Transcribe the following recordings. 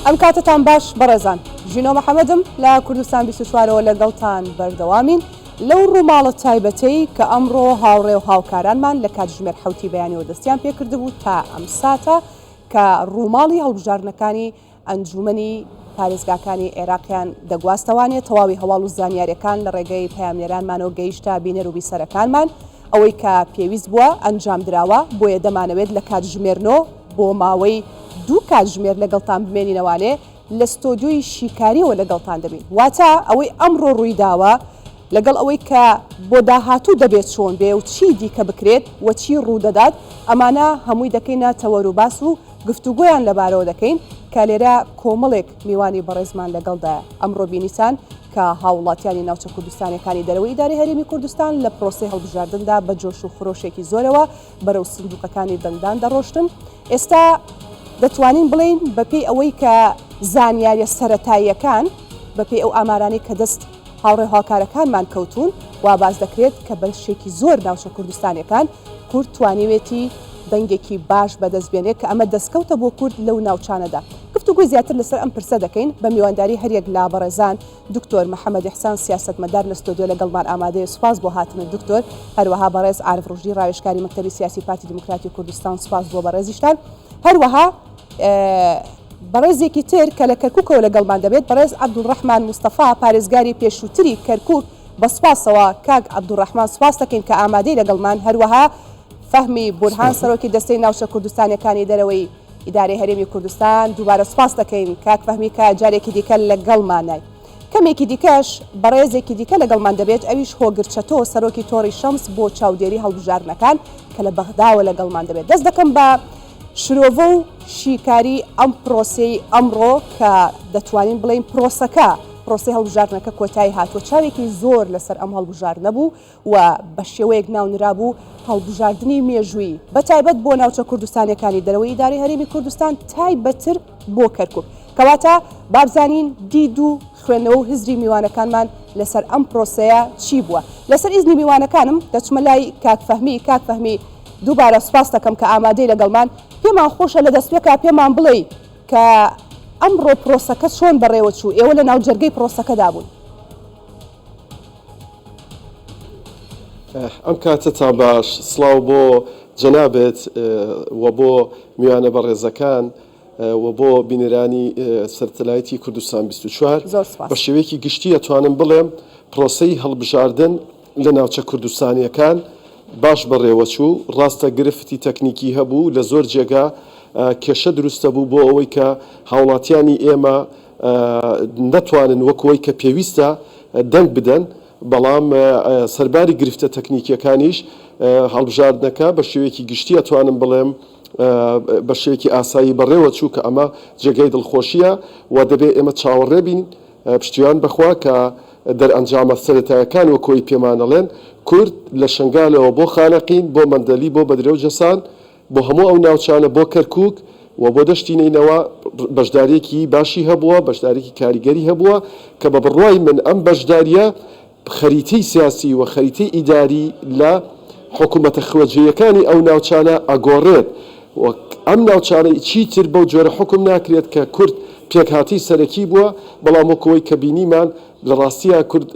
ئەم کاتتان باش بەڕێزان ژینۆ محەممەدم لە کوردستان 24ەوە لەگەڵتان بەردەوامین لەو ڕووماڵە تایبەتەی کە ئەمڕۆ هاوڕێ و هاوکارانمان لە کاتژمێر حوتی بەیانیەوە دەستیان پێکردبوو تا ئەم ساتە کە ڕووماڵی هەڵبژاردنەکانی ئەنجومەنی پارێزگاکانی عێراقیان دەگواستەوانێت تەواوی هەواڵ و زانیاریەکان لە ڕێگەی پەیامنێرانمانەوە گەیشتا بینەر و بیسەرەکانمان ئەوەی کە پێویست بووە ئەنجام درراوە بۆیە دەمانەوێت لە کاتژمێرنەوە بۆ ماوەی دوو کاتژمێر لەگەڵتان بمێنینەوانێ لە ستۆدیۆی شیکاریەوە لەگەڵتان دەبین واتە ئەوەی ئەمڕۆ ڕوویداوە لەگەڵ ئەوەی کە بۆ داهاتوو دەبێت چۆن بێ و چی دیکە بکرێت و چی ڕوودەدات ئەمانە هەمووی دەکەینە تەوەروباس و گفتوگۆیان لەبارەوە دەکەین کە لێرە کۆمەڵێک میوانی بەڕێزمان لەگەڵدایە ئەمڕۆ بینیسان کە هاوڵاتیانی ناوچە کوردستانەکانی دەرەوەی ئیداری هەرێمی کوردستان لە پرۆسەی هەڵبژاردندا بە جۆش و خرۆشێکی زۆرەوە بەرەو سندوقەکانی دەنگدان دەڕۆشتن ئێستا دەتوانین بڵین بەپێی ئەوەی کە زانیاریە سەرەتاییەکان بەپێی ئەو ئامارانەی کە دەست هاوڕێ هاوکارەکانمان کەوتون وا باز دەکرێت کە بەشێکی زۆر ناوچە کوردستانەکان کورد توانیوێتی دەنگێکی باش بەدەستبێنێت کە ئەمە دەستکەوتە بۆ کورد لەو ناوچانەدا گفتوگوی زیاتر لەسەر ئەم پرسە دەکەین بە میوانداری هەریەک لا بەڕێزان دکتۆر محەممەد ئیحسان سیاسەتمەدار لە ستۆدیۆ لەگەڵمان ئامادەیە سوپاس بۆ هاتنە دکتۆر هەروەها بەڕێز عارف ڕۆژدی ڕاوێژکاری مەکتەبی سیاسی پارتی دموکراتی کوردستان سوپاس بۆ بەڕێزیشتان هەروەها بەڕێزێکی تر کە لە کەرکووکەوە لەگەڵمان دەبێت بەڕێز عەبدوڵڕەحمان موستەفا پارێزگاری پێشووتری کەرکووک بە سوپاسەوە کاک عەبدوڵڕەحمان سوپاس دەکەین کە ئامادەی لەگەڵمان هەروەها فەهمی بورهان سەرۆکی دەستەی ناوچە کوردستانەکانی دەرەوەی ئیدارەی هەرێمی کوردستان دووبارە سوپاس دەکەین کاک فەهمی کە جارێکی دیکە لەگەڵمانای کەمێکی دیکەش بەڕێزێکی دیکە لەگەڵمان دەبێت ئەویش هۆگرچەتۆ سەرۆکی تۆڕی شەمس بۆ چاودێری هەڵبژاردنەکان کە لە بەغداوە لەگەڵمان دەبێت دەست دەکەم بە شرۆڤە و شیکاری ئەم پرۆسەی ئەمڕۆ کە دەتوانین بڵین پرۆسەی هەڵبژاردنەکە کۆتایی هاتووە چاوێکی زۆر لەسەر ئەم هەڵبژاردنە بوو و بە شێوەیەک ناونرابوو هەڵبژاردننی مێژووی بە تایبەت بۆ ناوچە کوردستانەکانی دەرەوەی ئیداری هەرێمی کوردستان تایبەتر بۆ کەرکووک کەواتە بابزانین دید و خوێندنەوە و هزری میوانەکانمان لەسەر ئەم پرۆسەیە چی بووە لەسەر ئیزنی میوانەکانم دەچمە لای کاک فەهمی دووبارە سوپاس دەکەم کە ئامادەی لەگەڵمان پێمان خۆشە لە دەستپێکا پێمان بڵێ کە ئەمڕۆ پرۆسەکە چۆن بەڕێوە چوو ئێوە لە ناو جەرگەی پرۆسەکەدا بوون ئەم کاتتان باش سڵاو بۆ جەنابێت و بۆ میوانە بەڕێزەکان و بۆ بینەرانی سەرەتایەتی کوردستان 24 بە شێوەیەکی گشتی ئەتوانم بڵێم پرۆسەی هەڵبژاردن لە ناوچە کوردستانیەکان باش بەڕێوە چوو ڕاستە گرفتی تەکنیکی هەبوو لە زۆر جێگا کێشە دروستە بوو بۆ ئەوەی کە هاوڵاتیانی ئێمە نەتوانن وەکەوەی کە پێویستە دەنگ بدەن بەڵام سەرباری گرفتە تەکنیکیەکانیش هەڵبژاردنەکە بە شێوەیەکی گشتی ئەتوانم بڵێم بە شێوەیەکی ئاسایی بەڕێوە چوو کە ئەمە جێگەی دڵخۆشیە و دەبێت ئێمە چاوەڕێ بین پشتیوان بخوا کە دەرئەنجامە سەرەتاییەکان وەکۆی پێمانەڵێن کورد لە شنگالەوە بۆ خانەقین بۆ مەندەلی بۆ بەدرە و جەسان بۆ هەموو ئەو ناوچانە بۆ کەرکووک و بۆ دەشتی نینەوە بەشدارێکی باشی هەبووە بەشدارێکی کاریگەری هەبووە کە بە بڕوای من ئەم بەشداریە خەریتەی سیاسی و خەریتەی ئیداری لە حکوومەتە خوێجەیەکانی ئەو ناوچانە ئەگۆڕێت ئەم ناوچانە چیتر بەو جۆرە حکم ناکرێت کە کورد پێکهاتی سەرەکی بووە بەڵام وەکەوەی کە بینیمان لە ڕاستیە کورد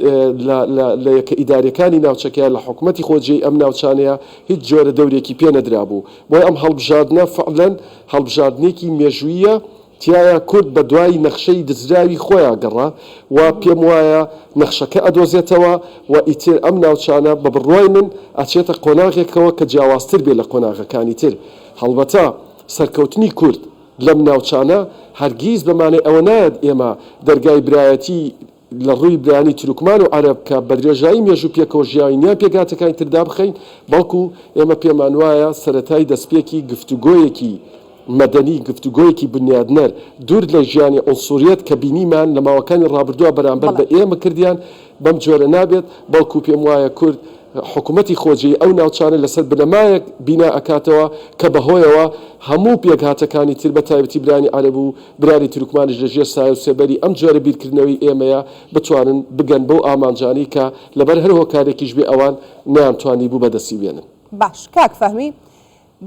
لە یەکە ئیدارەکانی ناوچەکە لە حکوومەتی خۆجێی ئەم ناوچانەیە هیچ جۆرە دەورێکی پێ نەدرا بوو بۆی ئەم هەڵبژاردنە فعلەن هەڵبژاردنێکی مێژوویە تایە کورد بە دوای نەخشەی دزراوی خۆیان گەڕا و پێم وایە نەخشەکە ئەدۆزێتەوە و ئیتر ئەم ناوچانە بە بڕوای من ئاچێتە قۆناغێکەوە کە جیاوازتر بێ لە قۆناغەکانی تر هەڵبەتە سەرکەوتنی کورد لەم ناوچانە هەرگیز بەمانەی ئەوە نایەت ئێمە دەرگای برایەتی لە ڕووی برانی تروکمان و عەرەب کە بە درێژایی مێژوو پێکەوە ژیاوی نیان پێگاتەکانی تردا بخەین بەڵکو ئێمە پێمان وایە سەرەتای دەستپێکی گفتوگۆیەکی مەدەنی گفتوگۆیەکی بنیادنەر دوور لە ژیانی ئۆنسوریەت کە بینیمان لە ماوەکانی ڕابردووە بەرامبەر بە ئێمە کردیان بەم جۆرە نابێت بەڵکو پێم وایە کورد حکوومەتی خۆجی ئەو ناوچانە لەسەر بنەمایەک بینا ئەکاتەوە کە بەهۆیەوە هەموو پێکهاتەکانی تر بە تایبەتی برانی عەرەب و برانی تورکمانیش لەژێر سایە و سێبەری ئەم جۆرە بیرکردنەوەی ئێمەیە بتوانن بگەن بەو ئامانجانی کە لەبەر هەر هۆکارێکیش بێ ئەوان نەیانتوانی بوو بەدەستی بێنن. باش کاک فەهمی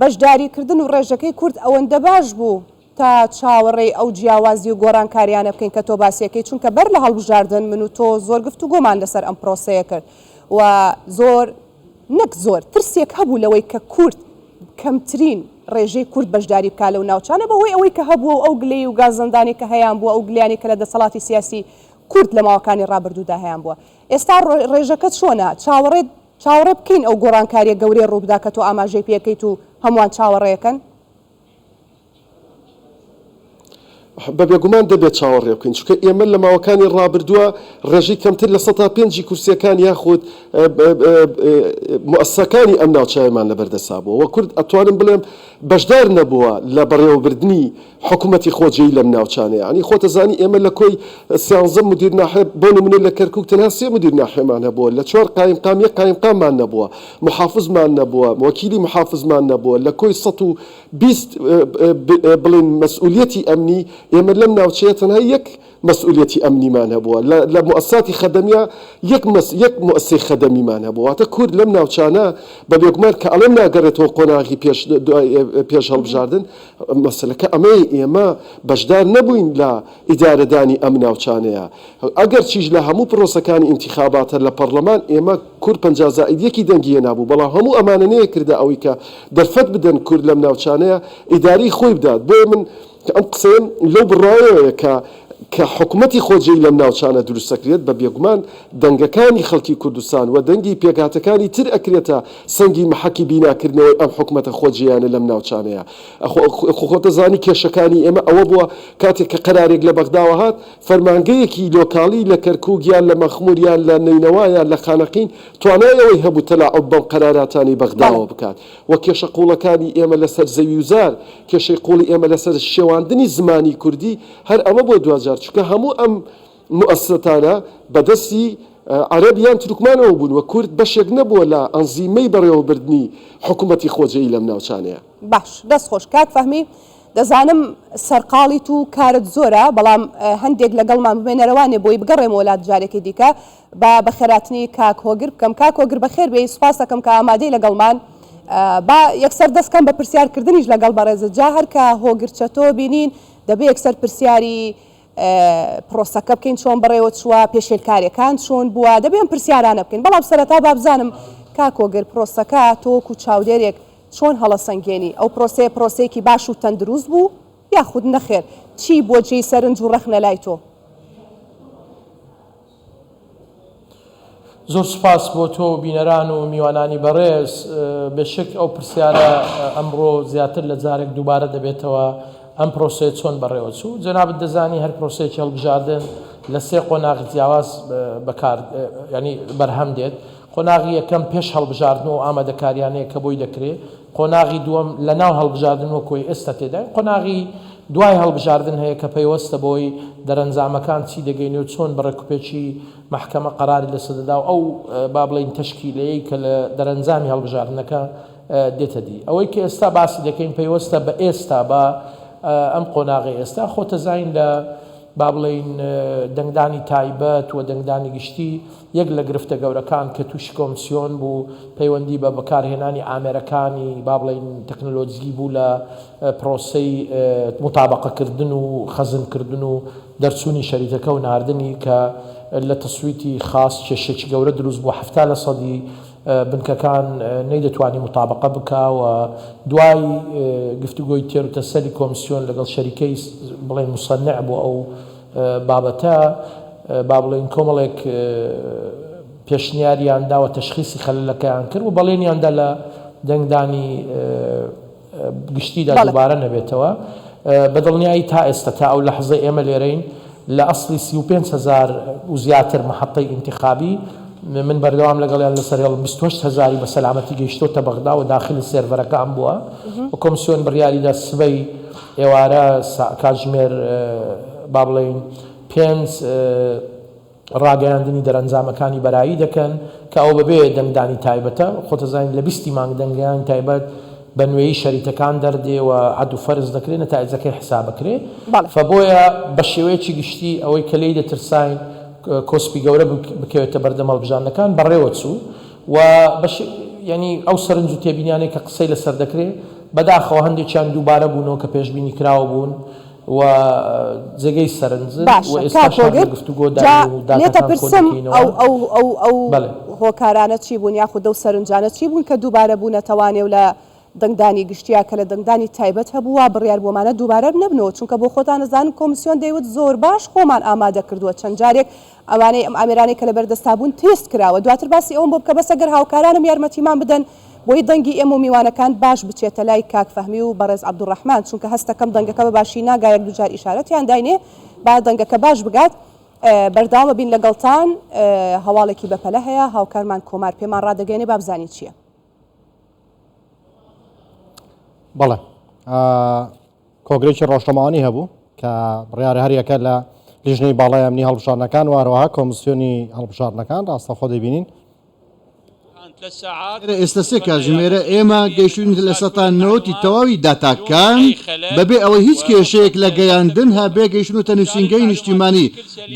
بەشداریکردن و ڕێژەکەی کورد ئەوەندە باش بوو تا چاوەڕێی ئەو جیاوازی و گۆڕانکاریانە بکەین کە تۆ باسیەکەی چونکە بەر لە هەڵبژاردن من و تۆ زۆر گفتوگۆمان لەسەر ئەم پرۆسەیە کرد و زۆر نەک زۆر ترسێک هەبوو لەوەی کە کورد کەمترین ڕێژەی کورد بەشداری بکا لەو ناوچانە بەهۆی ئەوەی کە هەبووە و ئەو گلەی و گازەندانی کە هەیان بووە ئەو گلیانی کە لە دەسەڵاتی سیاسی کورد لە ماوەکانی ڕابردوودا هەیان بووە ئێستا ڕێژەکەت چۆنە چاوەڕێ بکەین ئەو گۆڕانکاریە گەورەی ڕووبدا کە تۆ ئاماژەی پێکەیت و هەمووان چاوەڕێەکەن بەبێگومان دەبێت چاوەڕێ بکەین چونکە ئێمە لە ماوەکانی ڕابردووە ڕێژەی کەمتر لە 105 کورسیەکان یاخود موسسەکانی ئەم ناوچەیەمان لەبەردەسا بووە وە کورد ئەتوانم بڵێم بەشدار نەبووە لە بەڕێوەبردننی حکوومەتی خۆجێی لەم ناوچانەیە ینی خۆتەزانی ئێمە لە کۆی سیانزە مدیر ناحێ بۆ نمونە لە کەرکوک تەنها 3 مدیر ناحێمان هەبووە لە 4 قایمقام یەک قایمقاممان نەبووە محافزمان نەبووە وەکیلی محافزمان نەبووە لە کۆی 120 بڵین مەسئولیەتی ئەمنی ئێمە لەم ناوچەیە تەنها یەک مەسئولیەتی ئەمنیمان هەبووە لە مؤسساتی خەدەمیە یەک مؤسسەی خەدەمیمان هەبووە واتە کورد لەم ناوچانە بەبێگومان کە ئەڵێم ناگەڕێتەوە قۆناغی پێش هەڵبژاردن مەسەلەکە ئەمەی ئێمە بەشدار نەبووین لە ئیدارەدانی ئەم ناوچانەیە ئەگەر چیش لە هەموو پرۆسەکانی ئینتیخاباتە لە پەرلەمان ئێمە کورد 50% دەنگیە نابوو بەڵام هەموو ئەمانە نەیە کردە ئەوەی کە دەرفەت بدەن کورد لەم ناوچانەیە ئیداری خۆی بدات بۆ من ئەم قسەیەم لەو بڕایەوەیە کە حکوومەتی خۆجێی لەم ناوچانە دروستەکرێت بە بێگومان دەنگەکانی خەڵکی کوردستان و دەنگی پێکهاتەکانی تر ئەکرێتە سەنگی محەکی بیناکردنەوەی ئەم حکوومەتە خۆجییانە لەم ناوچانەیە خۆتەزانی کێشەکانی ئێمە ئەوە بووە کاتێک کە قەرارێک لە بەغداوە هات فەرمانگەیەکی لۆکاڵی لە کەرکووگیان لە مەخموریان لە نەینەوایان لە خانەقین توانایەوەی هەبوو تەلاعوب بەم قەراراتانی بەغداوە بکات وە کێشە قوڵەکانی ئێمە لەسەر زەوی وزار کێشەی قوڵی ئێمە لەسەر شێواندنی زمانی کوردی هەر ئەمە بۆ دوجار چونکە هەموو ئەم مؤسسەتانە بەدەستی عەرەبیان تورکمانەوە بوون و کورد بەشێک نەبووە لە ئەنزیمەی بەڕێوەبردنی حکوومەتی خۆجێی لەم ناوچانەیە باش دەست خۆش کاک فەهمی دەزانم سەرقاڵیت و کارت زۆرە بەڵام هەندێک لەگەڵمان بمێنەرەوانێ بۆی بگەڕێمەوە وڵات جارێکی دیکە بە خێراتنی کاک هۆگر بکەم کاک هۆگر بەخێر بێ سوپاس دەکەم کە ئامادەی لەگەڵمان با یەکسەر دەستکەم بە پرسیارکردنیش لەگەڵ بەڕێزت جا هەر کە هۆگرچەتۆ بینین دەبێ یەکسەر پرسیاری پرۆسەکە بکەین چۆن بەڕێوە چووە پێشێلکاریەکان چۆن بووە دەبێ ئەم پرسیارانە بکەین بەڵام سەرەتا با بزانم کاک هۆگر پرۆسەکە تۆکو چاودێرێک چۆن هەڵەسەنگێنی ئەو پرۆسەیەکی باش و تەندروست بوو یاخود نەخێر چی بۆ جێی سەرنج و ڕەخنە لای تۆ زۆر سپاس بۆ تۆ بینەران و میوانانی بەڕێز بەشک ئەو پرسیارە ئەمڕۆ زیاتر لە جارێک دووبارە دەبێتەوە ئەم پرۆسەیە چۆن بەڕێوە چوو جەنابەت دەزانی هەر پرۆسەیەکی هەڵبژاردن لە 3 قۆناغی جیاواز بەکار ینی بەرهەم دێت قۆناغی یەکەم پێش هەڵبژاردن و ئامادەکاریانەیە کە بۆی دەکرێت قۆناغی دووەم لە ناو هەڵبژاردن و کۆی ئێستا تێدا قۆناغی دوای هەڵبژاردن هەیە کە پەیوەستە بۆی دەرەنجامەکان چی دەگەینێ و چۆن بەڕێکوپێکی محکەمە قەراری لەسەردەدا و ئەو با بڵین تەشکیلەیە کە لە دەرەنجامی هەڵبژاردنەکە دێتە دی ئەوەی کە ئێستا باسی دەکەین پەیوەستە بە ئێستا بە ئەم قۆناغی ئێستا خۆتەزانین لە با بڵین دەنگدانی تایبەت و دەنگدانی گشتی یەک لە گرفتە گەورەکان کە تووشی کۆمسیۆن بوو پەیوەندی بە بەکارهێنانی ئامێرەکانی با بڵین تەکنۆلۆجی بوو لە پرۆسەی مطابقەکردن و خەزمکردن و دەرچوونی شەریتەکە و ناردنی کە لە تەسویتی خاص کێشێکی گەورە دروست بوو 70% بنکەکان نەیدەتوانی مطابقە بکە و دوای گفتوگۆی تێر و تەسەلی کۆمسیۆن لەگەڵ شەریکەی بڵێن موسەنع بوو ئەو بابەتە با بڵێن کۆمەڵێک پێشنیاریان داوە تەشخیصی خەلەلەکەیان کرد و بەڵێنیاندا لە دەنگدانی گشتیدا دووبارە نەبێتەوە بەدڵنیایی تا ئێستا تا ئەو لەحظەی ئێمە لێرەین لە ئەسڵی 35,000 و زیاتر محەطەی ئینتیخابی من بەردەوام لەگەڵیان لەسەر 28,000 بە سەلامەتی گەیشتۆتە بەغدا و داخلی سێرڤەرەکان بووە و کۆمسیۆن بڕیاریدا سبەی ئێوارە کاتژمێر با بڵێن 5 ڕاگەیاندنی دەرەنجامەکانی بەرایی دەکەن کە ئەو بەبێ دەنگدانی تایبەتە خۆتەزانین لە 20 مانگ دەنگیان تایبەت بە نوێی شەریتەکان دەردێ و عەد و فەرز دەکرێت نەتایجەکەی حسابەکرێ فبۆیە بە شێوەیەکی گشتی ئەوەی کە لێی دەترساین کۆسپی گەورە بکەوێتە بەردەم هەڵبژاردنەکان بەڕێوە چوو و ینی ئەو سەرنج و تێبینیانەی کە قسەی لەسەر دەکرێت بەداخەوە هەندێکیان دووبارە بوونەوە کە پێشبینی کراوە بوون و جێگەی سەرنجن و ئێستا لێتە پرسم ئەو هۆکارانە چی بوون یاخود دە و سەرنجانە چی بوون کە دووبارە بوونەتەوانێ و لە دەنگدانی گشتیا کە لە دەنگدانی تایبەت هەبووە بڕیار بۆمانە دووبارە نەبنەوە چونکە بۆ خۆتان نەزانن کۆمیسیۆن دەیوت زۆر باش خۆمان ئامادە کردووە چەند جارێک ئەوانەی ئەم ئامێرانەی کە لە بەردەستابوون تست کراوە دواتر باسی ئەوم بۆ بکە بەسەگەر هاوکارانم یارمەتیمان بدەن بۆی دەنگی ئێمە و میوانەکان باش بچێتە لای کاکفەهمی و بەڕێز عەبدوڕەحمان چونکە هەستەکەم دەنگەکە بە باشی ناگایەک دووجار ئیشارەتیان داینێ با دەنگەکە باش بگات بەرداوامە بین لەگەڵتان هەواڵێکی بەپەلە هەیە هاوکارمان کۆمار پێمان ڕادەگەێنێ با بزانی چییە. بەڵێ کۆگرێکی ڕۆژنامەوانی هەبوو کە بڕیارە هەریەکە لە لیژنەی باڵای ئەمنی هەڵبژاردنەکان و هەروەها کۆمیسیۆنی هەڵبژاردنەکان ڕاستەخۆ دەبینین ئێستا سێ کاتژمێرە ئێمە گەیشتین لە سەتانەوەی تەواوی داتاکان بەبێ ئەوەی هیچ کێشەیەک لە گەیاندن هەبێ گەیشتنوتە نووسینگەی نیشتیمانی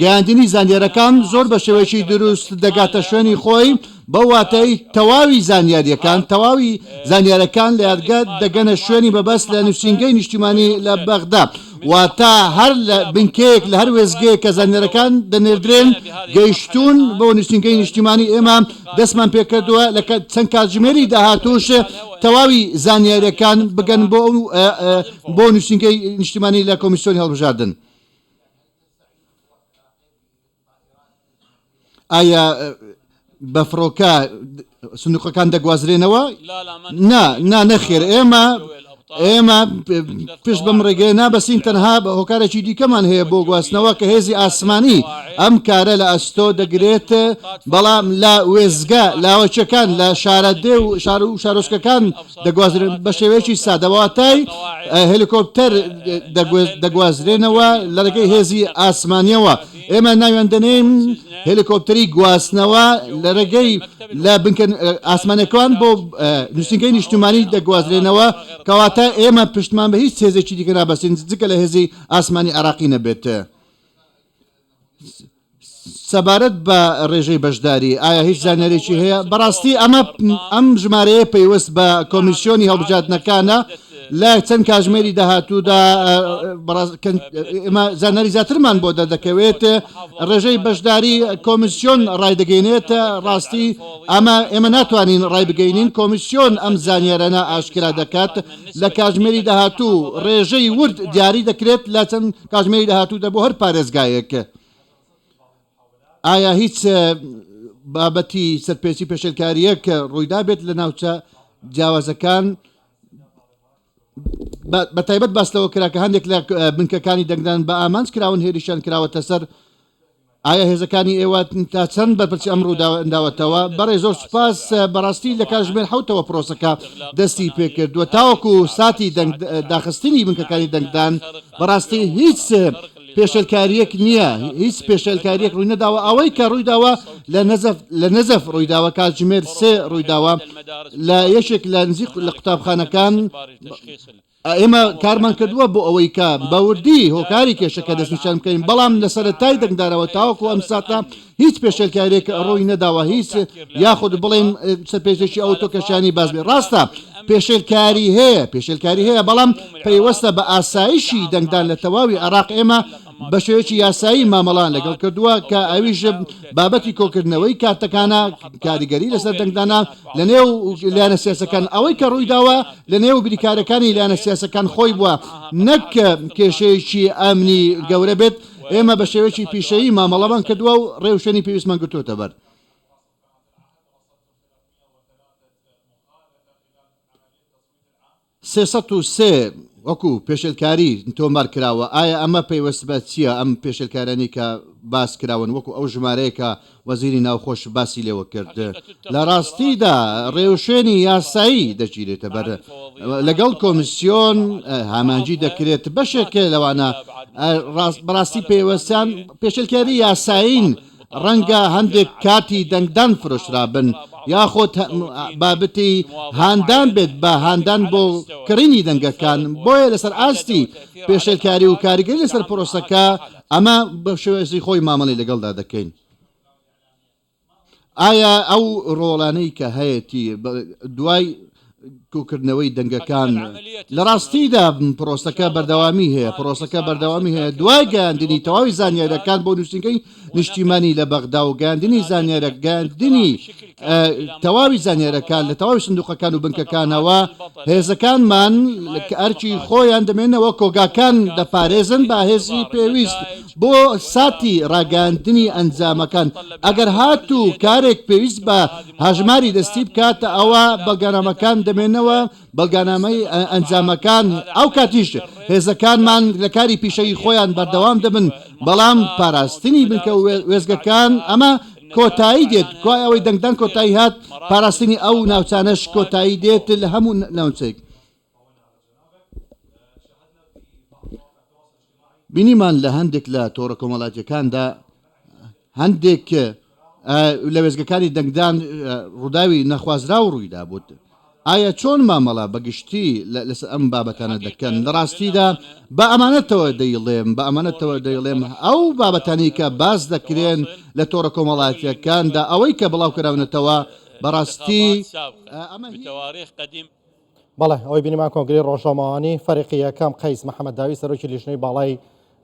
گەیاندنی زانیاریەکان زۆر بە شێوەیەکی دروست دەگاتە شوێنی خۆی بە واتای تەواوی زانیاریەکان تەواوی زانیارەکان لە یادگات دەگەنە شوێنی بەبەست لە نووسینگەی نیشتیمانی لە بەغدا واتە هەر لە بنکەیەک لە هەر وێزگەیە کە زانیارەکان دەنێردرێن گەیشتون بۆ نووسینگەی نیشتیمانی ئێمە دەستمان پێکردووە لە چەند کاتژمێری داهاتووش تەواوی زانیاریەکان بگەن بۆ نووسینگەی نیشتیمانی لە کۆمیسیۆنی هەڵبژاردن. ئایا بەفرۆکە سندوقەکان دەگوازرێنەوە؟ نەخێر ئێمە پشت بەم ڕێگەیە نابەسین تەنها بە هۆکارێکی دیکەمان هەیە بۆ گواستنەوە کە هێزی ئاسمانی ئەم کارە لە ئەستۆ دەگرێت بەڵام لە وێزگا لاوەچەکان لە شارەدێ و شار و شارۆچکەکان دەگوازرێن بە شێوەیەکی سادەواتای هێلیکۆپتەر دەگوازرێنەوە لە ڕێگەی هێزی ئاسمانیەوە ئێمە ناوێن دەنێن هێلیکۆپتەری گواستنەوە لە ڕێگەی لە بنکە ئاسمانەکان بۆ نووسینگەی نیشتیمانی دەگوازرێنەوە کەواتە ئێمە پشتمان بە هیچ هێزێکی دیکە نابەستین جگە لە هێزی ئاسمانی عراقی نەبێت. سەبارەت بە ڕێژەی بەشداری ئایا هیچ زانیارێکی هەیە؟ بەڕاستی ئەم ژمارەیە پەیوەست بە کۆمیسیۆنی هەڵبژاردنەکانە لە چەند کاتژمێری داهاتوودا ئێمە زانیاری زیاترمان بۆ دەردەکەوێت ڕێژەی بەشداری کۆمیسیۆن ڕایدەگەینێتە ڕاستی ئێمە ناتوانین ڕای بگەینین کۆمیسیۆن ئەم زانیارانە ئاشکرا دەکات لە کاتژمێری داهاتوو ڕێژەی ورد دیاری دەکرێت لە چەند کاتژمێری داهاتوودا بۆ هەر پارێزگایەک. ئایا هیچ بابەتی سەرپێچی پێشێلکاریە کە ڕوویدا بێت لە ناوچە جیاوازەکان بە تایبەت باستەوە کرا کە هەندێک لە بنکەکانی دەنگدان بە ئامانج کراون هێریشان کراوەتە سەر ئایا هێزەکانی ئێوە تا چەند بەرپرسی ئەم ڕووداوەتەوە بەڕێ زۆر سوپاس بەڕاستی لە کاتژمێر 7ەوە پرۆسەکە دەستی پێکردووە تاوەکو ساتی داخستنی بنکەکانی دەنگدان بەڕاستی هیچ پێشەلکاریەک نییە هیچ پێشەلکاریەک ڕووی نەداوە ئەوەی کە ڕوویداوە لە نەزەف ڕوویداوە کاتژمێر 3 ڕوویداوە لە یەشێک لە نزیق لە قوتابخانەکان ئێمە کارمان کردووە بۆ ئەوەی کە بەوردی هۆکاری کێشەکە دەستنیشان بکەین بەڵام لە سەرەتای دەنگدارەوە تاوەکو ئەم ساتە هیچ پێشەلکارێک ڕووی نەداوە هیچ یاخود بڵێن سەرپێشێکی ئۆتۆکەشانی باز بێ ڕاستە پێشێلکاری هەیە بەڵام پەیوەستە بە ئاسایشی دەنگدان لە تەواوی عێراق ئێمە بە شێوەیەکی یاسایی مامەڵان لەگەڵ کردووە کە ئەویش بابەتی کۆکردنەوەی کاتەکانە کاریگەری لەسەر دەنگدانە لە نێو لایەنە سیاسەکان ئەوەی کە ڕوویداوە لە نێو بریکارەکانی لایەنە سیاسەکان خۆی بووە نەک کێشەیەکی ئەمنی گەورە بێت ئێمە بە شێوەیەکی پیشەیی مامەڵەمان کردووە و ڕێوشێنی پێویستمان گرتووەتە بەر. 303 وەکو پێشێلکاری تۆمار کراوە ئایا ئەمە پەیوەست بە چییە ئەم پێشێلکارانی کە باس کراون وەکو ئەو ژمارەیەکە وەزیری ناوخۆش باسی لێوە کرد لە ڕاستیدا ڕێوشێنی یاسایی دەگیرێتە بەر لەگەڵ کۆمیسیۆن هامانجی دەکرێت بەشێکە لەوانە بەڕاستی پێوەستیان پێشێلکاری یاسایین ڕەنگە هەندێک کاتی دەنگدان فرۆشرابن یاخۆت بابەتی هاندان بێت بە هاندان بۆ کڕینی دەنگەکان بۆیە لەسەر ئاستی پێشێلکاری و کاریگەری لەسەر پرۆسەکە ئەمە بە شێوەیەکی خۆی مامەڵی لەگەڵدا دەکەین. ئایا ئەو ڕۆڵانەی کە هەیەی دوای کوکردنەوەی دەنگەکان لە ڕاستیدا پرۆسەکە بەردەوامی هەیە پرۆسەکە بەردەوامی هەیە دوای گەاندنی تەواوی زانیاریەکان بۆ نووسینگەی نیشتیمانی لە بەغدا و گەاندنی زانیارە گەاندنی تەواوی زانیارەکان لە تەواوی سندوقەکان و بنکەکانەوە هێزەکانمان ئەرچی خۆیان دەمێنەوە کۆگاکان دەپارێزن بە هێزی پێویست بۆ ساتی ڕاگەاندنی ئەنجامەکان ئەگەر هاتوو کارێک پێویست بە هاژماری دەستی بکاتە ئەوە بەڵگانامەکان دەمێنەوە بەڵگانامەی ئەنجامەکان ئەو کاتیش هێزەکانمان لە کاری پیشەی خۆیان بەردەوام دەبن بەڵام پاراستنی بنکە وێزگەکان ئەمە کۆتایی دێت کوای ئەوەی دەنگدان کۆتایی هات پاراستنی ئەو ناوچانەش کۆتایی دێت لە هەموو ناوچەیەک بینیمان لە هەندێک لە تۆڕە کۆمەڵاتیەکاندا هەندێک لە وێزگەکانی دەنگدان ڕووداوی نەخوازرا و ڕوویدا بوت ئایا چۆن مامەڵە بەگشتی لەسەر ئەم بابەتانە دەکەن لە ڕاستیدا بە ئەمانەتەوە دەیڵێم بە ئەمانەتەوە دەیڵێم ئەو بابەتانی کە باز دەکرێن لە تۆڕە کۆمەڵاتیەکاندا ئەوەی کە بڵاو کراونەتەوە بەڕاستی بەڵێ ئەوەی بینیمان کۆنگری ڕۆژنامەوانی فەرقی یەکەم قەیس محەممەد داوی سەرۆکی لیژنەی باڵای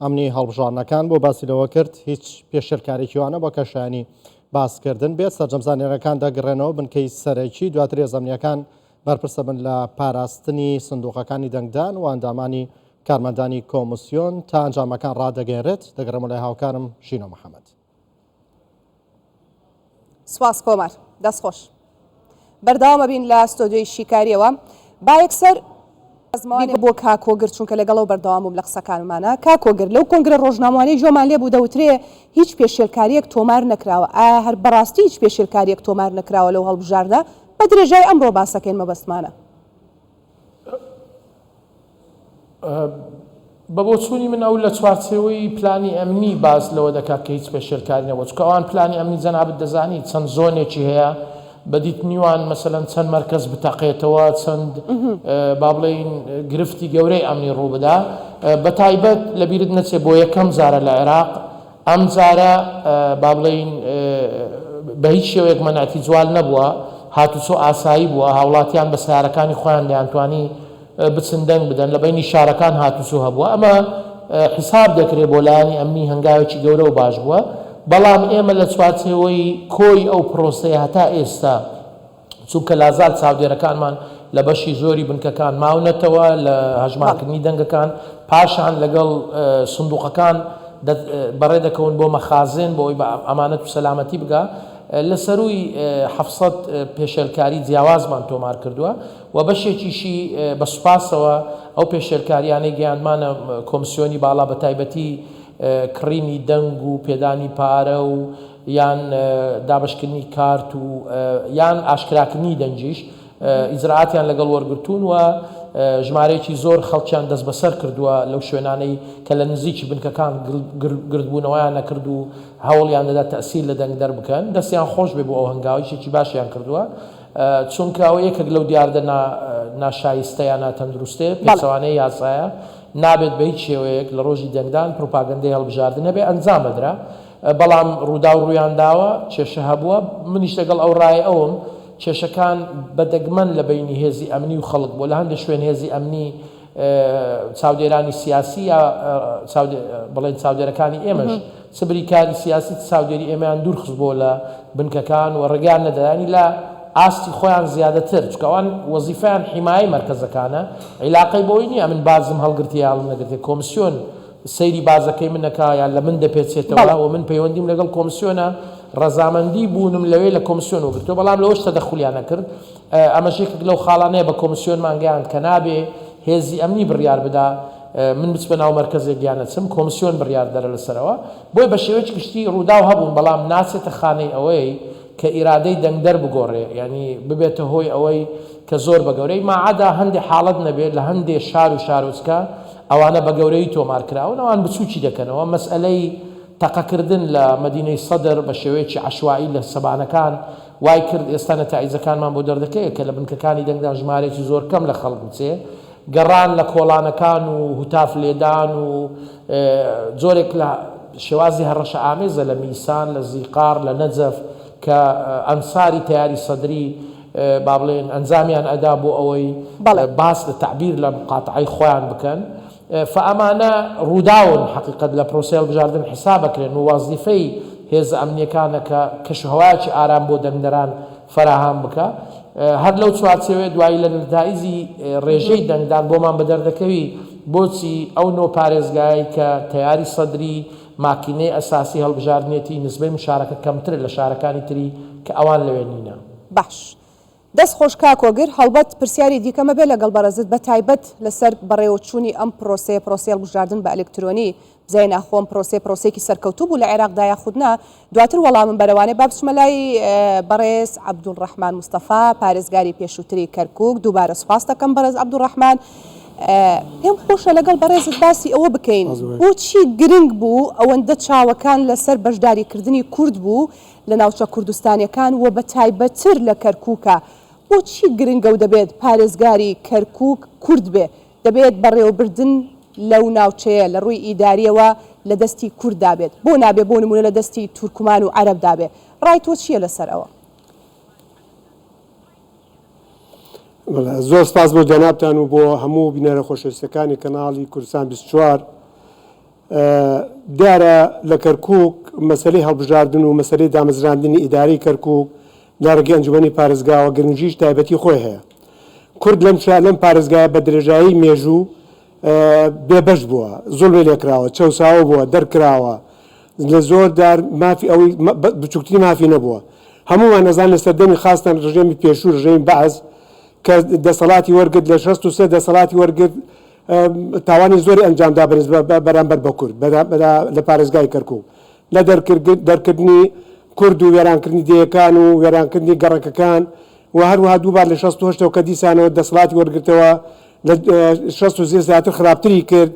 ئەمنی هەڵبژارنەکان بۆ باسی لەوە کرد هیچ پێشێرکارێکیوانە بۆ کەشانی باسکردن بێت سەرجەمزانێنەکان دەگەڕێنەوە بنکەی سەرەکی دواتر ێزەمنیەکان بەرپرسە بن لە پاراستنی سندوقەکانی دەنگدان و ئەندامانی کارمەندانی کۆمسیۆن تا ئەنجامەکان ڕدەگەێنرێت دەگەڕێمە لای هاوکارم ژینۆ محەممەد. سواس کۆمار دەستخۆش بەردەوامە بین لە ستۆدیۆی شیکاریەوە با یەکسەر زمانی بۆ کاکۆگر چونکە لەگەڵەوە بەردەوامم لە قسەکانمانە کاکۆگر لەو کۆنگرە ڕۆژنامەوانەی جۆمان لێ بوو دەوترێ هیچ پێشێلکاریەک تۆمار نەکراوە ئایا هەر بەڕاستی هیچ پێشێلکاریەک تۆمار نەکراوە لەو هەڵبژاردە بە درێژای ئەمڕۆ باسەکەین مەبەستمانە بە بۆچوونی من ئەو لە چوارچێوەی پلانی ئەمنی باز لەوە دەکات کە هیچ پێشێلکاری نەبوو چونکە ئەوان پلانی ئەمنی جەنابەت دەزانی چەند زۆنێکی هەیە بەدیت نیوان مەسەلەن چەند مەرکەز بتەقێتەوە چەند با بڵێین گرفتی گەورەی ئەمنی ڕوو بدا بە تایبەت لەبیرت نەچێ بۆ یەکەم جارە لە عێراق ئەم جارە با بڵێین بە هیچ شێوەیەک مەنعەتی جوال نەبووە هاتوچۆ ئاسایی بووە هاوڵاتیان بە سیارەکانی خۆیان دەیانتوانی بچندەنگ بدەن لە بینی شارەکان هاتوچۆ هەبووە ئەمە حساب دەکرێت بۆ لایانی ئەمنی هەنگاوێکی گەورە و باش بووە بەڵام ئێمە لە چوارچێوەی کۆی ئەو پرۆسەیە هەتا ئێستا چونکە لازال چاودێرەکانمان لە بەشی زۆری بنکەکان ماونەتەوە لە هەژمارکردنی دەنگەکان پاشان لەگەڵ سندوقەکان بەڕێ دەکەون بۆ مەخازن بۆ ئەوی ئەمانەت و سەلامەتی بگا لە سەروی 700 پێشێلکاری جیاوازمان تۆمار کردووە و بەشێکیشی بە سوپاسەوە ئەو پێشێلکاریانەی گەیاندمانە کۆمسیۆنی باڵا بە تایبەتی کڕینی دەنگ و پێدانی پارە و یان دابشکردنی کارت و یان ئاشکراکردنی دەنجیش ئیجرعاتیان لەگەڵ وەرگرتوون و ژمارەیەکی زۆر خەڵکیان دەست بەسەر کردووە لەو شوێنانەی کە لە نزیکی بنکەکان گردبوونەوەیان نەکرد و هەوڵیان دەدا تەسیل لە دەنگ دەربکەن دەستیان خۆش بێ بۆ ئەو هەنگاویشێکی باشیان کردووە چونکە ئەوە یەکێک لەو دیاردە ناشایستەیان ناتەندروستێ پێچەوانەی یاسایە نابێت بە هیچ شێوەیەک لە ڕۆژی دەنگدان پروپاگەندەی هەڵبژاردن نەبێ ئەنجام بدرا بەڵام ڕوودا و ڕوویان داوە کێشە هەبووە منیش لەگەڵ ئەو ڕای ئەوم کێشەکان بەدەگمەن لە بینی هێزی ئەمنی و خەڵک بۆ لە هەندێک شوێن هێزی ئەمنی چاودێرانی سیاسی یا بڵێن چاودێرەکانی ئێمەش سبریکاری سیاسی چاودێری ئێمەیان دوورخست بۆ لە بنکەکان و ڕێگەیان نەدەدانی لە ئاستی خۆیان زیادەتر چکەوان وەزیفەیان حیمایی مەرکەزەکانە عیلاقەی بۆی نییە من بازم هەڵگرتی یاڵم نەگرێت کۆمسیۆن سەیری بازەکەی من نەکایان لە من دەپێچێتەوە و من پەیوەندیم لەگەڵ کۆمسیۆنە ڕەزامەندی بوونم لەوێ لە کۆمسیۆن وگرتەوە بەڵام لەوەش تەدەخولیان نەکرد ئەمەشێکێک لەو خاڵانەیە بە کۆمسیۆنمان گەیاند کە نابێ هێزی ئەمنی بڕیار بدا من بچ بە ناو مەرکەزێک گیانەچم کۆمسیۆن بڕیار دەرە لەسەرەوە بۆی بە شێوەیەکی گشتی ڕوودا و هەبوون بەڵام ناچێتە خانەی ئەوەی کە ئیرادەی دەنگدەر بگۆڕێ ینی ببێتە هۆی ئەوەی کە زۆر بە گەورەی ماعادا هەندێک حاڵەت نەبێت لە هەندێک شار و شارۆچکە ئەوانە بە گەورەی تۆمارکراون ئەوان بچووکی دەکەنەوە مەسئلەی تەقەکردن لە مدینەی سەدر بە شێوەیەکی عەشوایی لە سەبانەکان وای کرد ئێستا نەتائیجەکانمان بۆ دەردەکەوێت کە لە بنکەکانی دەنگدان ژمارەیەکی زۆر کەم لە خەڵک بچێ گەڕان لە کۆڵانەکان و هوتاف لێدان و جۆرێک لە شێوازی هەڕەشە ئامێزە لە میسان لە زیقار لە نەجەف کە ئەنساری تیاری سەدری با بڵێن ئەنجامیان ئەدا بۆ ئەوەی باس لە تعبیر لە قاتعی خۆیان بکەن فەئەمانە ڕووداون حقیقت لە پرۆسی هەڵبژاردن حسابەکرێن و وازیفەی هێز ئەمنیەکانە کە کەشوهەوایەکی ئارام بۆ دەنگدەران فراهام بکە هەر لەو چوارچێوێ دوایی لە نتائیزی ڕێژەی دەنگدان بۆمان بە دەردەکەوی بۆچی ئەو نۆ پارێزگای کە تەیاری سەدری ماکینەی ئەساسی هەڵبژاردنێتی نسبەی مشارەکە کەمتر لە شارەکانی تری کە ئەوان لەوێ نینە. باش دەست خۆش کاکۆگر هەڵبەت پرسیاری دیکەمە بێ لەگەڵ بەڕێزت بە تایبەت لەسەر بەڕێوەچوونی ئەم پرۆسی هەڵبژاردن بە ئەلکترۆنی بزای ناخۆم پرۆسێکی سەرکەوتوو بوو لە عێراقدا یاخودنا دواتر وەڵامم بەرەوانێ با بچمە لای بەڕێز عەبدوڵڕەحمان مستەفا پارێزگاری پێشووتری کەرکووک دووبارە سوپاس دەکەم بەڕێز عەبدوڵڕەحمان پێم خۆشە لەگەڵ بەڕێزت باسی ئەوە بکەین بۆچی گرنگ بوو ئەوەندە چاوەکان لەسەر بەشداریکردنی کورد بوو لە ناوچە کوردستانیەکان و بە تایبەتتر لە کەرکووکە بۆچی گرنگە و دەبێت پارێزگاری کەرکووک کورد بێ دەبێت بەڕێوەبردن لەو ناوچەیە لە ڕووی ئیداریەوە لە دەستی کورد دابێت بۆ نابێ بۆ نمونە لە دەستی تورکمان و عەرەب دابێ ڕای تۆ چییە لەسەر ئەوە؟ زۆر سپاس بۆ جەنابتان و بۆ هەموو بینەرە خۆشەویستەکانی کەناڵی کوردستان 24 دیارە لە کەرکووک مەسەلەی هەڵبژاردن و مەسەلەی دامەزراندنی ئیداری کەرکووک لە ڕێگەی ئەنجومەنی پارێزگاوە گرنگیش تایبەتی خۆی هەیە کورد لەم پارێزگایە بە درێژایی مێژوو بێبەش بووە زۆڵێ لێکراوە چەساوە بووە دەرکراوە لە زۆر دار مافی ئەوەی بچووکتری مافی نەبووە هەمومان نەزان لە سەردەمی خاستان ڕژێمی پێشوو ڕژێمی بەعز کە دەسەڵاتی وەرگرت لە 63 دەسەڵاتی وەرگرت تاوانی زۆری ئەنجامدا بەرامبەر بە کورد لە پارێزگای کەرکووک لە دەرکردنی کورد و وێرانکردنی دەیەکان و وێرانکردنی گەڕەکەکان و هەروەها دووبار لە 68 کە دیسانەوە دەسەڵاتی وەرگرتەوە لە 60 زیاتر خراپتری کرد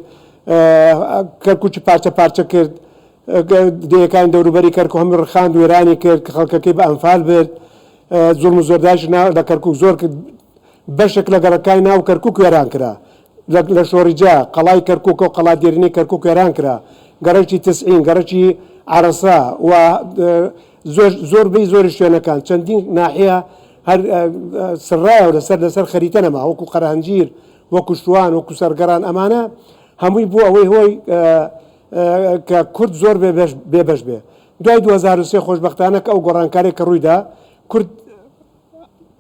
کەرکووکی پارچە پارچە کرد دەیەکانی دەوروبەری کەرکووک هەموو ڕخاند وێرانی کرد کە خەڵکەکەی بە ئەنفال برد زۆر و زۆرداش لە کەرکووک زۆر کرد بەشێک لە گەڕەکانی ناو کەرکووک وێران کرا لە شۆڕیجا قەڵای کەرکووک و قەڵا دێرینەی کەرکووک وێران کرا گەڕەکی تسعین گەڕەکی عەرەسا و زۆربەی زۆری شوێنەکان چەندین ناحیە هەر سڕایەوە لەسەر خەریتە نەما وەکو قەرهەنجیر وەکو شوان وەکو سەرگەڕان ئەمانە هەمووی بوو ئەوەی هۆی کە کورد زۆر بێبەش بێ دوای 2023 خۆشبەختانە کە ئەو گۆڕانکارێک کە ڕوویدا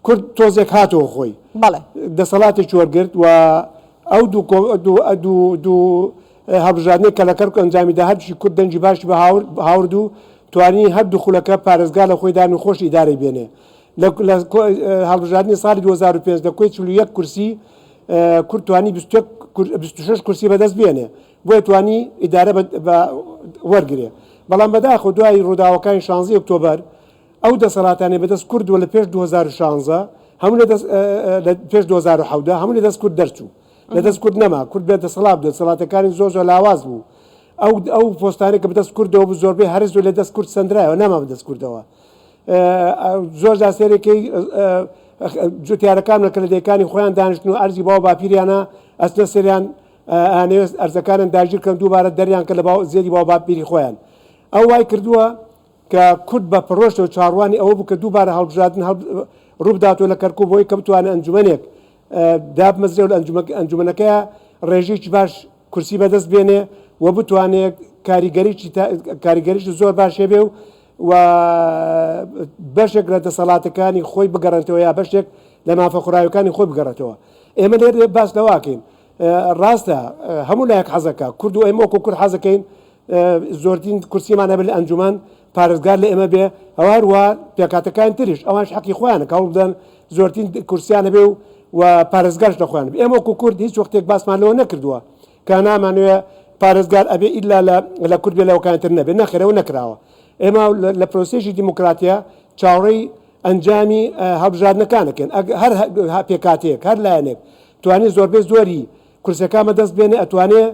کورد تۆزێک هاتەوە خۆی دەسەڵاتێکی وەرگرت و ئەو دوو هەڵبژاردنەی کە لە کەرکووک ئەنجامیدا هەردووشی کورد دەنجی باشی بە هاورد و توانی هەردوو خولەکە پارێزگا لە خۆی دان و خۆش ئیدارەی بێنێ لە هەڵبژاردننی ساڵی 2005 لە کۆی 41 کورسی کورد توانی 26 کورسی بەدەست بێنێ بۆیە توانی ئیدارە وەرگێ بەڵام بەداخۆ دوای ڕووداوەکانی 16 ئۆکتۆبەر ئەو دەسەڵاتانی بەدەست کورد و لە پێش 2016 هەموو لە پێش 2017 هەموو لە دەست کورد دەرچوو لە دەست کورد نەما کورد بێت دەسەڵات دەسەڵاتەکانی زۆر لاواز بوو ئەو پۆستانی کە بەدەست کوردەوە بوو زۆربەی هەرز لە دەست کورد سندرایەوە نەما بەدەست کوردەوە زۆر جاسێرێکی جوتیارەکان لە کەلەدەکانی خۆیان دانیشتن و ئەرزی باو باپیریانە ئەسنە سەریان ئەنێوێت ئەرزەکانن داگیر کەن دووبارە دەریان کە لە زێری باو باپیری خۆیان ئەو وای کردووە کە کورد بە پڕۆشتەوە چاڕوانی ئەوە بوو کە دووبارە هەڵبژاردن ڕووداتۆ لە کەرکووک بۆی کە بتوانە ئەنجومەنێک دابمەزرێ و ئەنجومەنەکەیە ڕێژێکی باش کورسی بەدەست بێنێ و بتوانێت کاریگەریش زۆر باشێ بێ و بەشێک لە دەسەڵاتەکانی خۆی بگەڕێتەوە یا بەشێک لە مافەخورایەکانی خۆی بگەڕێتەوە ئێمە لێرێ باس لەواکەین ڕاستە هەموو لایەک حەزەکە کورد و ئێمە وەکو کورد حەزەکەین زۆرترین کورسیمانە بێت لە ئەنجومەن پارێزگار لە ئێمە بێ ئەوە هەروە پێکاتەکان تریش ئەوانش حەقی خۆیانە کاڵ بدەن زۆرترین کورسیانە بێ و پارێزگارش لەخۆیان ئێمە وەکو کورد هیچ وەختێک باسمان لەوە نەکردووە کە نامانوێ پارێزگار ئەبێ ئیلا لە کورد بێ لەوەکانتر نەبێت نەخێرەوە نەکراوە ئێمە لە پرۆسێژی دیموکراتیا چاوەڕێی ئەنجامی هەڵبژاردنەکانەکەن هەر پێکاتەیەک هەر لایەنێک توانێت زۆربەی زۆری کورسەکانمە دەست بێنێ ئەتوانێ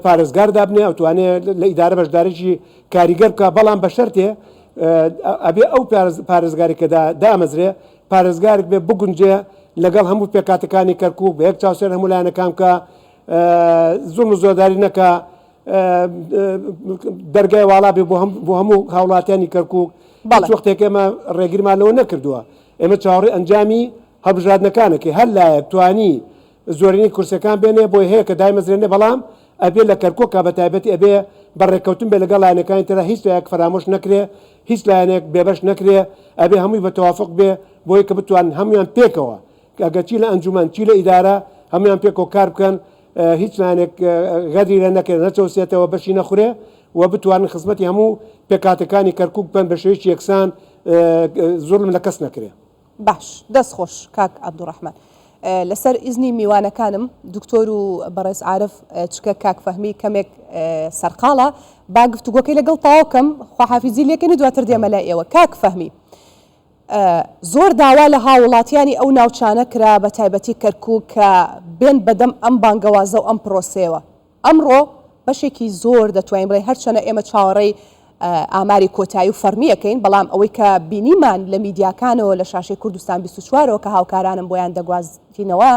پارێزگار دابنێ ئەتوانێت لە ئیدارە بەشدارێکی کاریگەر بکە بەڵام بە شەرتێ ئەبێ ئەو پارێزگارێکە دامەزرێ پارێزگارێک بێ بگونجێ لەگەڵ هەموو پێکاتەکانی کەرکووک بە یەک چاوسەر هەموو لایەنەکان کە زوڵم و زۆرداری نەکە دەرگای واڵا بێ بۆ هەموو هاوڵاتیانی کەرکووک وەختێک ئێمە ڕێگیرمان لەوە نەکردووە ئێمە چاوەڕێی ئەنجامی هەڵبژاردنەکانەکەی هەر لایەک توانی زۆرینی کورسەکان بێنێ بۆی هەیە کە دایمەزرێنێ بەڵام ئەبێ لە کەرکۆکە بە تایبەتی ئەبێ بەڕێکەوتن بێ لەگەڵ لایەنەکانی ترە هیچ لایەک فرامۆش نەکرێ هیچ لایەنێک بێبەش نەکرێ ئەبێ هەمووی بە تەوافق بێ بۆی کە بتوان هەمویان پێکەوە ئەگەر چی لە ئەنجومەن چی لە ئیدارە هەمویان پێکەوە کار بکەن هیچ لایەنێک غەدری لە نەکرێت نەچەوسێتەوە بەشی نەخورێ و بتوانن خزمەتی هەموو پێکاتەکانی کەرکووک بن بە شێوەیەکی یەکسان زوڵم لە کەس نەکرێ. باش دەست خۆش کاک عەبدوڕەحمان لەسەر ئیزنی میوانەکانم دکتۆر و بەڕێز عارف چکە کاک فەهمی کەمێک سەرقاڵە با گفتوگۆکەی لەگەڵ تاوکەم خواحافیزی لێکەنی دواتر دێمە لای ئێوە کاک فەهمی زۆر داوا لە هاوڵاتیانی ئەو ناوچانە کرا بە تایبەتی کەرکووک کە بێن بەدەم ئەم بانگەوازە و ئەم پرۆسەیەوە ئەمڕۆ بەشێکی زۆر دەتوانین بڵێ هەرچەنە ئێمە چاوەڕێی ئاماری کۆتایی و فەرمیەکەین بەڵام ئەوەی کە بینیمان لە میدیاکانەوە لە شاشەی کوردستان 24ەوە کە هاوکارانم بۆیان دەگوازینەوە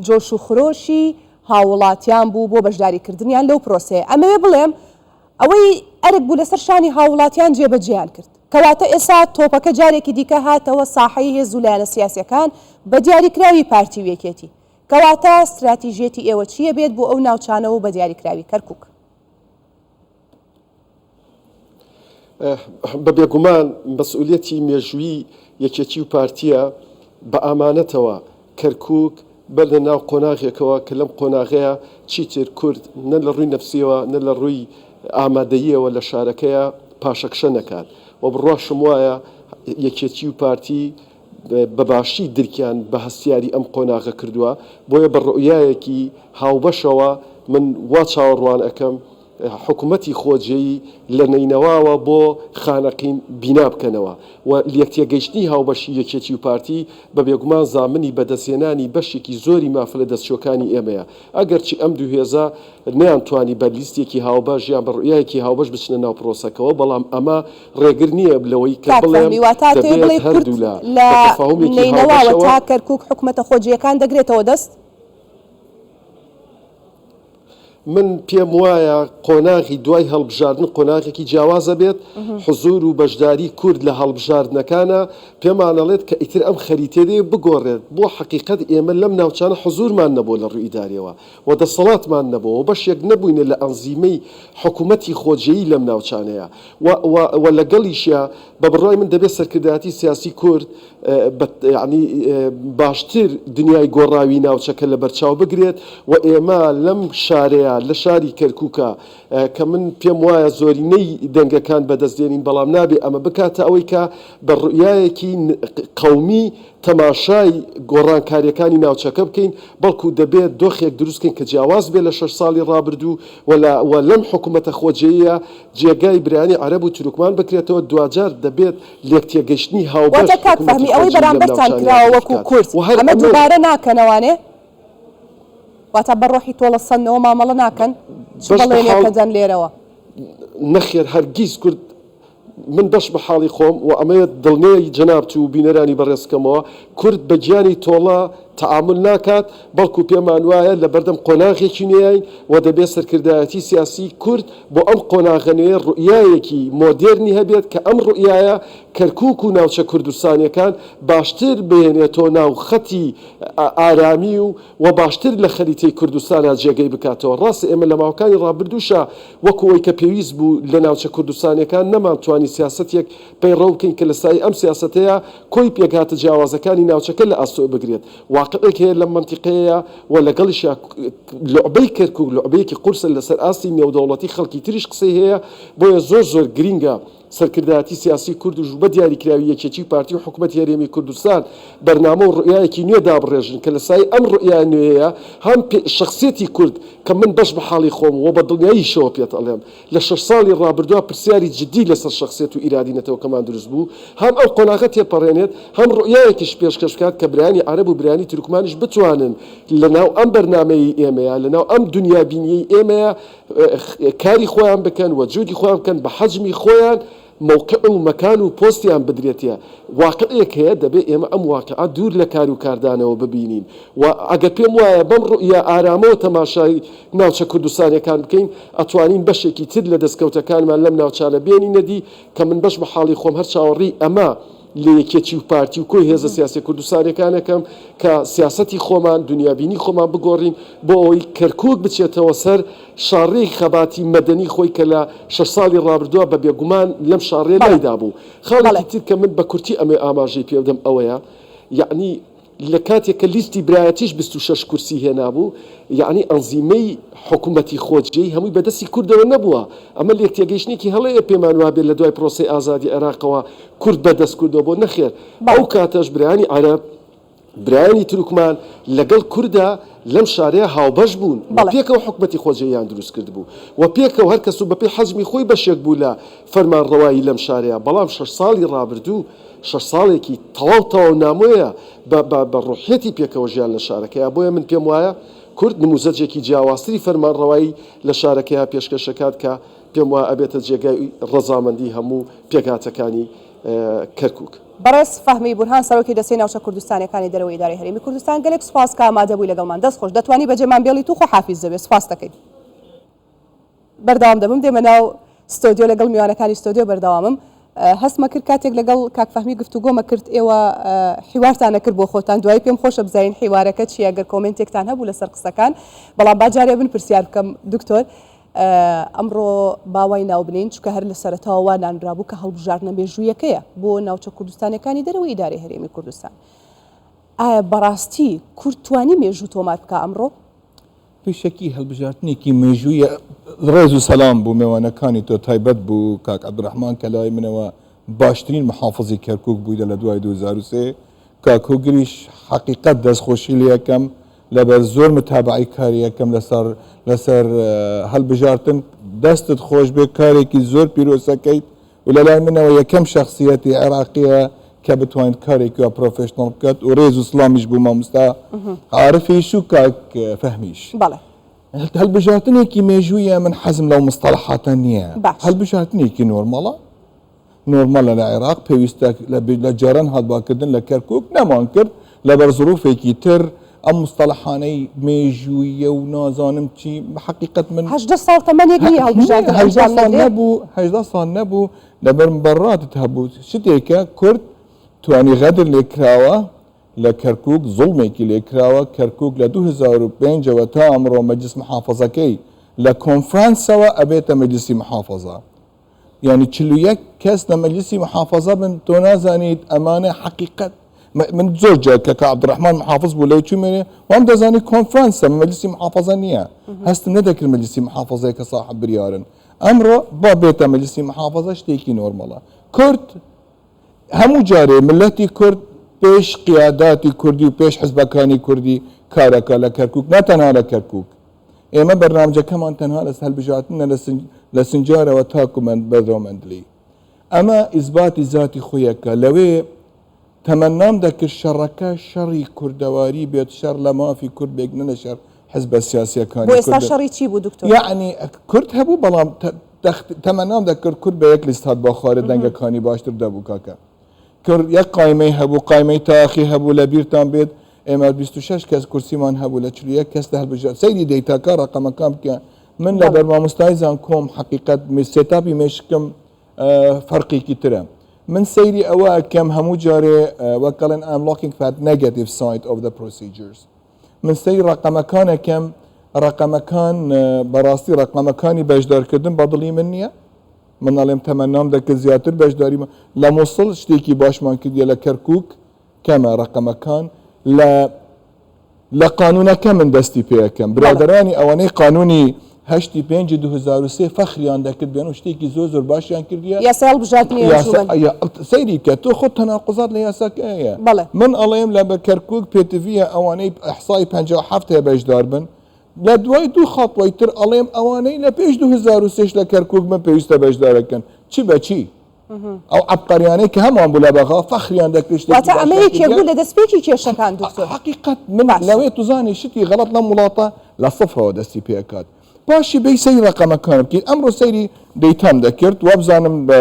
جۆش و خرۆشی هاوڵاتیان بوو بۆ بەشداریکردنیان لەو پرۆسەیە ئەمەوێ بڵێم ئەوەی ئەرک بوو لەسەر شانی هاوڵاتیان جێبەجێیان کرد کەواتە ئێستا تۆپەکە جارێکی دیکە هاتەوە ساحەی هێز و لایەنە سیاسیەکان بە دیاریکراوی پارتی وێکێتی کەواتە استراتیژیەتی ئێوە چییە بێت بۆ ئەو ناوچانەوە بە دیاریکراوی کەرکووک بە بێگومان مەسئولیەتی مێژووی یەکێتی و پارتیە بە ئامانەتەوە کەرکووک بەر لە ناو قۆناغێکەوە کە لەم قۆناغەیە چیتر کورد نە لە ڕووی نەفسیەوە نە لە ڕووی ئامادەییەوە لە شارەکەیە پاشەکشە نەکات و بڕۆشم وایە یەکێتی و پارتی بەباشی درکیان بە هەستیاری ئەم قۆناغە کردووە بۆیە بە ڕؤیایەکی هاوبەشەوە من وا چاوەڕوان ئەەکەم حکوومەتی خۆجێی لە نینەوەوە بۆ خانەقین بینا بکەنەوە و یەکتێگەیشتنی هاوبەشی یەکێتی و پارتی بە بێگومان زامنی بەدەستێنانی بەشێکی زۆری مافلە دەستچۆکانی ئێمەیە ئەگەرچی ئەم دوو هێزە نەیانتوانی بە لیستێکی هاوبەش یان بە ڕویایەکی هاوبەش بچنە ناو پرۆسەکەەوە بەڵام ئەمە ڕێگر نییە لەوەی کە بڵێم دەبێت هەردوو لە نینەوەوە تا کەرکووک حکوومەتە خۆجیەکان دەگرێتەوە دەست من پێم وایە قۆناغی دوای هەڵبژاردن قۆناغێکی جیاوازە بێت حزور و بەشداری کورد لە هەڵبژاردنەکانە پێمانەڵێت کە ئیتر ئەم خەریتێدێ بگۆڕێت بۆ حقیقت ئێمە لەم ناوچانە حزورمان نەبوو لە ڕووی ئیداریەوە و دەسەڵاتمان نەبوو و بەشێک نەبووینە لە ئەنزیمەی حکوومەتی خۆجێیی لەم ناوچانەیە و لەگەڵیشە بە بڕای من دەبێت سەرکردایەتی سیاسی کورد ینی باشتر دنیای گۆڕاوی ناوچەکە لە بەرچاو بگرێت و ئێمە لەم شارەیە لە شاری کەرکووکە کە من پێم وایە زۆرینەی دەنگەکان بەدەستێنین بەڵام نابێ ئەمە بکاتە ئەوەی کە بە ڕویایەکی قەومی تەماشای گۆڕانکاریەکانی ناوچەکە بکەین بەڵکو دەبێت دۆخێک دروستکەین کە جیاواز بێت لە 6 ساڵی ڕابردوو و لەم حکوومەتە خۆجێیە جێگای برانی عەرەب و تورکمان بکرێتەوە دوجار دەبێت لێکتێگەشتنی هاوبەش فەهمی ئەوەی بەرامبەرتان کراوە وەکو کورد ئەمە دووبارە ناکەنەوانێ واتە بەڕۆحی تۆڵە سەنەوە مامەڵە ناکەن بەڵێنێکە دەن لێرەوە نەخێر هەرگیز کورد من بەش بە حاڵی خۆم و ئەمەیە دڵنێی جەنابت و بینەرانی بەڕێزکەمەوە کورد بە گیانی تۆڵە تعامل ناکات بەڵکو پێمان وایە لە بەردەم قۆناغێکی نوێین و دەبێت سەرکردایەتی سیاسی کورد بۆ ئەم قۆناغەنوێ ڕوئیایەکی مۆدێرنی هەبێت کە ئەم ڕوئیایە کەرکووک و ناوچە کوردستانیەکان باشتر بێنێتەوە ناو خەتی ئارامی و باشتر لە خەریتەی کوردستانە جێگەی بکاتەوە ڕاست ئێمە لە ماوەکانی ڕابردووشە وەکوەوەی کە پێویست بوو لە ناوچە کوردستانیەکان نەمانتوانی سیاسەتێک پەیڕەو بکەین کە لە سای ئەم سیاسەتەیە کۆی پێکاتە جیاوازەکانی ناوچەکە لە ئاستۆ بگرێت واقعێک هەیە لە منتیقەیە و لەگەڵیش لعبەی کەرکووک لعبەیەکی قورسە لەسەر ئاستی نێودەوڵەتی خەڵکی تریش قسەی هەیە بۆیە زۆر گرینگە سەرکردایەتی سیاسی کورد و بە دیاریکراوی یەکێتی پارتی و حکوومەت هەرێمی کوردستان بەرنامە و ڕوئیایەکی نوێ دابڕێژن کە لە سای ئەم ڕوئیای نوێیە هەم شخصیەتی کورد کە من بەش بە حاڵی خۆم و بە دڵنیاییشەوە پێت ئەڵێم لە 6 ساڵی ڕابردووە پرسیاری جدی لەسەر شخصیەت و ئیرادینەتەوە کەمان دروست بوو هەم ئەو قۆناغە تێپەڕێنێت هەم ڕوئیایەکیش پێشکەش بکات کە برانی عەرەب و برانی تورکمانیش بتوانن لەناو ئەم بەرنامەی ئێمەیە لەناو ئەم دنیا بینیەی ئێمەیە کاری خۆیان بکەن و جوودی خۆیان بکەن بە حەجمی خۆیان موقع و مەکان و پۆستیان بدرێتە واقعەیەک هەیە دەبێت ئێمە ئەم واقعە دوور لە کار و کاردانەوە ببینین و ئەگەر پێم وایە بەم ڕوئیە ئارامەوە تەماشای ناوچە کوردستانیەکان بکەین ئەتوانین بەشێکی تر لە دەستکەوتەکانمان لەم ناوچانە بێنینەدی کە من بەش بە حاڵی خۆم هەر چاوەڕی ئەمە لە یەکێتی و پارتی و کۆی هێزە سیاسی کوردستانەکانەکەم کە سیاسەتی خۆمان دنیابینی خۆمان بگۆڕین بۆ ئەوەی کەرکووک بچێتەوە سەر شاڕێی خەباتی مەدەنی خۆی کە لە 6 ساڵی ڕابردووە بە بێگومان لەم شاڕێ لایدا بوو. خاڵێکی تر کە من بە کورتی ئەمێ ئاماژەی پێدەم ئەوەیە، یعنی لە کاتێک کە لیستی برایەتیش 26 کورسی هێنابوو، یعنی ئەنزیمەی حکوومەتی خۆجێی هەمووی بەدەستی کوردەوە نەبووە. ئەمە لێک تێگەیشتێکی هەڵەیە پێمان وابێت لە دوای پرۆسی ئازادی عێراقەوە کورد بەدەست کوردەوە بۆ نەخێر. ئەو کاتەش برایانی عەرەب برایانی تورکمان لەگەڵ کووردا لەم شارەیە هاوبەش بوون، پێکەوە حکومەتی خۆجێیان دروست کرد بوو و پێکەوە هەر کەس و بەپێی حەزمی خۆی بەشێک بوو لە فەرمانڕەوایی لەم شارەیە. بەڵام 6 ساڵی ڕابردوو 6 ساڵێکی تەواو نامۆیە بە ڕوحێتی پێکەوە ژیان لە شارەکەیە. بۆیە من پێم وایە کورد نموزەجێکی جیاوازتری فەرمانڕەوایی لە شارەکەیە پێشکەشەکات کە پێم وایە ئەبێتە جێگای ڕەزامەندی هەموو پێکاتەکانی کەرکووک. بەڕێز فەهمی بورهان سەرۆکی دەستەی ناوچە کوردستانەکانی دەرەوەی ئیدارەی هەرێمی کوردستان گەلێک سوپاس کە ئامادە بووی لەگەڵمان. دەست خۆش دەتوانی بەجێمان بێڵی تو خۆحافیز دەبێت. سوپاس دەکەین. بەردەوام دەبم دێمە ناو ستۆدیۆ لەگەڵ میوانەکانی ستۆدیۆ بەردەوامم. هەستمە کرد کاتێک لەگەڵ کاک فەهمی گفتوگۆمە کرد ئێوە حیوارتانە کرد بۆ خۆتان، دوای پێم خۆشە بزانین حیوارەکە چیە ئەگەر کۆمنتێکتان هەبوو لەسەر قسەکان. بەڵام با جارێ بن پرسیار بکەم دکتۆر، ئەمڕۆ باوای ناوبنین چکە هەر لە سەرەتاوە وا نانرابوو کە هەڵبژاردنە مێژوویەکەیە بۆ ناوچە کوردستانەکانی دەرەوەی ئیدارەی هەرێمی کوردستان. ئایا بەڕاستی کورد توانی مێژوو تۆمار بکە ئەمڕۆ؟ پێشەکی هەڵبژاردنێکی مێژوویە. ڕێز و سەلام بوو میوانەکانی تۆ تایبەت بوو کاک عەبدوڕەحمان کە لای منەوە باشترین محافظی کەرکووک بوویدە لە دوای 2003. کاک هۆگریش حەقیقەت دەستخۆشی لێ یەکەم لەبەر زۆر متابعی کاری یەکەم لەسەر هەڵبژاردن. دەستت خۆش بێ، کارێکی زۆر پیرۆسەکەیت و لە لای منەوە یەکەم شخصیەتی عێراقیە کە بتوانێت کارێکی وە پرۆفێشنەڵ بکات و ڕێز و سڵامیش بوو مامۆستا عارفیش و کاک فەهمیش. هەڵبژاردنێکی مێژوویە. من حەزم لەو مستەڵەحاتە نییە. هەڵبژاردنێکی نۆرمەلە لە عێراق پێویستە لە جاران هەڵباکردن لە کەرکووک نەمان کرد لەبەر زروفێکی تر. ئەم مستەڵەحانەی مێژوویە و نازانم چی حقیقت من 18 ساڵ تەمەنێکی نەبوو 18 ساڵ نەبوو لەبەر بەڕاتت هەبوو شتێکە کورد توانی غەدر لێکراوە لە کەرکووک، زوڵمێکی لێکراوە. کەرکووک لە 2005ەوە تا ئەمڕۆ مەجلیس محافەزەکەی لە کۆنفرانسەوە ئەبێتە مەجلیسی محافەزە. یعنی 41 کەس لە مەجلیسی محافەزە بن. تۆ نازانیت ئەمانە حقیقت. من زۆر جار کە عەبدوڕەحمان محافظ بوو لەو چوومێنێ وام دەزانی کۆنفرانسە مەجلیسی محافەزە نییە. هەستم نەدەکرد مەجلیسی محافەزەیە کە ساحب بریارن. ئەمڕۆ با بێتە مەجلیسی محافەزە شتێکی نۆرمەڵە. کورد هەموو جارێ ملەتی کورد پێش قیاداتی کوردی و پێش حزبەکانی کوردی کارەکە لە کەرکووک، نەتەنها لە کەرکووک. ئێمە بەرنامجەکەمان تەنها لە هەڵبژاردنە لە سنجارەوە تاکو بەردەوامەندلی. ئەمە ئیزباتی ذاتی خۆیەکە. لەوێ تەمەنام دەکرد شەڕەکە شەڕی کوردەواری بێت، شەڕ لە مافی کورد بێگنە لە شەڕ حزبە سیاسیەکانی بۆ ئێستا شەڕی چی بوو دکتۆر؟ یعنی کورد هەبوو بەڵام تەمەنام دەکرد کورد بە یەک لیست هات بۆ خوارە دەنگەکانی باشتر دەبوو کاکە. کورد یەک قایمەی هەبوو، قایمەی تاخی هەبوو لە بیرتان بێت. ئێمە 26 کەس کورسیمان هەبوو لە 41 کەس لە هەڵبژاردن. سەیری دەیتاکە ڕقەمەکان بکە. من لە بەرمامۆستای زانکۆم حقیقەت سێتاپی مێشکم فەرقێکی ترە. من سەیری ئەوە کەم هەموو جارێ وەکەڵێن I'm looking for negative side of the procedures. من سەیری ڕقەمەکانەکەم ڕقەمەکان بەڕاستی ڕقەمەکانی بەشدارکردن بەدڵی من نییە. من ئەڵێم تەمەنام دەکرد زیاتر بەشداری لە مووسڵ شتێکی باشمان کردیە لە کەرکووک کەمە ڕقەمەکان لە قانونەکە من دەستی پێەکەم. برادرانی ئەوانەی قانونی 8/5/2003 فەخریان دەکرد بێن و شتێکی زۆر باشیان کردیە. یاسا هەڵبژاردنی سەیری کە تۆ خۆت تەناقوزات لە یاساکەیە. من ئەڵێم لە بە کەرکووک پێتڤە ئەوانەی ئەحسای 57 هەیە بەشدار بن. لە دوای دوو خاڵی تر ئەڵێم ئەوانەی لە پێش 2003 لە کەرکووک من پێویستە بەشدارەکەن. چی بەچی؟ ئەو عەبقەریانەی کە هەمووان بوو لە بەغا فەخریان دەکرد. واتە ئەمە یەکێک بوو لە دەستپێکی کێشەکان دکتۆر. حقیقەت من لەوێ توزانی شتی غەڵەت لەم وڵاتە لە سفرەوە دەستی پێکات. باشی بەی سەیری ڕقەمەکان بکەیت. ئەمڕۆ سەیری دەیتام دەکرد وابزانم بە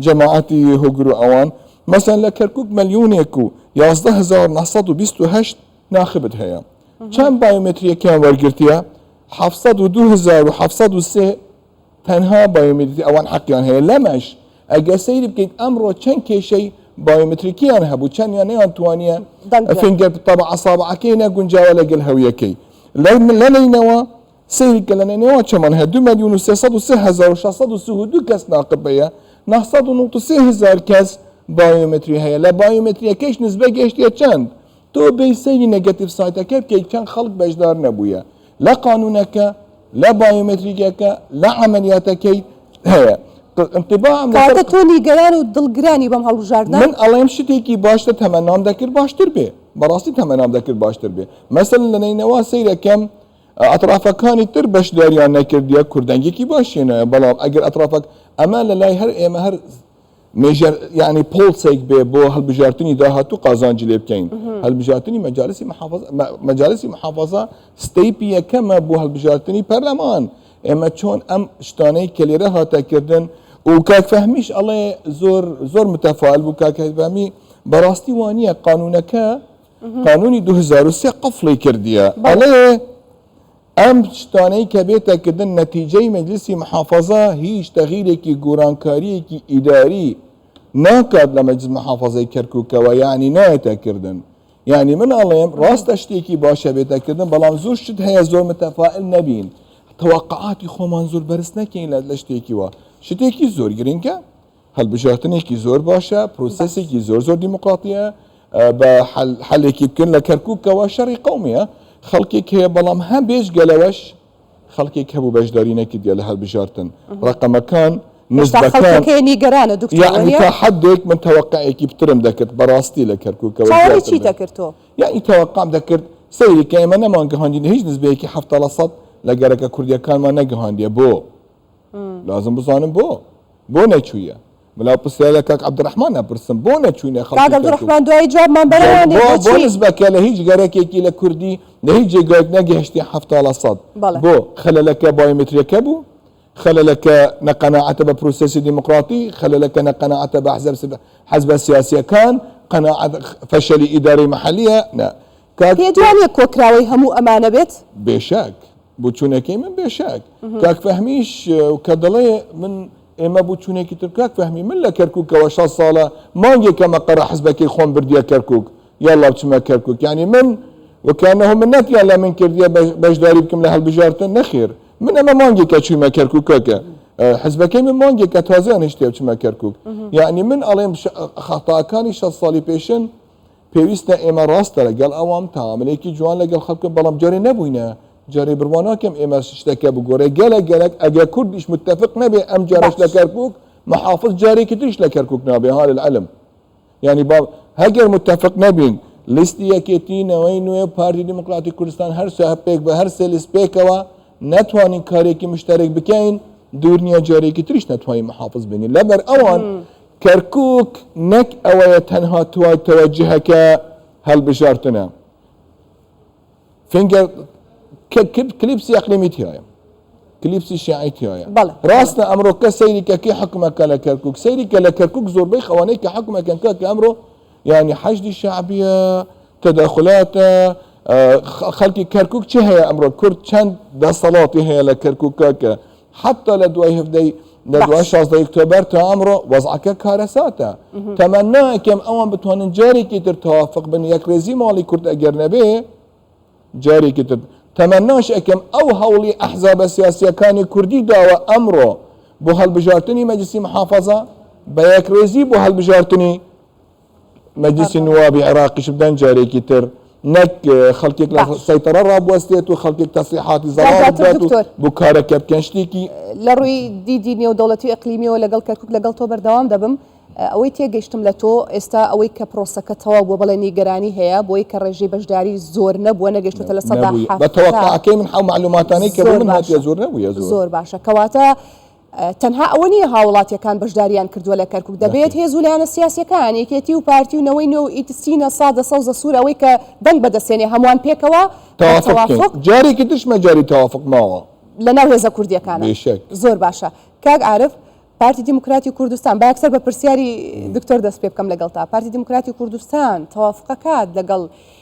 جەماعەتی هۆگر و ئەوان مەسەن لە کەرکووک مەلیۆنێک و 11,928 ناخبت هەیە. چەند بایۆمێتریەکیان وەرگرتیە؟ 702,703 تەنها بایۆمێتری ئەوان حەقیان هەیە. لەمەش ئەگە سەیری بکەیت ئەمڕۆ چەند کێشەی بايومتريكيان هبو كان يعني انتوانيا فينجر طبع اصابعكينا جنجاوه لقل هويكي لنينوا سيرك لنينوا كمان هدو مليون وسيصد وسه هزار وشصد وسهودو كاس ناقبية نحصد ونقطة 3000 كاس بايومتري هي لا بايومتري كيش نسبة كيش كان تو بيسيني نيجاتيف سايتا كي كان خلق بجدار نبويا لا قانونك لا بايومتريكك لا عملياتك هي انطباع كاتوني جران ودل جراني بام هالوجارنا من الله يمشي كي باشتر تمنام ذكر باشتر به براسي تمنام ذكر باشتر به مثلا لنينوا سيرة كم اطرافك كانت تربش داريان نكر ديا كردنجي كي باشينا بلام اگر اطرافك اما لا هر اما هر ميجر يعني بول سيك بو هالبجارتني داهاتو قازانجي ليبكين هالبجارتني مجالس محافظه ستيبيا كما بو هالبجارتني برلمان اما چون ام شتاني كليره هاتا كردن وكاك فهميش الله زور متفائل وكاك فهمي براستي وانيه قانونك قانوني 2003 قفلي كرديا الله ام شتاني كبيتا كردن نتيجه مجلس محافظه هيش تغييركي جورانكاريكي اداري ناكد لمجلس محافظه كركوك ويعني نايتا كردن يعني من الله راست اشتيكي باشا بيتا كردن بلام زور شد هي زور متفائل نبين توقعاتي خو منظور برسنا كاين لشتيكي وا شتيكي زور جرينكا هل بجاتني كي زور باشا بروسيسي كي زور ديمقراطيه بحل كي يمكن لكركوك وشري قوميه خلقك هي بلام هم بيش قالوش خلقك هبو بجدارينك ديال هالبجارتن رقم كان نسبة كان نيجرانا دكتور يعني كحدك من توقعك بترم ذكرت براستي لكركوك شاوري شي ذكرتو يعني توقع ذكرت سيري كيما انا ما نقهاندي هيج نسبة كي حفظ لصد لقرك كرديا كان ما نقهاندي بو لازم بصانم بو نتشويه ملا بسيالة كاك عبد الرحمن برسم بو نتشويه كاك عبد الرحمن دواي جواب من بلواني بو نسبة كلا هيج قرك كي لكردي نهيج قرك نقهشتي حفظ لصد بو خلالك بايومتريك بو خلالك نقناعة ببروسيس ديمقراطي خلالك نقناعة بحزب سياسية كان قناعة فشل إداري محلية لا هي دواني كوكراوي همو أمانة بيت بشك بوچونكي من بشك كاك فهميش وكدلي من اما بوچونكي تركاك فهمي من لكركوك وشا صالة مانجي كما قرا حزبك خون برديا كركوك يلا بتشما كركوك يعني من وكانه من نت يلا من كرديا بجداري بكم لهالبجارتن نخير من اما مانجي كتشما كركوك حزبك من مانجي كتازي انشتي بتشما كركوك يعني من عليهم خطا كان صالي بيشن بيويسنا اما راست قال اوام تعامليكي جوان لقال خلق بلام جاري نبوينا جاري بروانا كم اما اشتكى بقوري قالك اجا كردش متفق نبي ام جارش لكركوك محافظ جاري كترش لكركوك نبي هذا العلم يعني باب هاجر متفق نبين لستيا كيتين وينو بارتي ديمقراطي كردستان هر سهبك بهر سيلس بيكوا نتواني كاريكي مشترك بكين دورنيا جاري كترش نتواني محافظ بني لبر اوان كركوك نك اويا تنها توجهك هل بشارتنا فينجر كليبسي اقليميتي هاي كليبسي شيعيتي هاي راسنا امره كسيري كي حكمك لكركوك سيري لكركوك زور بي خوانيك حكمك كان كامره يعني حشد الشعبيه تدخلات خلقي كركوك شي هي امره كرد چند دستلاطي هي لكركوك حتى لدواي هفدي لدواي 16 اكتوبر تا امره وضعك كارثاته تمنى كم اوان بتوان جاري كي توافق بين يكريزي مالي كرد اجرنبي جاري كي تمناش اكم او هولي احزاب السياسيه كان كردي داوا امره بو هالبجارتني مجلس محافظه بيكريزي بو هالبجارتني مجلس النواب عراقي شبدان جاري كتر نك خلقك سيطرة راب وستيت وخلقك تصريحات زرار بكارة كبكنشتيكي لروي دي نيو دولتي اقليمي ولا قال كركوك لقال توبر دوام دبم ئەوەی تێگەیشتم لە تۆ ئێستا ئەوەی کە پرۆسەکە تەواو بۆ بەڵێ نیگەرانی هەیە بۆی کە ڕێژەی بەشداری زۆر نەبووە نەگەیشتوتە لە سەدا بەتەوەقعەکەی من حەو معلوماتانەی کە بۆ من هاتیە زۆر نەبووە زۆر باشە کەواتە تەنها ئەوە نییە هاوڵاتیەکان بەشداریان کردووە لە کەرکوک دەبێت هێز و لایەنە سیاسیەکان یەکێتی و پارتی و نەوەی نێو ئیتسینە سادە سەوزە سوور ئەوەی کە دەنگ بەدەستێنێ هەمووان پێکەوە تەوافق جارێکی تشمە جاری تەوافق ماوە لەناو هێزە کوردیەکانە زۆر باشە کاک عارف پارتی دیموکراتی کوردستان با یەکسەر بە پرسیاری دکتۆر دەست پێ بکەم لەگەڵ تا پارتی دیموکراتی کوردستان تەوافقەکات لەگەڵ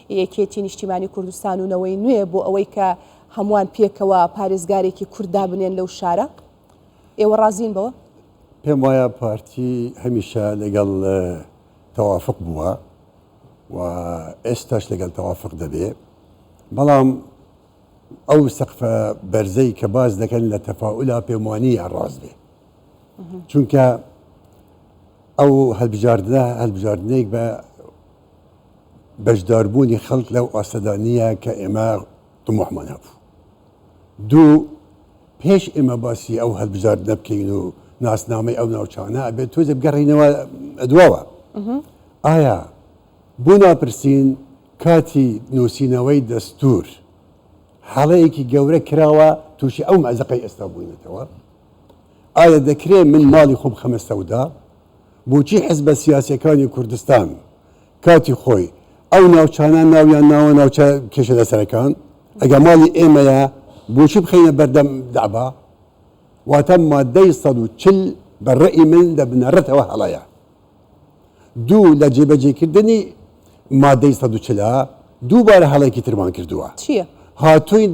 یەکێتی نیشتیمانی کوردستان و نەوەی نوێ بۆ ئەوەی کە هەمووان پێکەوە پارێزگارێکی کورد دابنێن لەو شارە ئێوە ڕازین بەوە؟ پێم وایە پارتی هەمیشە لەگەڵ تەوافق بووە و ئێستاش لەگەڵ تەوافق دەبێ بەڵام ئەو سەقفە بەرزەی کە باز دەکەن لە تەفاعولا پێم وانە ڕاز بێ چونکە ئەو هەڵبژاردنەیەک بە بەشداربوونی خەڵک لەو ئاسەدانیە کە ئێمە طموحمان هەبوو دوو پێش ئێمە باسی ئەو هەڵبژاردنە بکەین و ناسنامەی ئەو ناوچانە ئەبێت تۆزە بگەڕینەوە دواوە ئایا بۆ ناپرسین کاتی نووسینەوەی دەستور حاڵەیەکی گەورە کراوە تووشی ئەو مەزەقەی ئێستا بووینەتەوە ئایا دەکرێت من ماڵی خۆم خەمە سەودا بۆچی حزبە سیاسیەکانی کوردستان کاتی خۆی ئەو ناوچانە ناویان ناوە ناوچە کێشە لەسەرەکان ئەگە ماڵی ئێمەیە بۆچی بخەینە بەردەم دابا واتە مادەی 140 بەڕێی من دەبنەڕێتەوە هەڵەیە دوو لە جێبەجێکردنی مادەی 140 دووبارە هەڵێکی ترمان کردووە چییە؟ هاتووی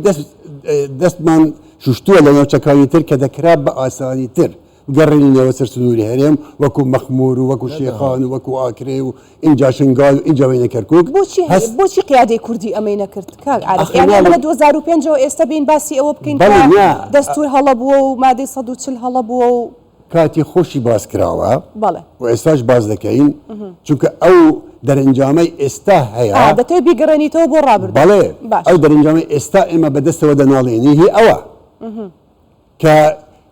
دەستمان شوشتووە لە ناوچەکانی تر کە دەکرا بە ئاسانی تر گەڕێنینەوە سەر سنووری هەرێم وەکو مەخمور و وەکو شێخان و وەکو ئاکرێ و اینجا شنگال و اینجا وێنە کەرکووک بۆچی قیادەی کوردی ئەمەی نەکرد کاک عارف لە 2005 ئێستا بین باسی ئەوە بکەین دەستور هەڵە بووە و مادەی 140 هەڵە بووە و کاتی خۆشی باز کراوە بەڵێ و ئێستاش باز دەکەین چونکە ئەو دەرەنجامەی ئێستا هەیە دەتەوێت بیگەڕێنیتەوە بۆ ڕابردن بەڵێ ئەو دەرەنجامی ئێستا ئێمە بەدەستەوە دەناڵێنی هی ئەوە کە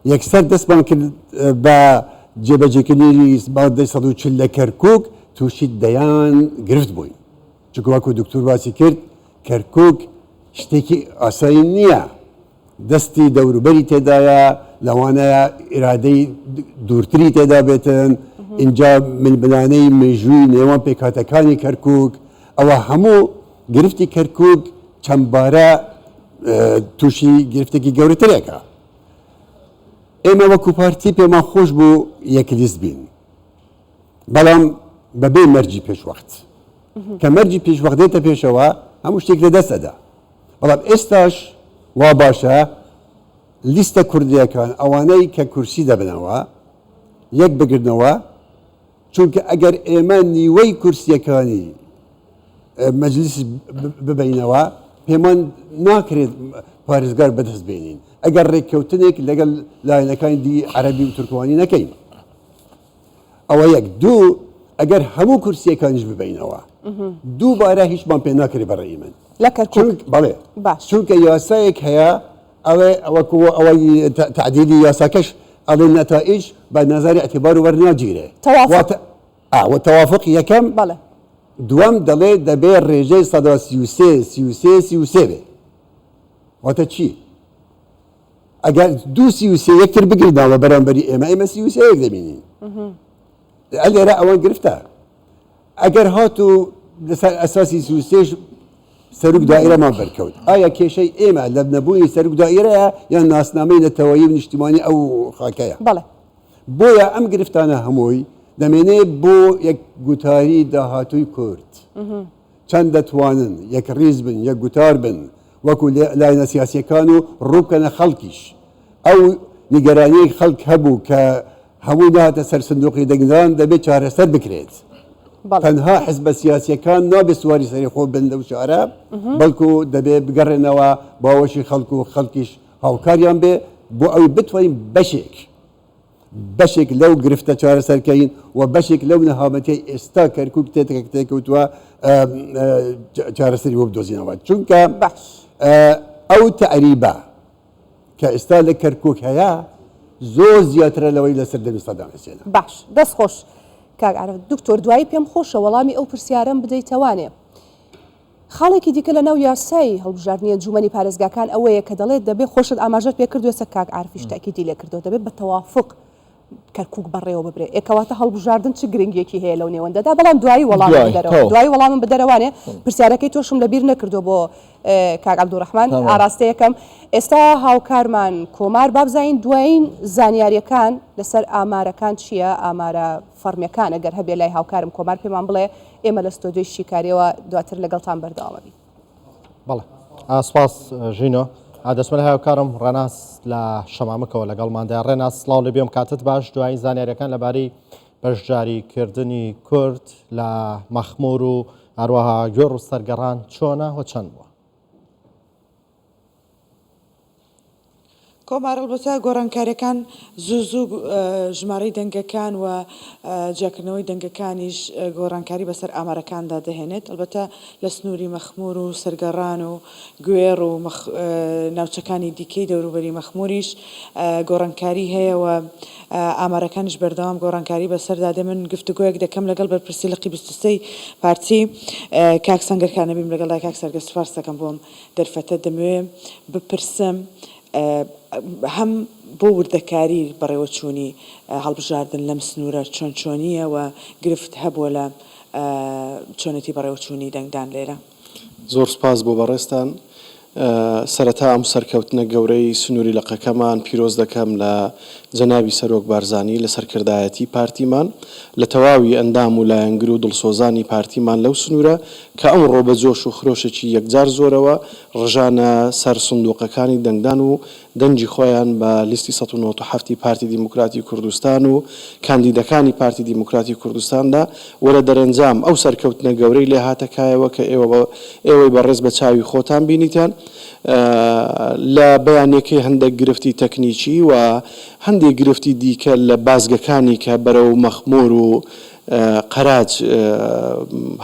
یەکسەر دەستمان کرد بە جێبەجێکردنی مادەی 140 لە کەرکووک تووشی دەیان گرفت بووین چونکە وەکو دکتور باسی کرد کەرکووک شتێکی ئاسایی نییە دەستی دەوروبەری تێدایە لەوانەیە ئیرادەی دوورتری تێدا بێتن اینجا ملبنانەی مێژووی نێوان پێکهاتەکانی کەرکووک ئەوە هەموو گرفتی کەرکووک چەندبارە تووشی گرفتێکی گەورەترێکە ئێمە وەکو پارتی پێمان خۆش بوو یەکلیست بین بەڵام بەبێ مەرجی پێشوەخت کە مەرجی پێشوەخت دێتە پێشەوە هەموو شتێک لە دەستەدا بەڵام ئێستاش وا باشە لیستە کوردیەکان ئەوانەی کە کورسی دەبنەوە یەک بگرنەوە چونکە ئەگەر ئێمە نیوەی کورسیەکانی مەجلیس ببینەوە پێمان ناکرێت پارێزگار بەدەست بێنین ئەگەر ڕێککەوتنێک لەگەڵ لایەنەکانی دی عەرەبی و تورکمانی نەکەین ئەوە یەک دوو ئەگەر هەموو کورسیەکانیش ببینەوە دووبارە هیچمان پێ ناکرێت بەڕێی من لە کەرکووک بەڵێ باش چونکە یاسایەک هەیە ئەوەکو ئەوەی تعدیلی یاساکەش ئەڵێ نەتائیج بە نظری اعتبار وەرناگیرێ تەوافق یەکەم بەڵێ دووەم دەڵێ دەبێ ڕێژەی 133 بێ واتە چی؟ ئەگەر 233 یەکتر بگرناوە بەرامبەری ئێمە 33 دەبینین لێرە ئەوەن گرفتە ئەگەر هاتو لەسەر ئەساسی 33 سەرک دائیرەمان بەرکەوت ئایا کێشەی ئێمە لە نەبوونی سەرک دائیرەیە یان ناسنامەی نەتەوەیی و نیشتیمانی ئەو خاکەیە بەڵێ بۆیە ئەم گرفتانە هەمووی دەمێنێ بۆ یەک گوتاری داهاتووی کورد چەند دەتوانن یەک ڕیز بن یەک گوتار بن وەکو لایەنە سیاسیەکان و ڕووبکەنە خەڵکیش ئەو نیگەرانی خەڵک هەبوو کە هەموو داهاتە سەر سندوقی دەنگدان دەبێت چارەسەر بکرێت تەنها حزبە سیاسیەکان نابێت سواری سەری خۆ بن لەو شارە بەڵکو دەبێت بگەڕێنەوە باوەشی خەڵکو و خەڵکیش هاوکاریان بێ بۆ ئەوی بتوانین بەشێک لەو گرفتە چارەسەرکەین و بەشێک لەو نەهامەتی ئێستا کەرکووک تێکەوتووە چارەسەری بۆ بدۆزینەوە چونکە ئەو تەعریبە کە ئێستا لە کەرکووک هەیە زۆر زیاترە لەوەی لەسەر دەمی سەدام حوسێنە باش دەست خۆش کاک عارف دکتۆر دوایی پێم خۆشە وەڵامی ئەو پرسیارەم بدەیتەوانێ خاڵێکی دیکە لە ناو یاسای هەڵبژاردننیە جومەنی پارێزگاکان ئەوەیە کە دەڵێت دەبێت خۆشت ئاماژەت پێ کردوێسە کاک عارفیش تاکیدی لێ کردەوە دەبێت بە تەوافق کەرکووک بەڕێوە ببرێ ئێکەواتە هەڵبژاردن چ گرنگێکی هەیە لەو نێوەندەدا بەڵام دوایی وەڵامم بدەرەوانێ پرسیارەکەی تۆشم لەبیر نەکردو بۆ کاک عەبدوڕەحمان ئاراستەیەکەم ئێستا هاوکارمان کۆمار بابزین دوایین زانیاریەکان لەسەر ئامارەکان چییە ئامارە فەرمیەکان ئەگەر هەبێ لای هاوکارم کۆمار پێمان بڵێ ئێمە لە ستۆدیۆی شیکاریەوە دواتر لەگەڵتان بەردەوامەبی بەڵێ ئاسپاس ژینۆ ئادەسمە هاوکارم ڕێناس لە شەمامکەوە لەگەڵماندا ڕێناس سڵاو لە بێم کاتت باش دوای زانیاریەکان لەبارەی بەشداریکردنی کورد لە مەخمور و هەروەها گوێڕ و سەرگەڕان چۆنە و چەند بووە؟ کۆمارەڵبەتە گۆڕانکاریەکان زوو ژمارەی دەنگەکان و جیاکردنەوەی دەنگەکانیش گۆڕانکاری بەسەر ئامارەکاندا دەهێنێت. ئەلبەتە لە سنووری مەخمور و سەرگەڕان و گوێڕ و ناوچەکانی دیکەی دەوروبەری مەخموریش گۆڕانکاری هەیە و ئامارەکانیش بەردەوام گۆڕانکاری بەسەردا من گفتوگۆیەک دەکەم لەگەڵ بەرپرسی لقی 23 پارتی کاک سەنگەرخانە بیم لەگەڵ کاک سەرگە سوپاس دەکەم بۆم دەرفەتە دەمەوێت بپرسم هەم بۆ وردەکاری بەڕێوەچوونی هەڵبژاردن لەم سنوورە چۆن چۆنیە و گرفت هەبووە لە چۆنەتی بەڕێوەچوونی دەنگدان لێرە. زۆر سپاس بۆ بەڕێستان. سەرەتا ئەم سەرکەوتنە گەورەی سنووری لەقەکەمان پیرۆز دەکەم لە جەنابی سەرۆک بارزانی لە سەرکردایەتی پارتیمان لە تەواوی ئەندام و لایەنگر و دڵسۆزانی پارتیمان لەو سنوورە کە ئەمڕۆ بە جۆش و خرۆشێکی یەکجار زۆرەوە ڕژانە سەر سندوقەکانی دەنگدان و دەنجی خۆیان بە لیستی 1970 پارتی دیموکراتی کوردستان و کاندیدەکانی پارتی دیموکراتی کوردستاندا وەرە دەرەنجام ئەو سەرکەوتنە گەورەی لێ هاتەکایەوە کە ئێوەی بەڕێز بە چاوی خۆتان بینیتان لە بەیانێکی هەندێک گرفتی تەکنیکی و هەندێک گرفتی دیکە لە بازگەکانی کە بەرەو مەخمور و قەراج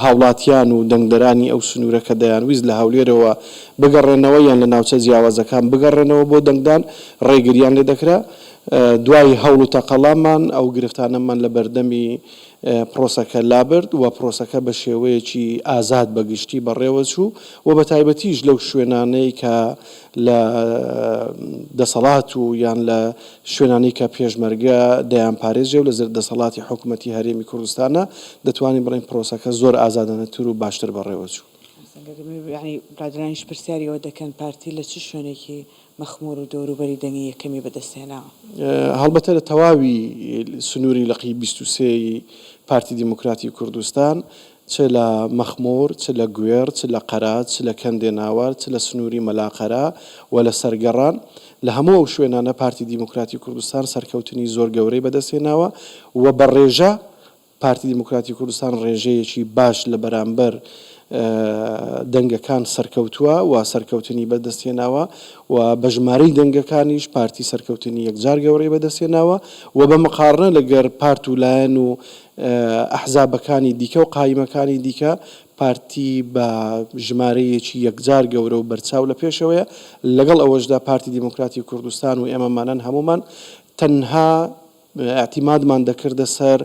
هاوڵاتیان و دەنگدەرانی ئەو سنوورە کە دەیانویست لە هەولێرەوە بگەڕێنەوە یان لە ناوچە جیاوازەکان بگەڕێنەوە بۆ دەنگدان ڕێگریان لێ دەکرا. دوای هەوڵ و تەقەڵامان ئەو گرفتانەمان لە بەردەمی پرۆسەکە لابرد و پرۆسەکە بە شێوەیەکی ئازاد بەگشتی بەڕێوە چوو و بە تایبەتیش لەو شوێنانەی کە لە دەسەڵات و یان لە شوێنانی کە پێشمەرگە دەیان پارێزێ و لە زەر دەسەڵاتی حکوومەتی هەرێمی کوردستانە دەتوانین بڵین پرۆسەکە زۆر ئازادانەتر و باشتر بەڕێوە چوو. ینی برادرانیش پرسیاریەوە دەکەن پارتی لە چ شوێنێکی مەخمور و دەوروبەری دەنگی یەکەمی بەدەستێناوە. هەڵبەتە لە تەواوی سنووری لەقی 23 پارتی دیموکراتی کوردستان چ لە مەخمور چ لە گوێر چ لە قەراج چ لە کەندێناوار چ لە سنووری مەلاقەرا و لە سەرگەڕان لە هەموو ئەو شوێنانە پارتی دیموکراتی کوردستان سەرکەوتنی زۆر گەورەی بەدەستێناوە و بەڕێژە پارتی دیموکراتی کوردستان ڕێژەیەکی باش لە بەرامبەر دەنگەکان سەرکەوتووە و سەرکەوتنی بەدەستێناوە و بە ژمارەی دەنگەکانیش پارتی سەرکەوتنی یەکجار گەورەی بەدەستێناوە و بە مقارنە لەگەر پارت و لایەن و ئەحزابەکانی دیکە و قایمەکانی دیکە پارتی بە ژمارەیەکی یەکجار گەورە و بەرچاو لە پێشەوەیە. لەگەڵ ئەوەشدا پارتی دیموکراتی کوردستان و ئێمەمانان هەمومان تەنها اعتیمادمان دەکردە سەر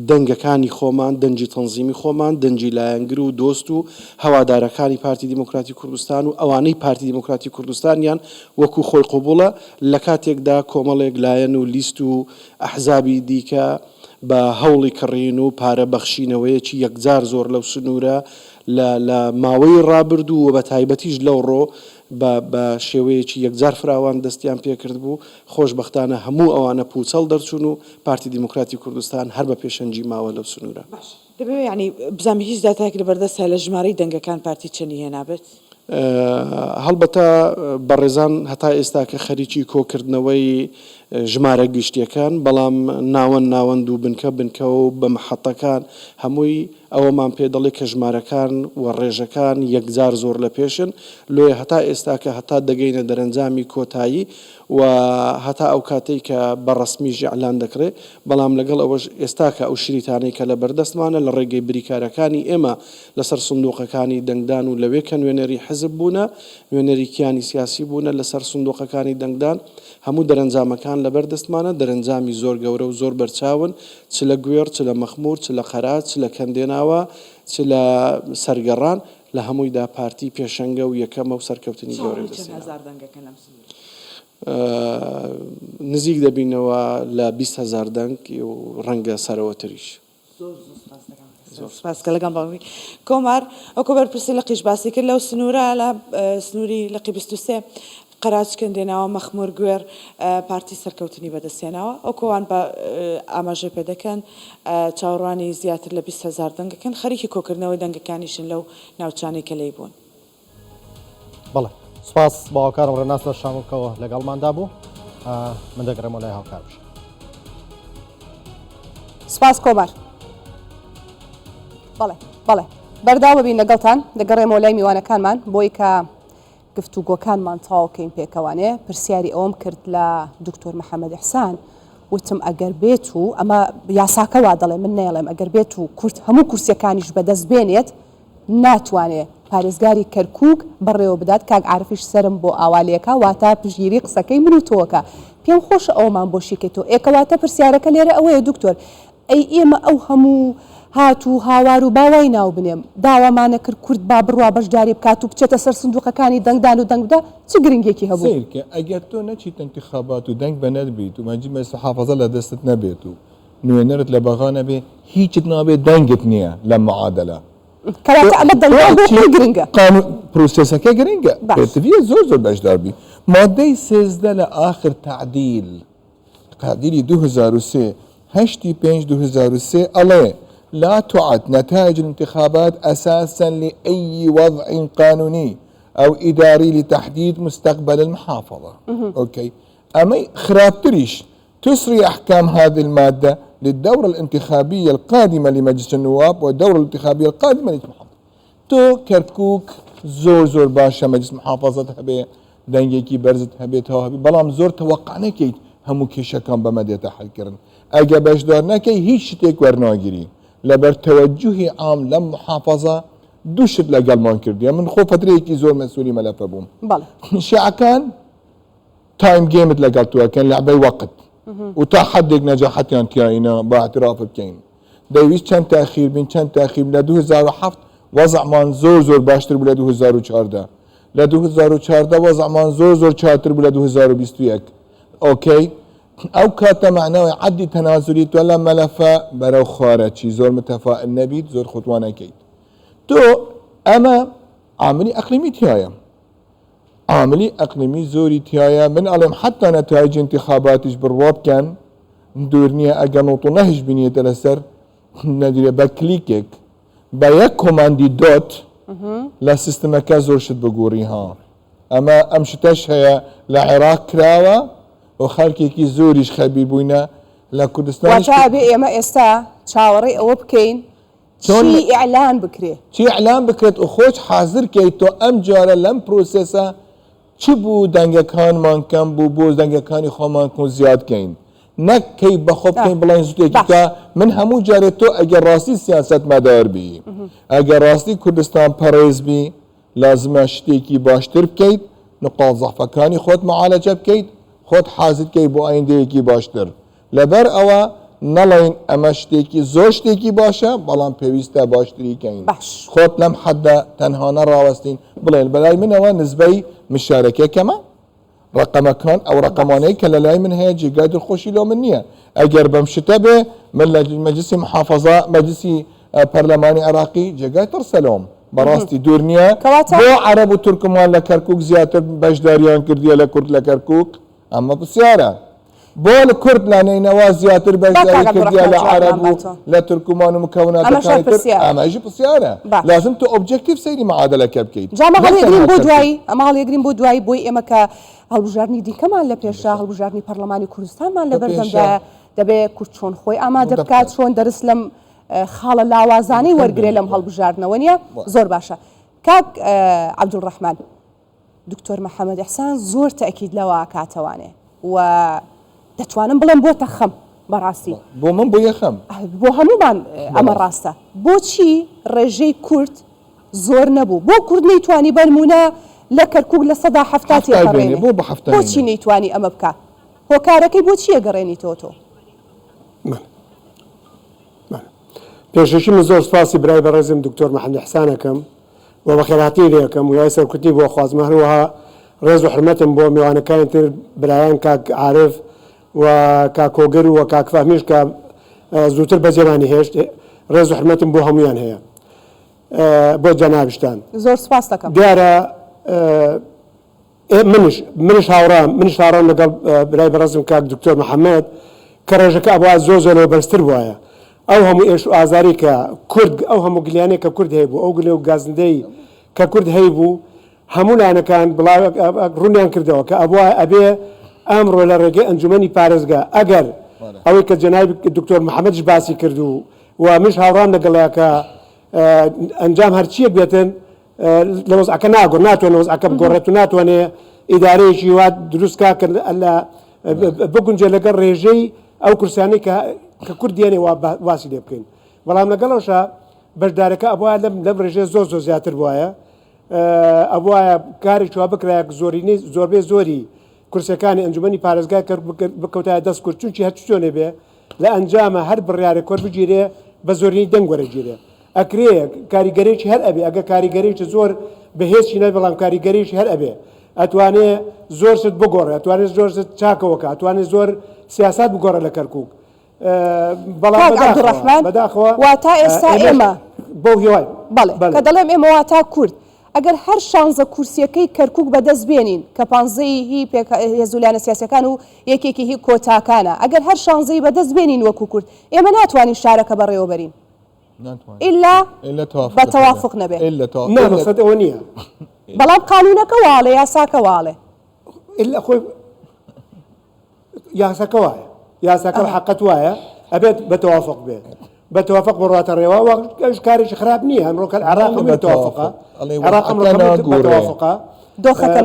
دەنگەکانی خۆمان دەنجی تەنزیمی خۆمان دەنجی لایەنگر و دۆست و هەوادارەکانی پارتی دیموکراتی کوردستان و ئەوانەی پارتی دیموکراتی کوردستانیان وەکو خۆی قوبوڵە لە کاتێکدا کۆمەڵێک لایەن و لیست و ئەحزابی دیکە بە هەوڵی کڕین و پارە بەخشینەوەیەکی یەکجار زۆر لەو سنوورە لە ماوەی ڕابردوو و بە تایبەتیش لەو ڕۆ بە شێوەیەکی یەکجار فراوان دەستیان پێکرد بوو. خۆشبەختانە هەموو ئەوانە پوچەڵ دەرچوون و پارتی دیموکراتی کوردستان هەر بە پێشەنجی ماوە لەو سنوورە. دەبێت ینی بزانام هیچ داتایەکی لەبەردەستە لە ژمارەی دەنگەکان پارتی چەندی هێنابێت؟ هەڵبەتە بەڕێزان هەتا ئێستا کە خەریکی کۆکردنەوەی ژمارە گشتیەکان بەڵام ناوەند و بنکە و بە محەتەکان هەمووی ئەوەمان پێ دەڵێ کە ژمارەکان و ڕێژەکان یەکجار زۆر لە پێشن لێ هەتا ئێستا کە هەتا دەگەینە دەرەنجامی کۆتایی و هەتا ئەو کاتێک کە بەڕەسمیژ ئەعلان دەکرێت بەڵام لەگەڵ ئەوەش ئێستا کە ئەو شریتانەی کە لە بەردەستمانە لە ڕێگەی بریکارەکانی ئێمە لەسەر سندوقەکانی دەنگدان و لەوێ کە نوێنەری حزب بوونە نوێنەری کیانی سیاسی بوونە لەسەر سندوقەکانی دەنگدان هەموو دەرەنجامەکان لە بەردەستمانە دەرەنجامی زۆر گەورە و زۆر بەرچاون چ لە گوێر چ لە مەخمور چ لە قەراج چ لە کەندێناوە چ لە سەرگەڕان لە هەموویدا پارتی پێشەنگە و یەکەمە و سەرکەوتنی گەورەی نزیک دەبینەوە لە 20,000 دەنگ و ڕەنگە سەرەوەتریش. سپاسکە لەگەڵ باوی کۆمار ئەو بەرپرسی لە قیش باسی کرد لەو سنوورە لە سنووری لەقی 23 قەراج کەندێناوە مەخمور گوێر پارتی سەرکەوتنی بەدەستێناوە ئەو کۆوان بە ئاماژە پێ دەکەن چاوەڕوانی زیاتر لە 20,000 دەنگەکەن خەریکی کۆکردنەوەی دەنگەکانیشن لەو ناوچانەی کە لێی بوون. بەڵێ سپاس باوەکارم ڕێناس لە شامۆکەوە لەگەڵماندا بوو من دەگەڕێمەوە لای هاوکار بشم. سپاس کۆمار بەڵێ بەرداو ببین لەگەڵتان دەگەڕێمەوە لای میوانەکانمان بۆی کە گفتوگۆکانمان تەواوکەین پێکەوانێ پرسیاری ئەوم کرد لە دکتۆر محەممەد ئیحسان وتم ئەگەر بێت و ئەمە یاساکە وا دەڵێ من نێڵێم ئەگەر بێت و هەموو کورسیەکانیش بەدەست بێنێت ناتوانێت پارێزگاری کەرکووک بەڕێوە بدات کاک عارفیش سرم بۆ ئاوالیەکە واتە پژگیری قسەکەی من و تۆکە پێم خۆشە ئەومان بۆ شیکێتەوە ئێکەواتە پرسیارەکە لێرە ئەوەیە دکتۆر ئەی ئێمە ئەو هەموو هات و هاوار و باوای ناو بنێم داوامانە کرد کورد با بڕوا بەشداری بکات و بچێتە سەر سندوقەکانی دەنگدان و دەنگدا چ گرنگێکی هەبوو ئەگەر تۆ نەچیت انتخابات و دەنگ بە نەبیت و مەجی مەجلیس حافەزە لە دەستت نەبێت و نوێنەرت لە بەغا نەبێ هیچت نابێت دەنگت نییە لە معادلە کەواتە ئەمە دەنگ گرنگە پرۆسێسەکە گرنگە پێتویە زۆر بەشدار بی مادەی 13 لە آخر تعدیلی 2003 8/5/2003 ئەڵێ لا تعد نتائج الانتخابات أساسا لأي وضع قانوني أو إداري لتحديد مستقبل المحافظة. أوكي. أما خرابتريش تسري أحكام هذه المادة للدورة الانتخابية القادمة لمجلس النواب والدورة الانتخابية القادمة للمحافظة. تو كركوك زور باشا مجلس محافظة هبه دنجيكي برزت هبه هبه بلام زور توقعنا كي همو كيشا كان بمدى تحل كرن أجا باشدار نكي هيش شتيك ورناجري لبر توجهي عام لم محافظة دوشت لقل ما كردي من خو فترة زور مسؤولي ملف بوم شيعة كان تايم جيمت لقلتوها كان لعبة وقت وتحدق نجاحات يعني كاينة باعتراف بكين دايويش كان تأخير بين كان تأخير ل 2007 وضع مان زور باشتر بلا 2014 ل 2014 وضع مان زور شاطر بلا 2021 اوكي او كاتا معناه عدي تنازليت ولا ملفا برو خارجي زور متفائل نبيت زور خطوانا كيت تو اما عاملي اقليمي تيايا عاملي اقليمي زوري تيايا من علم حتى نتائج انتخاباتش بالرواب كان دورنيا اقنوطو نهج بنية الاسر ندري بكليكك بايا كوماندي دوت لا سيستم كازور شد بقوريها اما امشتش هي لعراق كراوة وخلكي زوريش خبير بوينا لكردستان وتابي اما استا تشاوري او بكين شي اعلان بكري شي اعلان بكرت اخوش حاضر كيتو ام جاره لم بروسيسا چبو دنگه كان مان كم بو دنگه كاني خمان كون زياد كين نك كي بخوب كين بلاين زوتي كا من همو جارتو اگر راسي سياست مدار بي اگر راسي كردستان پريز بي لازم اشتيكي باشتر بكيت نقاط ضعف كاني خود معالجه بكيت خود حاضر كي بو اينديكي باشتر لبر اوا نلين امشتيكي زوشتيكي باشا بلان بيويستا باشتري كين خود لم حدا تنهانا راوستين بلاي من اوا نسبي مشاركه كما رقم كان او رقماني كلا من هي جيجاد الخوشي لو منيه اگر بمشتبه من مجلس محافظه مجلس برلماني عراقي جيجاد ترسلهم براستي دورنيا بو عرب وتركمان لكركوك زيادة بشداريان كردية لكرد لكركوك اما بسيارة بو الكرد لاني نواز زيادة بشداري كردية لعرب لتركمان ومكونات اما يجي بسيارة لازم تو اوبجكتيف سيري معادلة كبكيت جامع غالي يقرين بو دواي اما غالي يقرين بو دواي بوي اما كا هەڵبژارنی دیکەمان لە پێشا هەڵبژارنی پەرلەمانی کوردستانمان لەبەردەمدا دەبێت کورد چۆن خۆی ئامادە بکات چۆن دەرس لەم خاڵە لاوازانەی وەرگێ لەم هەڵبژاردنەوە نیە زۆر باشە کاک عەبدوڵڕەحمان دکتۆر محەممەد ئیحسان زۆر تەئکید لەوە کاتەوانێ و دەتوانم بڵێم بۆتە خەم بەڕاستی بۆ من بۆ یەخەم بۆ هەمومان ئەمە ڕاستە بۆچی ڕێژەی کورد زۆر نەبوو بۆ کورد نەیتوانی بەرمونە لە کەرکووک لە سەدا هەفتاتی گەڕێنێ بۆچی نەیتوانی ئەمە بکات هۆکارەکەی بۆچی گەڕێنیتەوە تۆ پێشەشی من زۆر سپاسی برای بەڕێزم دکتۆر محەممەد ئیحسانەکەم و بە خێراتی لێەکەم و یای سەرکوتی بۆ خوازمە هەروەها ڕێز و حرمەتم بۆ میوانەکانی تر برایان کاک عارف و کاک کۆگەر و کاک فەهمیش کە زووتر بەجێمانی هێشت ڕێز و حرمەتم بۆ هەمویان هەیە بۆ جەنابشتان زۆر سپاس دەکەم دیارە منش هاوڕام لەگەڵ برای بەڕێزم کاک دکتۆر محەممەد کە ڕێژەکە ئەوە زۆر لەوە بەرزتر بووایە ئەو هەموو ئێش و ئازاری کە کورد ئەو هەموو گلیانەی کە کورد هەیە بوو ئەو گلێ و گازندەی کە کورد هەیە بوو هەموو لایەنەکان ڕوونیان کردەوە کە ئەبێ ئەمڕۆ لە ڕێگەی ئەنجومەنی پارێزگا ئەگەر ئەوەی کە جەنابی دکتۆر محەممەدش باسی کردو و منش هاوڕان لەگەڵەیە کە ئەنجام هەرچیە بێتن لە وەزعەکە ناگۆ ناتوانێت وەزعەکە بگۆڕێت و ناتوانێت ئیدارەیەکی وا دروستکە بگونجێ لەگەڵ ڕێژەی ئەو کورسانەی کە کوردیانێ واسی لێ بکەین بەڵام لەگەڵەوەشە بەشدارەکە ئەوە لەم ڕێژێ زۆر زیاتر بواە ئەوە کارێکی وا بکرایە زۆربەی زۆری کورسەکانی ئەنجومەنی پارێزگای بکەوتایە دەست کورد چونکی هەر چۆنێ بێ لە ئەنجامە هەر بڕیارێک کۆر بگیرێ بە زۆرینی دەنگ وەرەگیرێ ئەکرێ کاریگەرێکی هەر ئەبێ ئەگە کاریگەرێکی زۆر بەهێزی نە بەڵام کاریگەرێکی هەر ئەبێ ئەتوانێت زۆر ست بگۆڕێ ئەتوانێت زۆر چاکەوەکە ئەتوانێت زۆر سیاست بگۆڕە لە کەرکووک بەڵام بەداخەوە واتا ئێستا ئێمە بۆ هیوای بەڵێ کە دەڵێم ئێمە واتا کورد ئەگەر هەر شانزە کورسیەکەی کەرکووک بەدەست بێنین کە پانزەی هی هێزولیانە سیاسەکان و یەکێکی هی کۆتاکانە ئەگەر هەر شانزەی بەدەست بێنین وەکو کورد ئێمە ناتوانین شارەکە بەڕێوە بەرین ئیلا بە تەوافق نەبێت مەقسەد ئەوە نییە بەڵام قانونەکە واڵێ یاساکە واڵێ خۆی یاساکە وایە یاساکە حەقەت وایە ئەبێت بە تەوافق بێت بە تەوافق بڕاتە ڕێوە ئەوش کارێکی خراپ نییە ئەمڕۆکە عراق تەوافقە عراق تەوافقە دۆخەکە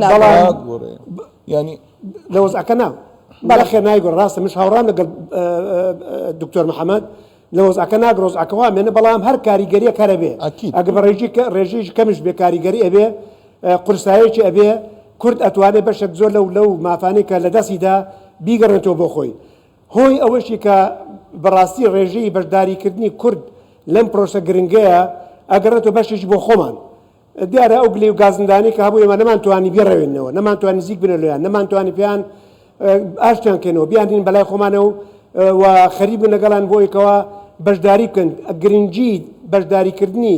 ینی لە وەزعەکە ناو بەخێ نایگۆڕ ڕاستە مش هاوڕان لەگەڵ دکتۆر محەممەد لە وەزعەکە ناگرۆ وەزعەکە وا مێنە بەڵام هەر کاریگەریە کارە بێ ئەگە بە ڕێژێکی کەمش بێ کاریگەری ئەبێ قورسایەکی ئەبێ کورد ئەتوانێت بەشێک زۆر لەو مافانەی کە لە دەستیدا بیگەڕێتەوە بۆ خۆی هۆی ئەوەشی کە بەڕاستی ڕێژەی بەشداریکردنی کورد لەم پرۆسە گرنگەیە ئەگەڕێتەوە بەشێکی بۆ خۆمان دیارە ئەو گلێ و گازندانی کە هەبوو ئێمە نەمانتوانی بێڕێوێنەوە نەمانتوانی نزیک بنە لەیان نەمانتوانی پێیان ئاشتیان کەنەوە بیاندین بەلای خۆمانەوە و خەریب لەگەڵان بۆیکەوە بەشداری بکەن گرنگی بەشداریکردنی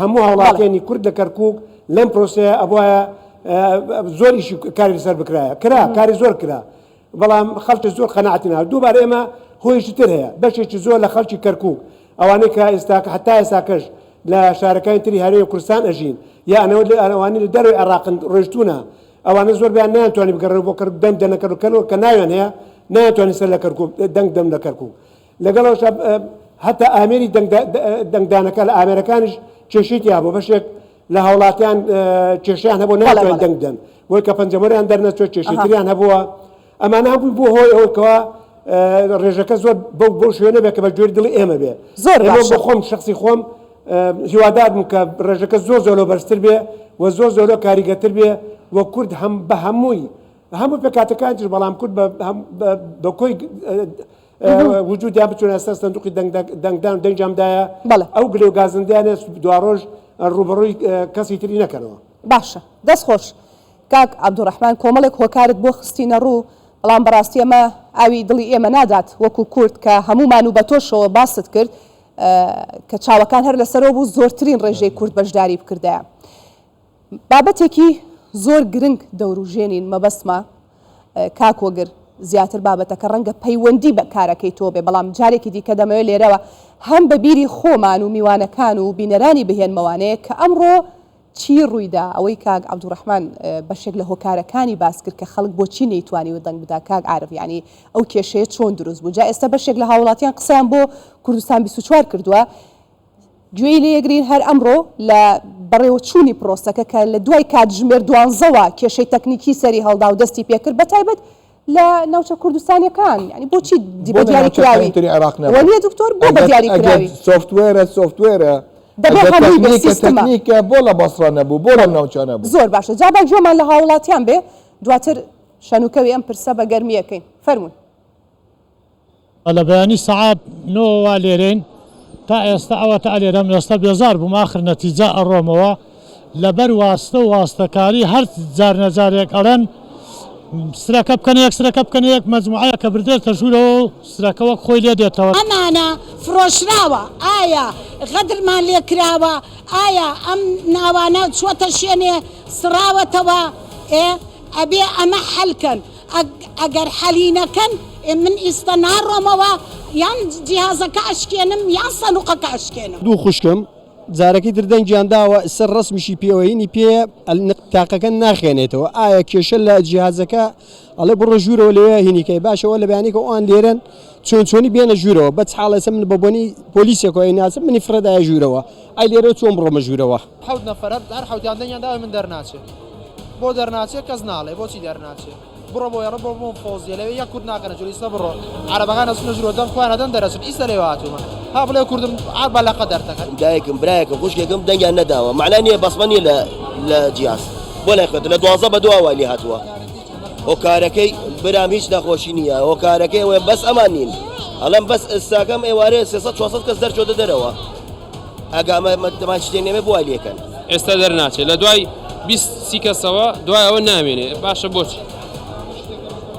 هەموو هاوڵاتیانی کورد لە کەرکووک لەم پرۆسەیە ئەوایە زۆریشی کاری سەر بکرایە کاری زۆر کرا بەڵام خەڵکی زۆر قەناعەتی ناوە دووبارە ئێمە هۆیشی تر هەیە بەشێکی زۆر لە خەڵکی کەرکووک ئەوانەی کە ئێستا حتا ئێستاکەش لە شارەکانی تری هەرێمی کوردستان ئەژین یا ئەوانەی لە دەروی عێراقن ڕۆیشتوونە ئەوانە زۆر بیان ناتوانانی بگەڕێ بۆ کرد دەم دەنەکەڕکەنەوە کە ناوێن هەیە ناتوانانی سەر لە کەرکووک دەنگ دەم لە کەرکووک لەگەڵەوە هەتا ئامێری دەنگدانەکە لە ئامێرەکانیش کێشێتی هەبوو بەشێک لە هاوڵاتیان کێشیان هەبوو ناتوانین دەنگ دەن بۆی کە پەنجەمەریان دەرنەچۆ کێشێتریان هەبووە ئەمانە هەبووی بۆ هۆی ئەوەیەوە ڕێژەکە زۆر بۆ شوێنە بێ کە بە گوێری دڵی ئێمە بێ بۆ خۆم شخصی خۆم هیوادار بووم کە ڕێژەکە زۆر بەرزتر بێ و زۆر کاریگەتر بێ و کورد بە هەمووی پێکاتەکانیش بەڵام کورد بە کۆی وجودیان بچوونە ئێستا سندوقی دەنگدان و دەنجامدایە ئەو گلێ و گازندیانە دواڕۆژ ڕوبەڕووی کەسی تری نەکەنەوە باشە دەست خۆش کاک عەبدوڕەحمان کۆمەڵێک هۆکارت بۆ خستینە ڕوو بەڵام بەڕاستی ئەمە ئاوی دڵی ئێمە نادات وەکو کورد کە هەمومان و بە تۆشەوە باست کرد کە چاوەکان هەر لەسەرەوە بوو زۆرترین ڕێژەی کورد بەشداری بکردایە بابەتێکی زۆر گرنگ دەوروژێنین مەبەستمە کاکۆگر زیاتر بابەتەکە ڕەنگە پەیوەندی بە کارەکەی تۆ بێ بەڵام جارێکی دیکە دەمەوێت لێرەوە هەم بە بیری خۆمان و میوانەکان و بینەرانی بهێنمەوانەیە کە ئەمڕۆ چی ڕوویدا ئەوەی کاک عەبدوڕەحمان بەشێک لە هۆکارەکانی باس کرد کە خەڵک بۆچی نەیتوانی و دەنگ بدا کاک عارف یعنی ئەو کێشەیە چۆن دروست بوو جا ئێستا بەشێک لە هاوڵاتیان قسەیان بۆ کوردستان 24 کردووە گوێی لێگرین هەر ئەمڕۆ لە بەڕێوەچوونی پرۆسەکە کە لە دوای کاتژمێر 12ەوە کێشەی تەکنیکی سەری هەڵدا و دەستی پێکرد بەتایبەت لە ناوچە کوردستانیەکان ینی بۆچی بە دیاریکراوی وەلیە دکتۆر بۆ بە دیاریکراوی سۆفتوێرە تەکنیکە بۆ لە بەسڕە نەبوو بۆ لە ناوچە نەبوو زۆر باشە جا با گوێمان لە هاوڵاتیان بێ دواتر شەنوکەوی ئەم پرسە بە گەرمیەکەین فەرموون لە بەیانی سەعات 9 لێرەین تا ئێستا ئەوە تا لێرەم ئێستا بێزار بووم ئاخر نەتیجە ئەڕۆمەوە لەبەر واستە و واستەکاری هەر جار نەجارێک ئەڵێن سرەکە بکەن یەک مەجموعەیە کە بردێتە ژوورەوە و سرەکە وەک خۆی لێ دێتەوە ئەمانە فرۆشراوە ئایا غەدرمان لێ کراوە ئایا ئەم ناوانە چوەتە شوێنێ سراوەتەوە ئەبێ ئەمە حەلکەن ئەگەر حەلینەکەن من ئیستا ناڕۆمەوە یان جیهازەکە ئەشکێنم یان سەنوقەکە ئەشکێنم دوو خوشکم جارەکەی دردەنگیانداوە سەر ڕسمیشی پێوەینی پێ تاقەکە ناخێنێتەوە ئایا کێشە لە جیهازەکە ئەڵێ بڕۆ ژوورەوە لێوە هینیکەی باشەوە لە بەیانێکە ئەوان لێرن چۆنی بێنە ژوورەوە بە حاڵەسە من بە بۆنی پۆلیسێکۆی ناسم منی فرەدایە ژوورەوە ئای لێرە چۆن بڕۆمە ژوورەوە حەوت نەفەر هەر حەوتیان دەنگیانداوە من دەرناچێت بۆ دەرناچێت کەس ناڵێ بۆچی دەرناچێت بڕۆ بۆ ێڕە بۆ فۆزیە لەوێ یەک کورد ناکەنە جولیستە بڕۆ عەرەبەکان ئەچنە ژوورەوە دەم خوانە دەن دەرەچن ئیستا لێوە هاتوومە ها بڵێ کوردم عەربە لەقە دەرتەکەن دایکم برایەکە خوشکێکم دەنگیان نەداوە معنای نییە بەسمە نیە لە جیاز بۆ لایخێت لە 12 بە دواوە لێ هاتووە هۆکارەکەی برام هیچ نەخۆشی نییە هۆکارەکەی ئەوێ بەس ئەمان نین ئەڵەم بەس ئێستاکەم ئێوارەیە 300 کەس دەرچۆتە دەرەوە ئەگامە شتێنێمە بۆ لێکەن ئێستا دەرناچێت لە دوای 20 کەسەوە دوای ئەوە نامێنێ باشە بۆچی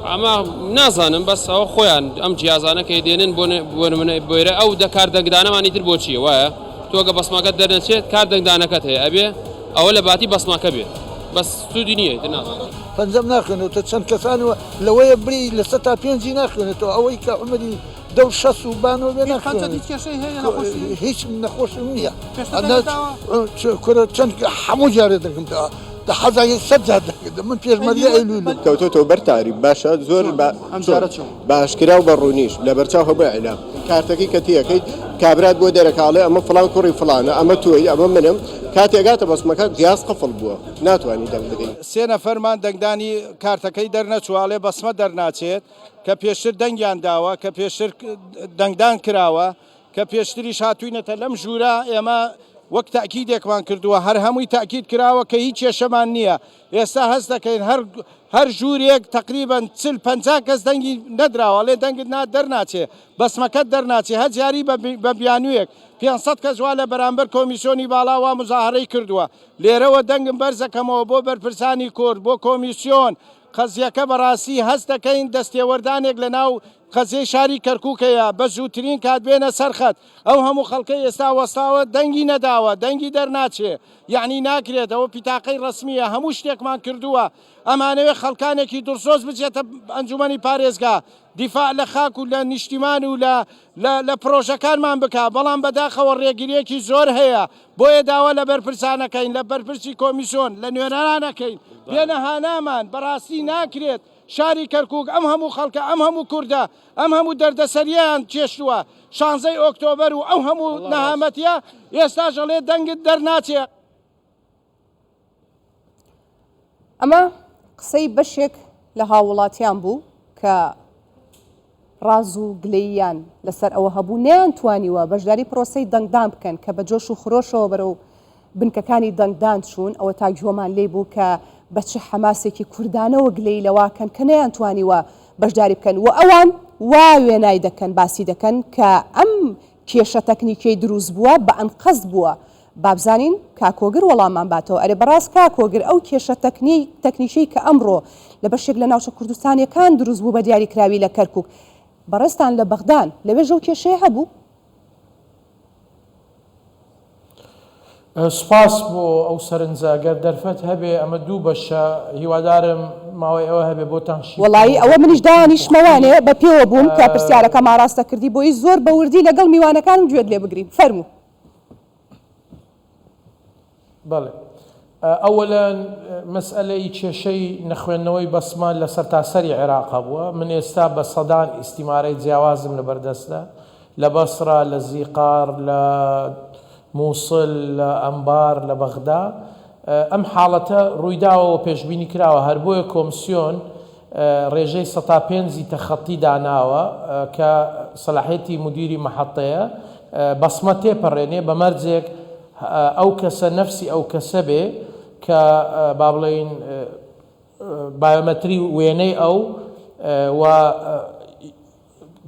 ئەمە نازانم بەس ئەوە خۆیان ئەم جیازانەکەی دێنن بۆ منە بۆیرە ئەو دەکار دەنگدانەمانی تر بۆچیە وایە تۆگە بەسماکەت دەرنەچێت کار دەنگدانەکەت هەیە ئەبێ ئەوە لە باتی بەسماکە بێت بەس سوودی نییە نازانم پەنجەم ناخوێنێتەوە چەند کەسانەوە لەوەیە بری لە 100 تا 5 ناخوێنێتەوە ئەوەی کە عمری دە 6 و بانەوە بێ هیچ نەخۆشم نییە چەند هەموو جارێ دەکەمەوە ده حەزای 100 جار دەکەم من پێشمەریە ئەیلولی کەوتۆتەوە بەرتاری باشە زۆر باشکرا و بەڕوونیش لە بەرچاو هەبە ئەلام کارتەکەی کە تیەکەی کابرات بۆ دەرەکاڵێ ئەمە فڵان کوڕی فڵانە ئەمە تۆی ئەمە منم کاتێگاتە بەسمەکە گیاز قفڵ بووە ناتوانانی دەنگ بدەین 3 نەفەرمان دەنگدانی کارتەکەی دەرنەچواڵێ بەسمە دەرناچێت کە پێشتر دەنگیان داوە کە پێشتر دەنگدان کراوە کە پێشتریش هاتووینەتە لەم ژوورە ئێمە وەک تاکیدێکمان کردووە هەر هەمووی تاکید کراوە کە هیچ کێشەمان نییە ئێستا هەست دەکەین هەر ژوورێک تقریبان 40-50 کەس دەنگی نەدراوە لێ دەنگت دەرناچێ بەسمەکەت دەرناچێ هەر جاری بە بیانوویەک 500 کەس وا لە بەرامبەر کۆمیسیۆنی باڵاوا مزاهرەی کردووە لێرەوە دەنگم بەرزەکەمەوە بۆ بەرپرسانی کورد بۆ کۆمیسیۆن قەزیەکە بەڕاستی هەست دەکەین دەستێوەردانێک لە ناو قەزیەی شاری کەرکووکەیە بە زووترین کات بێنە سەرخەت ئەو هەموو خەڵکەی ئێستا وەستاوە دەنگی نەداوە دەنگی دەرناچێ یعنی ناکرێتەوە پیتاقەی ڕسمیە هەموو شتێکمان کردووە ئەمانەوێ خەڵکانێکی دڵسۆز بچێتە ئەنجومەنی پارێزگا دیفاع لە خاک و لە نیشتیمان و لە پرۆژەکانمان بکە بەڵام بەداخەوە ڕێگریەکی زۆر هەیە بۆیە داوا لە بەرپرسانەکەین لە بەرپرسی کۆمیسیۆن لە نوێنەرانەکەین بێنەهانامان بەڕاستی ناکرێت شاری کەرکووک ئەم هەموو خەڵکە ئەم هەموو کووردە ئەم هەموو دەردەسەریان چێشتووە 16 ئۆکتۆبەر و ئەو هەموو نەهامەتیە ئێستا ژەڵێ دەنگت دەرناچێت ئەمە قسەی بەشێک لە هاوڵاتیان بوو کە ڕاز و گلەییان لەسەر ئەوە هەبوو نەیانتوانیوە بەشداری پرۆسەی دەنگدان بکەن کە بە جۆش و خرۆشەوە بەرەو بنکەکانی دەنگدان چوون ئەوە تا گوێمان لێ بوو کە بە چه حەماسێکی کوردانەوە گلەی لەواکەن کە نەیانتوانیوە بەشداری بکەن و ئەوان وا وێنای دەکەن باسی دەکەن کە ئەم کێشە تەکنیکەی دروست بووە بە ئەنقەست بووە بابزانین کاکۆگر وەڵامان باتەوە ئەرێ بەڕاست کاکۆگر ئەو کێشە تەکنیشەی کە ئەمڕۆ لە بەشێک لە ناوچە کوردستانیەکان دروست بوو بە دیاریکراوی لە کەرکووک بەڕێستان لە بەغدان لەوێ ژەو کێشەیە هەبوو سپاس بۆ ئەو سەرنجاگەر دەرفەت هەبێ ئەمە دوو بەشە هیوادارم ماوەی ئەوە هەبێ بۆتانشی وڵایی ئەوە منیش دانیشتمەوانێ بە پێوە بووم کە پرسیارەکە ماڕاستە کردی بۆی زۆر بە وردی لەگەڵ میوانەکانم گوێت لێ بگرین فەرموو بەڵێ ئەوەلەن مەسئلەی کێشەی نەخوێندنەوەی بەسمان لە سەرتاسەری عێراقا بووە من ئێستا بە سەدان ئیستیمارەی جیاوازم لە بەردەستە لە بەسرا لە زیقار لە مووسڵ لە ئەمبار لە بەغدا ئەم حاڵەتە ڕوویداوەوە پێشبینی کراوە هەر بۆیە کۆمسیۆن ڕێژەی 105 تەخەتی داناوە کە سەلاحێتی مدیری مەحەتەیە بەسمە تێپەڕێنێ بە مەرجێک ئەو کەسە نەفسی ئەو کەسە بێ کە با بڵێین بایۆمەتری وێنەی ئەو و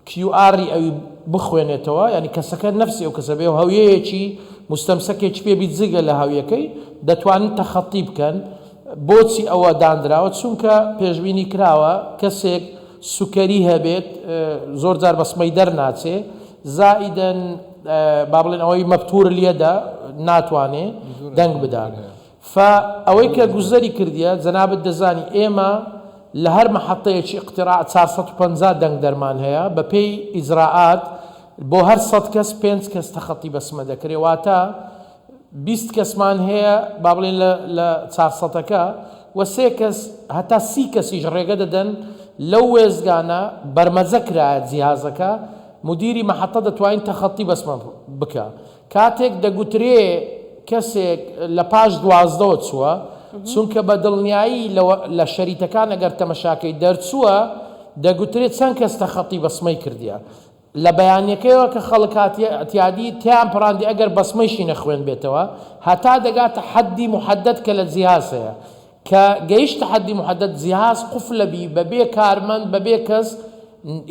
QRی ئەوی بخوێنێتەوە ینی کەسەکە نەفسی ئەو کەسە بێ و هەویەیەکی مستەمسەکێکی پێ بیت جگە لە هەویەکەی دەتوانن تەخەتی بکەن بۆچی ئەوە دانراوە چونکە پێشبینی کراوە کەسێک سوکەری هەبێت زۆر جار بەسمەی دەرناچێ زائیدەن با بڵێن ئەوەی مەبتور لێدا ناتوانێ دەنگ بدات ئەوەی کە گوزەری کردیە جەنابەت دەزانی ئێمە لە هەر مەحەتەیەکی اقتراع 450 دەنگ دەرمان هەیە بە پێی ئیزراعات بۆ هەر 100 کەس 5 کەس تەخەتی بەسمە دەکرێت واتە 20 کەسمان هەیە با بڵێن لە 400ەکە و 3 کەس هەتا 30 کەسیش ڕێگە دەدەن لەو وێزگانە بەرمەجە کرایە جیهازەکە مدیری مەحەتە دەتوانین تەخەتی بەسمە بکە کاتێک دەگوترێ کەسێک لە پاش 12 چووە چونکە بە دڵنیایی لە شەریتەکان ئەگەر تەمەشاکەی دەرچووە دەگوترێت چەند کەس تەخەتی بەسمەی کردیە لە بەیانیەکەیەوە کە خەڵک ئەتیادی تیان پڕاندی ئەگەر بەسمەیشی نەخوێن بێتەوە هەتا دەگاتە حەدی محەدەد کە لە جیهاز هەیە کە گەیشتە حەدی محەدەد جیهاز قوفلەبی بەبێ کارمەند بەبێ کەس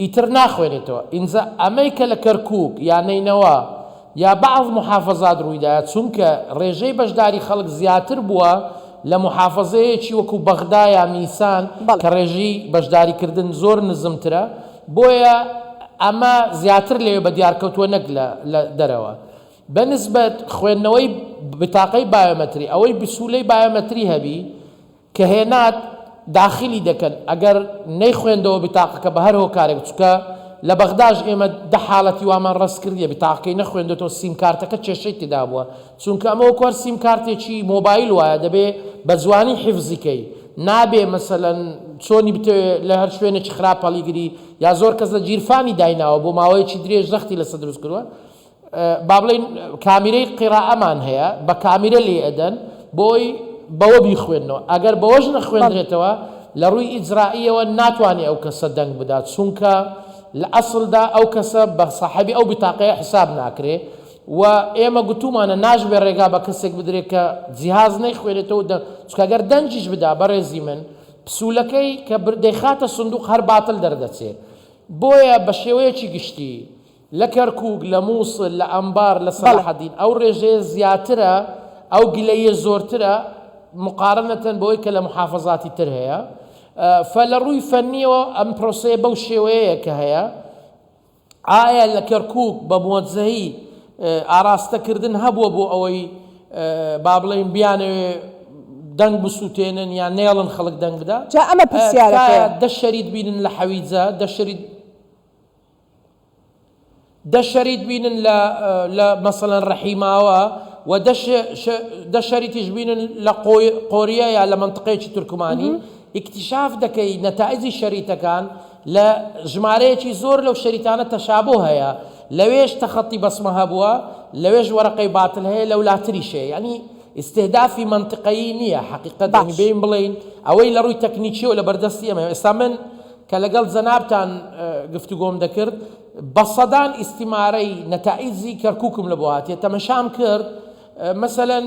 ئیتر ناخوێنێتەوە ئینجا ئەمەی کە لە کەرکووک یا نینەوە یا بەعض محافەزات ڕوویدایە چونکە ڕێژەی بەشداری خەڵک زیاتر بووە لە محافەزەیەکی وەکو بەغدا یا میسان کە ڕێژی بەشداریکردن زۆر نزمترە بۆیە ئەمە زیاتر لێ بە دیارکەوتووە نەک لە دەرەوە بەنسبەت خوێندنەوەی بتاقەی بایۆمەتری ئەوەی بسوولەی بایۆمەتری هەبی کە هێنات داخلی دەکەن ئەگەر نەیخوێندەوە بتاقەکە بە هەر هۆکارێک چکە لە بەغداش ئێمە 10 حاڵەتی وامان ڕست کردیە بتاقەکەی نەخوێندێتەوە سیمکارتەکە کێشەی تێدا بووە چونکە ئەمە وەکوەر سیمکارتێکی مۆبایل وایە دەبێ بە جوانی حیفزیکەی نابێ مەسەلەن چۆنی بتەوێت لە هەر شوێنێکی خراپ هەڵیگری یا زۆر کەس لە گیرفانی دایناوە بۆ ماوەیەکی درێژ زەختی لەسەر دروست کردووە با بڵێن کامیرەی قیراءەمان هەیە بە کامیرە لێ ئەدەن بۆی بەوە بیخوێنەوە ئەگەر بەوەش نەخوێنرێتەوە لە ڕووی ئیجرائیەوە ناتوانێت ئەو کەسە دەنگ بدات چونکە لە ئەسڵدا ئەو کەسە بە ساحەبی ئەو بتاقەیە حساب ناکرێ و ئێمە گوتومانە ناژبێ ڕێگا بە کەسێک بدرێت کە جیهاز نەیخوێنێتەوە چکەگەر دەنجیش بدا بەڕێزی من پسوولەکەی کە دەیخاتە سندوق هەر باتڵ دەردەچێت بۆیە بە شێوەیەکی گشتی لە کەرکووک لە مووسڵ لە ئەمبار لە سەلاحەدین ئەو ڕێژەیە زیاترە ئەو گلەیە زۆرترە مقارنەتەن بۆی کە لە محافەزاتی تر هەیە فلە ڕووی فەنیەوە ئەم پرۆسەیە بەو شێوەیە کە هەیە ئایا لە کەرکووک بە مۆجزەهی ئاراستەکردن هەبووە بۆ ئەوەی با بڵێن بیانەوێ دەنگ بسووتێنن یان نێڵن خەڵک دەنگ بدا جا ئەمە پرسیارەکەیە دەشەریت بینن لە حەویجە دەشەریت بینن لە مەسەڵەن ڕەحیماوە و دەشەریتیش بینن لە قۆریە یا لە منطقەیەکی تورکمانی اکتشاف دەکەی نەتائجی شەریتەکان لە ژمارەیەکی زۆر لەو شەریتانە تەشابۆ هەیە لەوێش تەخەتی بەسمە هەبووە لەوێش وەرەقەی باتل هەیە لە وڵاتریشەیە ینی استهدافی منطقەیی نییە حقیقەت بین بڵین ئەوەی لە ڕووی تەکنیکیەوە لە بەردەستی ئەمە ئێستا من کە لەگەڵ جەنابتان گفتوگۆم دەکرد بە سەدان ئیستیمارەی نەتائجی کەرکووکم لە بۆ هاتیە تەمەشام کرد مەسەلەن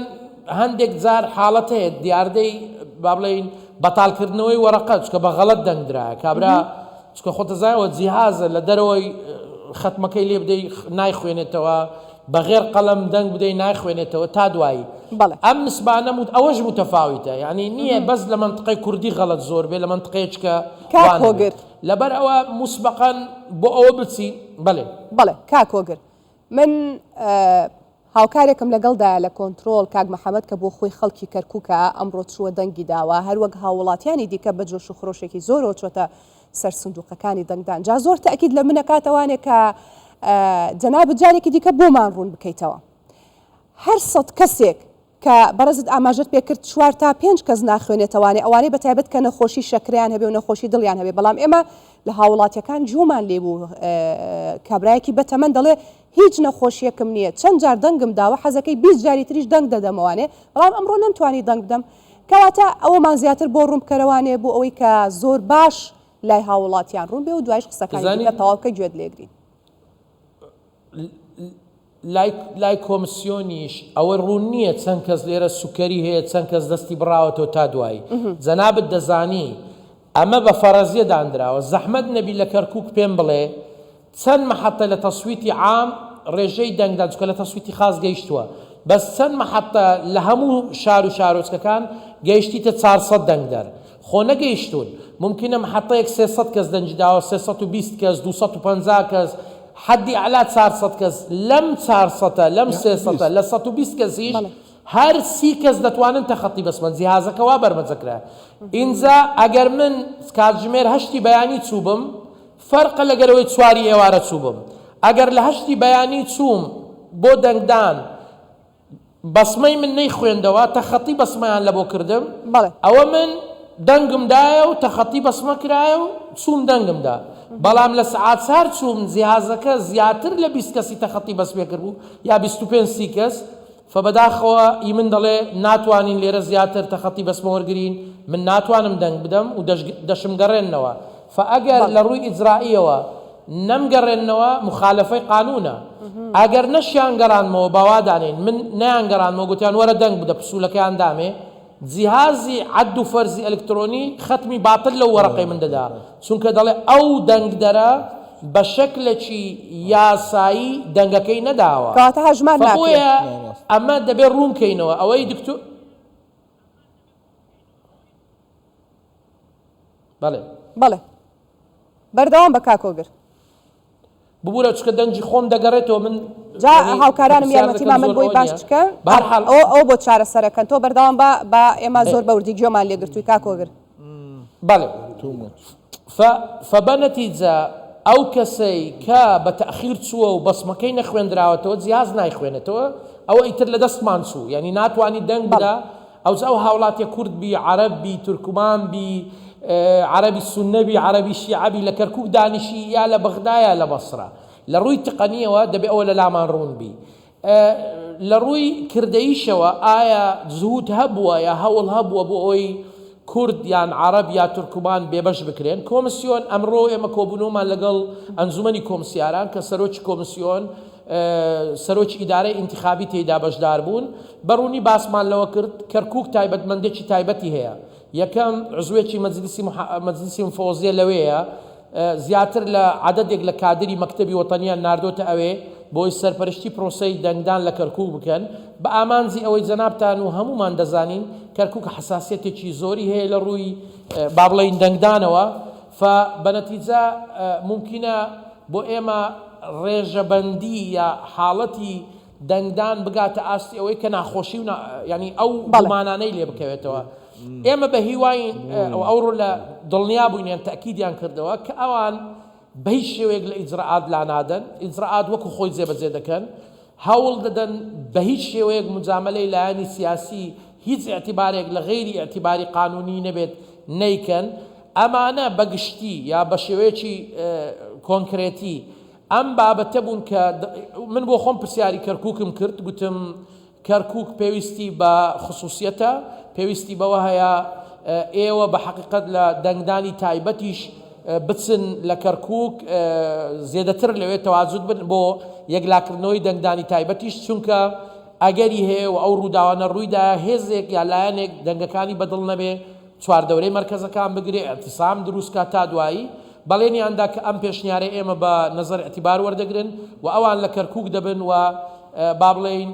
هەندێک جار حاڵەت هەیە دیاردەی با بڵێن بەتالکردنەوەی وەرەقە چکە بە غەڵەت دەنگدرایە کابرا چکە خۆتەزانەوە جیهازە لە دەرەوەی ختمەکەی لێ بدەی نایخوێنێتەوە بەغێر قەڵەم دەنگ بدەی نایخوێنێتەوە تا دوایی ئەم نسبانە ئەوەش متەفاوتە یعنی نییە بەس لە منطقەی کوردی غەڵەت زۆر بێ لە منطقەیەکە لەبەر ئەوە مسبقاً بۆ ئەوە بچین بەڵێ کاکۆگر من هاوکارێکم لەگەڵدایە لە کۆنتترۆل کاک محەممەد کە بۆ خۆی خەڵکی کەرکووکە ئەمڕۆ چووە دەنگی داوە هەروەک هاوڵاتیانی دیکە بە جۆش و خۆشێکی زۆرەوە چۆتە سەر سندوقەکانی دەنگدان جا زۆر تەکید لە منەکاتەوانێک کە جەناب جارێکی دیکە بۆمان ڕوون بکەیتەوە هەر 100 کەسێک کە بەڕێزت ئاماژەت پێکرد 4 تا 5 کەس ناخوێنێتەوانێ ئەوانەی بەتایبەت کە نەخۆشی شەکریان هەبێ و نەخۆشی دڵیان هەبێ بەڵام ئێمە لە هاوڵاتیەکان جومان لێبوو کابرایەکی بەتەمەند دەڵێ هیچ نەخۆشیەکم نییە چەند جار دەنگم داوە حەزەکەی 20 جاری تریش دەنگ دەدەمەوانێ بەڵام ئەمڕۆ نەمتوانی دەنگ بدەم کەواتە ئەوەمان زیاتر بۆ ڕوون بکەرەوانێ بۆ ئەوەی کە زۆر باش لای هاوڵاتیان ڕوون بێ و دوایش قسەکانی تەواوکە گوێت لێگرین لای کۆمسیۆنیش ئەوە ڕوون نییە چەند کەس لێرە سوکەری هەیە چەند کەس دەستی بڕاوەتەوە تا دوایی جەنابت دەزانی ئەمە بە فەرەزیە دانراوە زەحمەت نەبی لە کەرکووک پێم بڵێ چەند مەحەتە لە تەسویتی عام ڕێژەی دەنگدان چکە لە تەسویتی خاص گەیشتووە بەس چەند مەحەتە لە هەموو شار و شارۆچکەکان گەیشتیتە 400 دەنگدەر خۆ نەگەیشتون ممکنە مەحەتەیەک 300 کەس دەنجی داوە 320 کەس 250 کەس حدی ئەعلا 400 کەس لەم 400 لەم 300 لە 120 کەسیش هەر 30 کەس دەتوانن تەخەتی بەسمە جیهازەکە وا بەرمەجەکرا ئینجا ئەگەر من کاتژمێر 8 بەیانی چووبم فەرقە لەگەرەوەی 4 ئێوارە چووبم ئەگەر لە 8 بەیانی چووم بۆ دەنگدان بەسمەی من نەی خوێندەوە تەخەتی بەسمەیان لە بۆ کردم ئەوە من دەنگمدایە و تەخەتی بەسمە کرایە و چوم دەنگمدا بەڵام لە سعات سار چوم جیهازەکە زیاتر لە 20 کەسی تەخەتی بەسمێ کرد بوو یا 25 کەس فبەداخەوە ئی من دەڵێ ناتوانین لێرە زیاتر تەخەتی بەسمە وەرگرین من ناتوانم دەنگ بدەم و دەشمگەڕێنەوە فئەگەر لە ڕووی ئیجرائیەوە نەمگەڕێنەوە مخالفەی قانونە ئەگەر نەشیان گەڕانمەوە باوادانین من نەیانگەڕانمەوە گوتیان وەرە دەنگ بدە پسوولەکەیان دامێ جیهازی عەد و فەرزی ئەلکترۆنی ختمی باتل لەو وەرەقەی من دەدا چونکە دەڵێ ئەو دەنگدەرە بە شەکلێکی یاسایی دەنگەکەی نەداوە کەواتە هەژمان ناکرێت ئەمە دەبێت ڕوون کەینەوە ئەوەی دکتۆر بەڵێ بەردەوام بە کاکۆگر ببوورە چکە دەنگی خۆم دەگەڕێتەوە من جا هاوکارانم یارمەتیمان من بۆی باش بکە ئەو بۆ چارەسەرەکەن تۆ بەردەوام بە ئێمە زۆر بەوردی گوێمان لێگرتووی کاکۆگر بەڵێ فبەنەتیجە ئەو کەسەی کە بە تەخیر چووە و بەسمەکەی نەخوێندراوەتەوە جیاز نایخوێنێتەوە ئەوە ئیتر لە دەستمان چوو یعنی ناتوانانی دەنگ بدا ئەوجا ئەو هاوڵاتیە کورد بی عەرەب بی تورکمان بی عربی سنەبی عربی شیعبی لە کەرکووک دانیشی یا لە بەغدایە لە بەسرە لە ڕووی تقنیەوە دەبێت ئەوە لە لامان ڕوون بی لە ڕووی کردەیشەوە ئایا زوود هەبووە یا هەوڵ هەبووە بۆ ئەوەی کورد یان عرب یا تورکمان بێبەش بکرێن کۆمسیۆن ئەمڕۆ ئێمە کۆبوونەوەمان لەگەڵ ئەنجومەنی کۆمسیاران کە سەرۆکی کۆمسیۆن سەرۆکی ئیدارەی ئینتیخابی تێیدا بەشدار بوون بەڕوونی باسمان لەوە کرد کەرکووک تایبەتمەندێکی تایبەتی هەیە یەکەم عزوێکی مەجلیسی مفۆزیە لەوەیە زیاتر لە عەدەدێک لە کادری مەکتەبی وەتەنیان ناردۆتە ئەوێ بۆی سەرپەرشتی پرۆسەی دەنگدان لە کەرکووک بکەن بە ئامانجی ئەوەی جەنابتان و هەمومان دەزانین کەرکووک حساسیەتێکی زۆری هەیە لە ڕووی با بڵێین دەنگدانەوە بەنەتیجە ممکنە بۆ ئێمە ڕێژەبەندی یا حاڵەتی دەنگدان بگاتە ئاستی ئەوەی کە ناخۆشی و ینی ئەو گومانانەی لێ بکەوێتەوە ئێمە بە هیواین ئەوڕۆ لە دڵنیا بووینیان تەکیدیان کردەوە کە ئەوان بە هیچ شێوەیەک لە ئیجرعات لا نادەن ئیجرعات وەکو خۆی جێبەجێ دەکەن هەوڵ دەدەن بە هیچ شێوەیەک مجاملەی لایەنی سیاسی هیچ اعتیبارێک لە غەیری اعتیباری قانونی نەبێت نەیکەن ئەمانە بەگشتی یا بە شێوەیەکی کۆنکرێتی ئەم بابەتە بوون کە من بۆ خۆم پرسیاری کەرکووکم کرد گوتم کەرکووک پێویستی بە خصوصیەتە پێویستی بەوە هەیە ئێوە بە حقیقت لە دەنگدانی تایبەتیش بچن لە کەرکووک زێدەتر لەوێ تەواجود بن بۆ یەکلاکردنەوەی دەنگدانی تایبەتیش چونکە ئەگەری هەیە و ئەو ڕووداوانە ڕوویدا هێزێک یا لایەنێک دەنگەکانی بەدڵ نەبێ چواردەورەی مەرکەزەکان بگرێ ئەتیسام دروستکە تا دوایی بەڵێنیاندا کە ئەم پێشنیارە ئێمە بە نەزەر ئەتیبار وەردەگرن و ئەوان لە کەرکووک دەبن و با بڵێین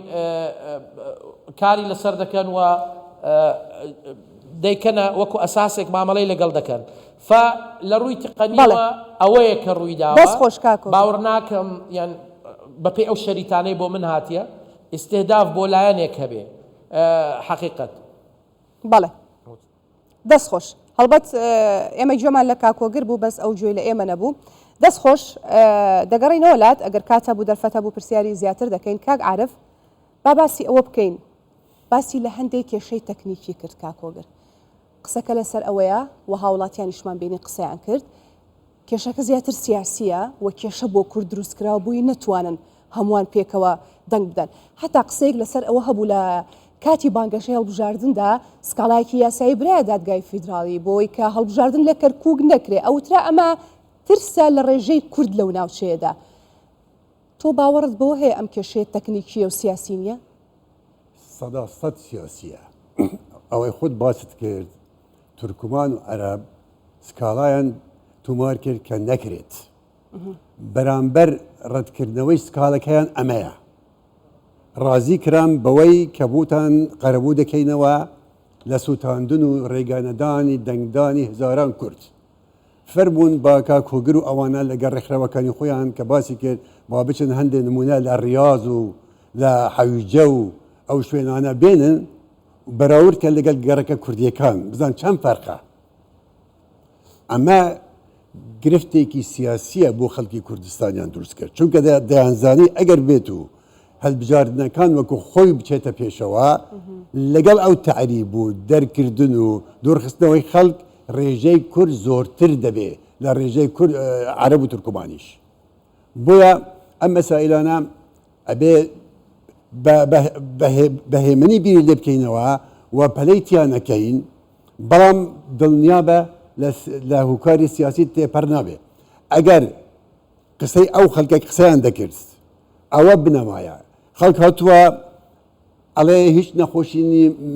کاری لەسەر دەکەن و دەیکەنە وەکو ئەساسێک مامەڵەی لەگەڵ دەکەن لە ڕووی تقنیەوە ئەوەیە کە ڕوویداوە باوەڕ ناکەم یان بەپێی ئەو شەریتانەی بۆ من هاتیە ئیستێداف بۆ لایەنێک هەبێ حقیقت بەڵێ دەست خۆش هەڵبەت ئێمە گوێمان لە کاکۆگر بوو بەس ئەو گوێی لە ئێمە نەبوو دەست خۆش دەگەڕینەوە لات ئەگەر کاتە بوو دەرفەتە بوو پرسیاری زیاتر دەکەین کاک عارف با باسی ئەوە بکەین باسی لە هەندێک کێشەی تەکنیکی کرد کاکۆگر قسەکە لەسەر ئەوەیە و هاوڵاتیانیشمان بینی قسەیان کرد کێشەکە زیاتر سیاسیە و کێشە بۆ کورد دروستکراوە بووی نەتوانن هەمووان پێکەوە دەنگ بدەن حتا قسەیەک لەسەر ئەوە هەبوو لە کاتی بانگەشەی هەڵبژاردندا سکاڵایەکی یاسایی برایە دادگای فیدراڵی بۆی کە هەڵبژاردن لە کەرکووک نەکرێ ئەوترا ئەمە ترسە لە ڕێژەی کورد لەو ناوچەیەدا تۆ باوەڕت بۆ هەیە ئەم کێشەیە تەکنیکیە و سیاسی نییە؟ سەد سیاسیە ئەوەی خۆت باست کرد تورکمان و عەرەب سکاڵایان تومار کرد کە نەکرێت بەرامبەر ڕەتکردنەوەی سکاڵەکەیان ئەمەیە ڕازی کران بەوەی کە بوتان قەرەبوو دەکەینەوە لە سووتاندن و ڕێگانەدانی دەنگدانی هزاران کورد فەربوون با کاکۆگر و ئەوانە لەگەڵ ڕێکخراوەکانی خۆیان کە باسی کرد با بچن هەندێک نمونە لە ڕیاض و لە حەویجە و ئەو شوێنانە بێنن بەراورد کە لەگەڵ گەڕەکە کوردیەکان بزان چەند فەرقە ئەمە گرفتێکی سیاسیە بۆ خەڵکی کوردستانیان دروست کرد چونکە دەیانزانی ئەگەر بێت و هەڵبژاردنەکان وەکو خۆی بچێتە پێشەوە لەگەڵ ئەو تعریب و دەرکردن و دوورخستنەوەی خەڵک ڕێژەی کورد زۆرتر دەبێ لە ڕێژەی کورد عەرەب و تورکمانیش. بۆیە ئەم مەسائلانە ئەبێ بەهێمنی بیری لێ بکەینەوە و پەلەی تیان نەکەین، بەڵام دڵنیا بە لە هوکاری سیاسی تێپەر نابێ. ئەگەر قسەی ئەو خەڵکە قسەیان دەکرد ئەوە بنەمایە خەڵک هاتووە ئەڵێ هیچ نەخۆشی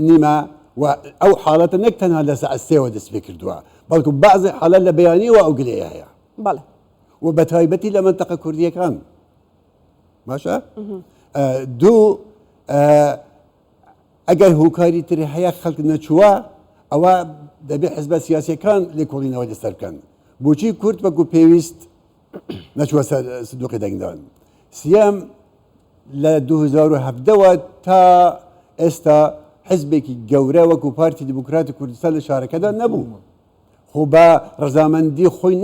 نیمە و ئەو حاڵەتە نەک تەنها لە سەعات سێوە دەست پێ کردووە، بەڵکو بەعزی حاڵەت لە بەیانیەوە ئەو گلەیە هەیە و بە تایبەتی لە مەنتەقە کوردیەکان. باشە؟ دوو ئەگەر هوکاری تر هەیە خەڵک نەچووە ئەوە دەبێت حزبە سیاسیەکان لێکۆڵینەوە لەسەر بکەن. بۆچی کورد وەکو پێویست نەچووە سندوقی دەنگدان؟ سیام لە 2017ەوە تا ئێستا حزبێکی گەورە وەکو پارتی دیموکراتی کوردستان لە شارەکەدا نەبوو. خۆ بە ڕەزامەندی خۆی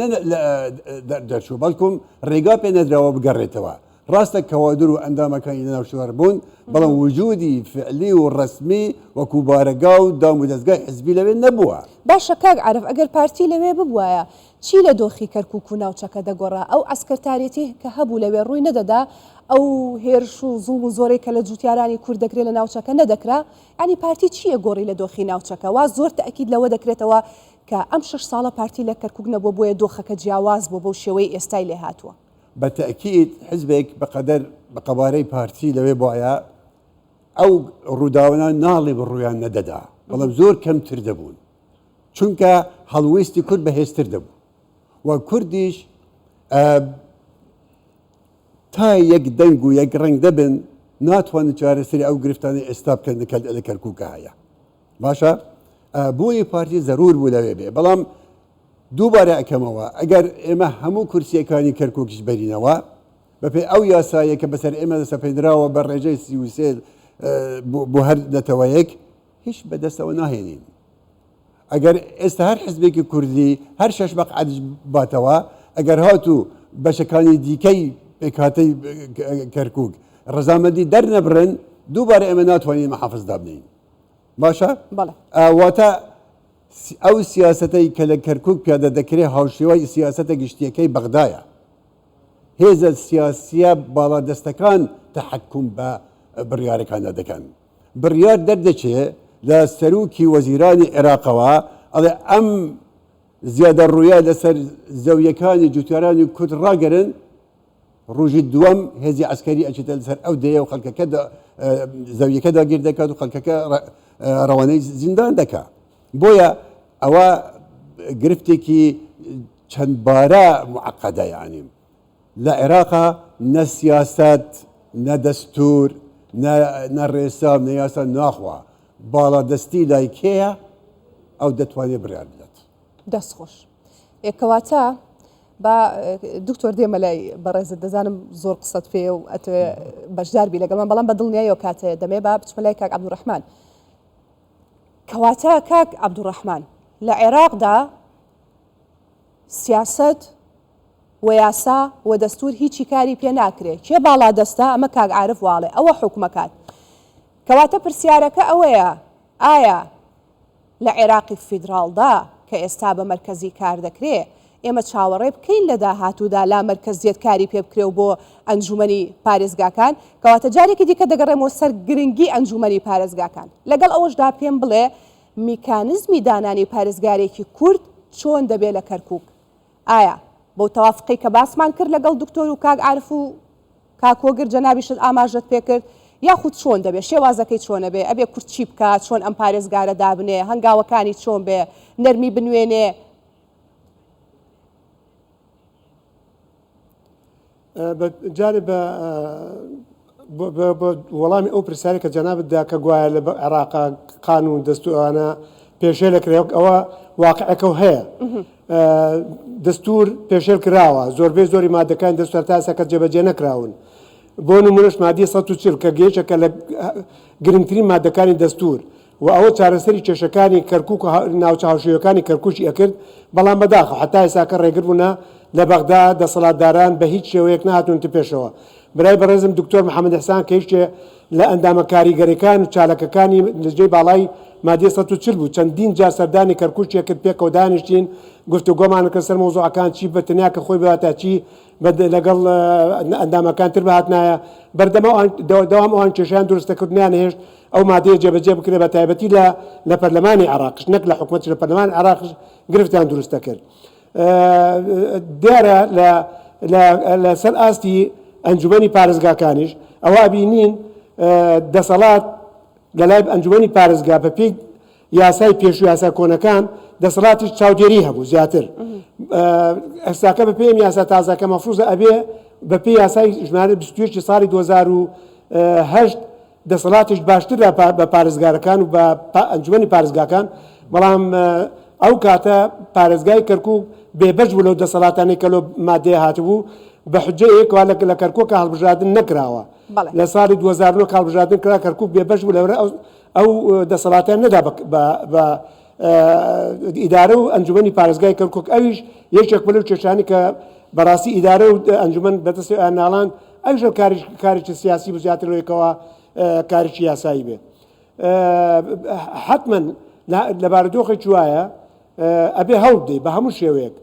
دەرچوو، بەڵکوم ڕێگا پێ نەدراوە بگەڕێتەوە. ڕاستە کەوادر و ئەندامەکانی لەناو شوار بوون، بەڵام وجودی فعلی و ڕسمی وەکو بارەگا و دام و دەستگای حزبی لەوێ نەبووە. باشە کاک عەرەف ئەگەر پارتی لەوێ ببوایە چی لە دۆخی کەرکووک و ناوچەکە دەگۆڕا؟ ئەو ئەسکەرتارێتی کە هەبوو لەوێ ڕووی نەدەدا، ئەو هێرش و زوڵ و زۆرەی کە لە جوتیارانی کورد دەکرێت لە ناوچەکە نەدەکرا. ینی پارتی چییە گۆڕی لە دۆخی ناوچەکە؟ وا زۆر تەئکید لەوە دەکرێتەوە کە ئەم 6 ساڵە پارتی لە کەرکووک نەبووە، بۆیە دۆخەکە جیاواز بوو بەو شێوەی ئێستای لێ هاتووە. بەتەئکید حزبێک بەقەدەر بە قەبارەی پارتی لەوێ بواە ئەو ڕووداوانە ناڵێ بڕوویان نەدەدا، بەڵام زۆر کەمتر دەبوون، چونکە هەڵوێستی کورد بەهێزتر دەبوو و کوردیش تا یەک دەنگ و یەک ڕنگ دەبن ناتوانن چارەسەری ئەو گرفتانەی ئێستا بکەن لە کەرکووکە هەیە. باشە؟ بۆی پارتی زەرور بوو لەوێ بێ، بەڵام دووبارە ئەکەمەوە ئەگەر ئێمە هەموو کورسیەکانی کەرکووکیش بەرینەوە بەپێ ئەو یاسایە کە بەسەر ئێمە دەسەپێنراوە بە ڕێژەی 33 بۆ هەر نەتەوەیەک هیچ بەدەستەوە ناهێنین. ئەگەر ئێستا هەر حزبێکی کوردی هەر 6 مەقعدش باتەوە، ئەگەر هاتوو بەشەکانی دیکەی پێکهاتەی کەرکووک ڕەزامەندی دەرنەبرن، دووبارە ئێمە ناتوانین مەحافظدا بنین. باشە؟ واتە ئەو سیاسەتەی کە لە کەرکووک پیادە دەکرێت هاوشێوەی سیاسەتە گشتیەکەی بەغدایە. هێزە سیاسیە باڵادەستەکان تەحەکوم بە بڕیارەکانە دەکەن. بڕیار دەردەچێت لە سەرروکی وەزیرانی عێراقەوە ئەڵێ ئەم زیادە ڕوویە لەسەر زەویەکانی جوتیارانی کورد ڕاگەرن، ڕۆژی دووەم هێزی عسکەری ئەچێتە لەسەر ئەو دەیە و خەڵکەکە زەویەکە داگیر دەکات و خەڵکەکە ڕەوانەی زیندان دەکات. بۆیە ئەوە گرفتێکی چەندبارە معقەدە، یعنی لە عێراقا نە سیاست نە دەستور نە ڕێسا نە یاسا ناخوا باڵادەستی لای کێیە ئەو دەتوانێت بڕیار بدات. دەستخۆش کەواتە بە دکتۆر دێمە لای بەڕێزت، دەزانم زۆر قسەت پێ و ئەتوێ بەشداربی لەگەڵمان، بەڵام بە دڵنیاییەوە کاتەیە دەمێ با بچمە لای کاک عەبدوڕەحمان. کەواتە کاک عەبدوڕەحمان لە عێراقدا سیاست و یاسا و دەستور هیچی کاری پێ ناکرێت. کێ باڵا دەستا؟ ئەمە کاک عارف واڵێ ئەوە حکومەکات. کەواتە پرسیارەکە ئەوەیە ئایا لە عێراقی فیدراڵدا کە ئێستا بە مەرکەزی کار دەکرێت ئێمە چاوەڕێ بکەین لە داهاتوودا لا مەرکەزیەت کاری پێ بکرێ و بۆ ئەنجومەنی پارێزگاکان؟ کەواتە جارێکی دیکە دەگەڕێمەوە سەر گرنگی ئەنجومەنی پارێزگاکان. لەگەڵ ئەوەشدا پێم بڵێ میکانزمی دانانی پارێزگارێکی کورد چۆن دەبێت لە کەرکووک؟ ئایا بۆ تەوافقی کە باسمان کرد لەگەڵ دکتۆر و کاک عارف و کاکۆگر جەنابیشت ئاماژەت پێ کرد، یاخود چۆن دەبێت؟ شێوازەکەی چۆنە بێ؟ ئەبێ کورد چی بکات؟ چۆن ئەم پارێزگارە دابنێ؟ هەنگاوەکانی چۆن بێ؟ نەرمی بنوێنێ؟ جارێ بە وەڵامی ئەو پرسیاری کە جەنابتدا کە گوایە لە عێراقا قانون دەستورانە پێشێل لەکرێت، ئەوە واقعەکە هەیە. دەستور پێشێل کراوە، زۆربەی زۆری مادەکانی دەستور تاسەکە جێبەجێ نەکراون. بۆ نمونەش مادی 140 کە گەیشتە لە گرنگترین مادەکانی دەستور و ئەوە چارەسەری کێشەکانی کەرکووک و ناوچە هاوشێوەکانی کەرکووکی ئەکرد، بەڵام بەداخە حتا ئێساکە ڕێگر بوونا لە بەغدا دەسەڵاتداران بە هیچ شێوەیەک نهاتونتە پێشەوە. برای بەڕێزم دکتۆر محەممەد حسان کە هیچێ لە ئەندامە کاریگەریەکان و چالەکەەکانی لەجێ باڵای مادیە 140 بوو چەندین جار سەردانی کەرکوچێک کرد پێکەوە دانیشتین گفتوگۆمان کە سەر مۆزوعەکان چی بەتەنیا کە خۆی بەواتە چی لەگەڵ ئەندامەکان تر بەهات نایە بەردەما دەوام ئەوان کێشیان دروستەکردنیان هێشت ئەو مادەیە جێبەجێ بکرێت بە تایبەتی لە پەرلەمانی عێراقش نەک لە حکوومەت لە پەرلەمانی عێراقش گرفتیان دروستە کرد. دیارە لەسەر ئاستی ئەنجومەنی پارێزگاکانیش ئەوە بینین دەسەڵات لە لای ئەنجومەنی پارێزگا بە پێی یاسای پێش و یاسا کۆنەکان دەسەڵاتی چاودێری هەبوو زیاتر ئەستاکە بە پێم یاسا تازەکە مەفروزە ئەبێ بە پێی یاسای ژمارە 21 ساڵی 2008 دەسەڵاتیش باشتر بە پارێزگارەکان و بە ئەنجومەنی پارێزگاکان بەڵام ئەو کاتە پارێزگای کەرکووک بێبەش بوو لەو دەسەڵاتانەی کە لەو مادەیە هاتبوو بە حجەیەکوا لە کەرکووکە هەڵبژاردن نەکراوە لە ساڵی 2009 هەڵبژاردن کرا کەرکووک بێبەش بوو لەورە ئەو دەسەڵاتیان نەدا بە ئیدارە و ئەنجومەنی پارێزگای کەرکووک ئەویش یەکێک لەو کێشانی کە بەڕاستی ئیدارە و ئەنجومەن بەدەستی ئەناڵان ئەویش کارێکی سیاسی بوو زیاتر لەوەیەکەوە کارێکی یاسایی بێت. حتمما لە بارودۆخێکی وایە ئەبێ هەوڵ بدەیت بە هەموو شێوەیەک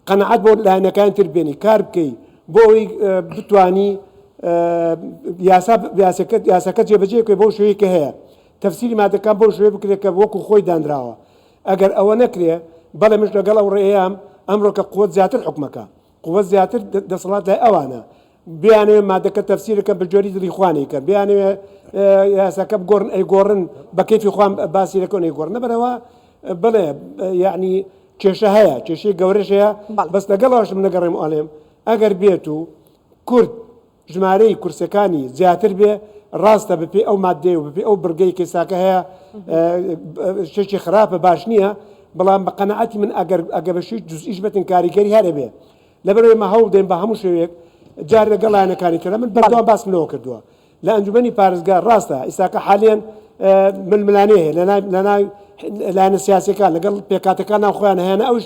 قەنەعەت بۆ لایەنەکان تر بێنی کار بکەی بۆ ئەوەی بتوانی یاسەکە جێبەجێ بکەی بۆ شێوەیەکە هەیە تەفسیری مادەکان بۆ شوێ بکرێت کە وەکو خۆی دانراوە ئەگەر ئەوە نەکرێ بەڵێ مش لەگەڵ ئەو ڕێیام ئەمڕۆ کە قووەت زیاتر حکومەکە قووەت زیاتر دەسەڵات لای ئەوانە بیانەوێ مادەکە تەفسیرەکە بەجۆری دڵی خوانی کە بیانەوێ یاساکە بگۆڕن ئەیگۆڕن بە کەیفی خوان باسی دەکەن ئەیگۆڕن نەبەرەوە بڵێ یعنی کێشە هەیە کێشەی گەورەش هەیە بەس لەگەڵەوەشم نەگەڕێم ئەڵێم ئەگەر بێت و کورد ژمارەی کورسەکانی زیاتر بێ ڕاستە بپێ ئەو مادەی و بپێ ئەو بڕگەی کێساکە هەیە شتێکی خراپە باش نییە بەڵام بە قەنەعەتی من ئەگە بەشی جوزئیش بێتن کاریگەری هەرە بێ لەبەرەوەی مە هەوڵ دێن بە هەموو شێوەیەک جار لەگەڵ لایەنەکانی ترە من بەردەوام باسم لەوە کردووە لە ئەنجومەنی پارێزگا ڕاستە ئیساکە حالیان ململانەیە هەیە لە ناو لایەنە سیاسیەکان لەگەڵ پێکاتەکان ناوخۆیان هەیەنە ئەوش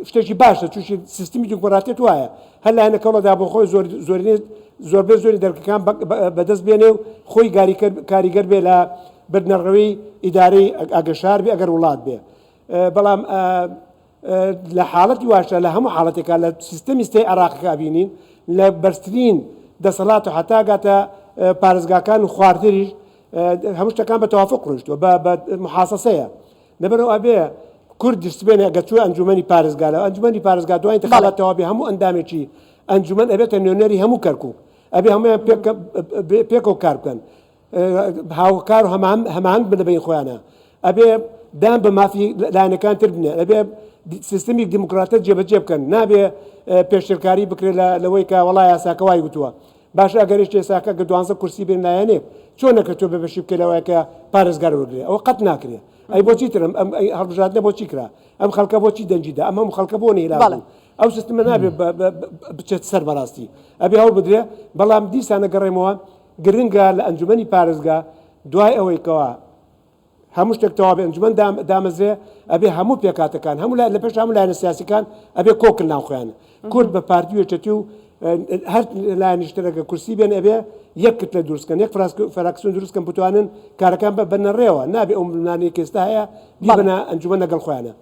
شتێکی باشە تووشی سیستمی دیموکراتیەت وایە هەر لایەنەکەڵەدا بۆ خۆی زۆربەی زۆری دەرکەکان بەدەست بێنێ و خۆی کاریگەر بێ لە بردنەڕەوەی ئیدارەی ئاگەشار بێ ئەگەر وڵات بێ بەڵام لە حاڵەتی واشە لە هەموو حاڵەتێکا لە سیستەمی ستەی عێراقەکە بینین لە بەرزترین دەسەڵات و حتاگاتە پارێزگاکان و خواردریش هەموو شتەکان بە تەوافق ڕۆیشتووە بە محاسەسەیە لەبەرەوە ئەبێ کورد دەستبێنێ ئەگەر چوە ئەنجومەنی پارێزگا لە ئەنجومەنی پارێزگا دوای انتخاباتەوە بێ هەموو ئەندامێکی ئەنجومەن ئەبێتە نوێنەری هەموو کەرکووک ئەبێ هەمویان پێکەوە کار بکەن هاوکار و هەماهەنگ بنە بین خۆیانە ئەبێ دام بە مافی لایەنەکان تر بنێ ئەبێ سیستمی دیموکراتیەت جێبەجێ بکەن نابێ پێشترکاری بکرێت لەوەی کە وەڵای یاساکە وای گوتووە باش ئەگەر هێشتا ئێساکە کە 12 کورسی بێن لایەنێک چۆن نەکردووە بە بەشی بکە لەوەیە کە پارێزگار وەرگێ ئەوە قەت ناکرێت ئەی بۆچی ترم ئەم هەڵبژاردنە بۆچی کرا ئەم خەڵکە بۆچی دەنجیدا ئەم هەموو خەڵکە بۆ نێلا ئەو سیستمە نابێت بچێت سەر بەڕاستی ئەبێ هەوڵ بدرێ بەڵام دیسانە گەڕێمەوە گرنگە لە ئەنجومەنی پارێزگا دوای ئەوەی کەوە هەموو شتێک تەواو ئەنجومەن دامەزرێ ئەبێ هەموو پێکاتەکان هەموو لە پێش هەموو لایەنە سیاسیەکان ئەبێ کۆکن ناوخۆیانە کورد بە پارتی وێچەتی و هەر لایەنیشتەرەکە کورسی بێن ئەبێ یەکت لە دروستکەن یەک فراکسیۆن دروستکەن بتوانن کارەکان بنەڕێەوە نابێ ئەو ململانەی کێستا هەیە بیبنە ئەنجومەن لەگەڵ خۆیانە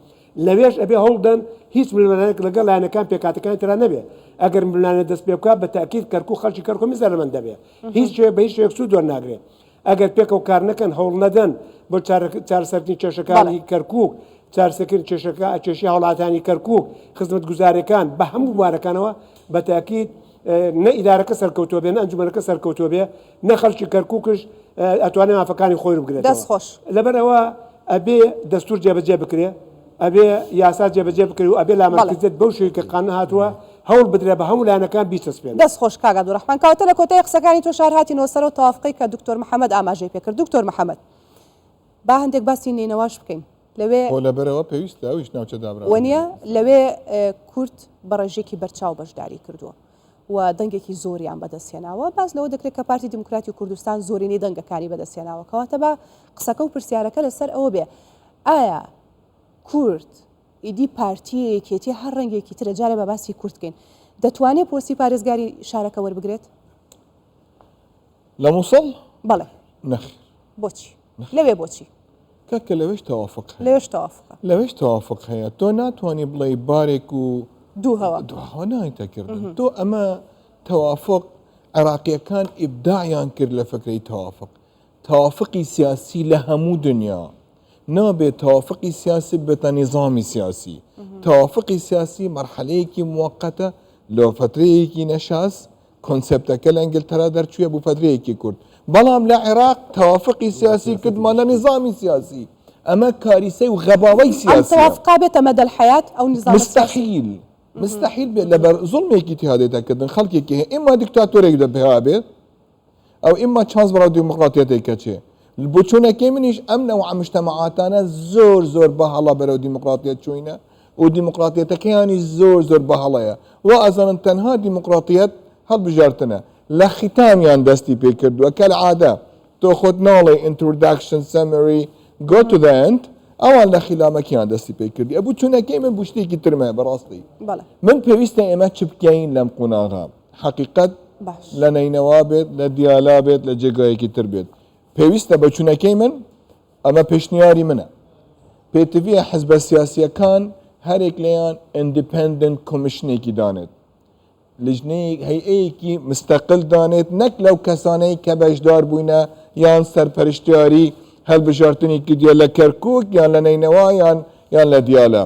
لەوێش ئەبێ هەوڵدەن هیچ ململانێک لەگەڵ لایەنەکان پێکاتەکانی ترا نەبێ ئەگەر ململانە دەست پێ بکات بە تاکید کەرکووک خەڵکی کەرکووک میزانمەند دەبێ هیچ شوێ بە هیچ شوێک سوود وەرناگرێت ئەگەر پێکەوە کار نەکەن هەوڵ نەدەن بۆ چارەسەرنی کێشەکانی کەرکووک چارسەکردن کێشی هەوڵاتانی کەرکووک خزمەت گوزارەکان بە هەموو بوارەکانەوە بە تاکید نە ئیدارەکە سەرکەوتووە بێ نە ئەنجومەنەکە سەرکەوتووە بێ نە خەڵکی کەرکووکش ئەتوانێت مافەکانی خۆی بگرێت دەستخۆش لەبەرەوە ئەبێ دەستور جێبەجێ بکرێ ئەبێ یاسا جێبەجێ بکرێت و ئەبێ لامەکردێت بەو شوی کە قانون هاتووە هەوڵ بدرێ بە هەموو لایەنەکان بیچەسپێن دەستخۆش کاگا دوڕەحمان کەواتە لە کۆتای قسەکانی تۆ شار هاتینەوە سەرەوە تەوافقی کە دکتۆر محەممەد ئاماژەی پێکرد دکتۆر محەممەد با هەندێک باسی نینەواش بکەین لەوێ لەبەرەوە پێویستە ئەویش ناوچە دابرا وەنیە لەوێ کورد بە ڕێژێکی بەرچاو بەشداری کردووە و دەنگێکی زۆریان بەدەستێناوە باز لەوە دەکرێت کە پارتی دیموکراتی کوردستان زۆرینەی دەنگەکانی بەدەستێناوە کەواتە بە قسەکە و پرسیارەکە لەسەر ئەوە بێ ئایا کورد ئیدی پارتیەکێتی هەر ڕەنگێکی ترە جارێ بە باسی کورتکەین دەتوانێت پۆستی پارێزگاری شارەکە وەربگرێت لە مووسڵ بەڵێ نەخیر بۆچی لەوێ بۆچی کەکە لەوێش تەوافق لەوێش تەوافق هەیە تۆ ناتوانانی بڵێ بارێک و دووهەوە نایتەکردن تۆ ئەمە تەوافق عراقیەکان ئیبداعیان کرد لە فکرەی تەوافقی سیاسی لە هەموو دنیا نابێت تەوافقی سیاسی بێتە نظامی سیاسی تەوافقی سیاسی مەرحەلەیەکی موقەتە لە فترەیەکی نەشاس کۆنسپتەکە لە ئەنگلتەرا دەرچووە بوو فترەیەکی کورد بەڵام لە عێراق تەوافقی سیاسی کردمانە نظامی سیاسی ئەمە کاریسەی و غەباوەی سیاسی تەوافقا بێتە مەدەل حەیات ئەو نظام مستحیل بێت لەبەر زوڵمێکی تیادێتەکردن خەڵکێکی هەیە ئێمە دیکتاتۆرێک دەبێ بێت ئەو ئێمە چانس بەڕاو دیموکراتیەتێک کەچێ بۆ چوونەکەی منیش ئەم نەوع مجتەمەعاتانە زۆر بەهەڵە بەرەو دیموکراتیەت چوینە و دیموکراتیەتەکەیانی زۆر بەهەڵەیە و ئەزانن تەنها دیموکراتیەت هەڵبژارتنە لە ختامیان دەستی پێ کردووە کە العادە تۆ خۆت ناڵێ introduction summary go to the end ئەوان لە خیلامەکیان دەستی پێ کردی ئەبوو چوونەکەی من بوشتێکی ترمە بەڕاستی من پێویستە ئێمە چ بکەین لەم قوناغا حقیقت لە نینەوا بێت لە دیالا بێت لە جێگایەکی تر بێت پێویستە بە چوونەکەی من ئەمە پێشنیاری منە پێتویە حزبە سیاسیەکان هەرێک لەیان ئیندیپندنت کۆمیشنێکی دانێت لژنەیەک هەیئەیەکی مستەقل دانێت نەک لەو کەسانەی کە بەشدار بووینە یان سەرپەرشتیاری هەڵبژارتنی کردیە لە کەرکووک یان لە نینەوا یان لە دیالە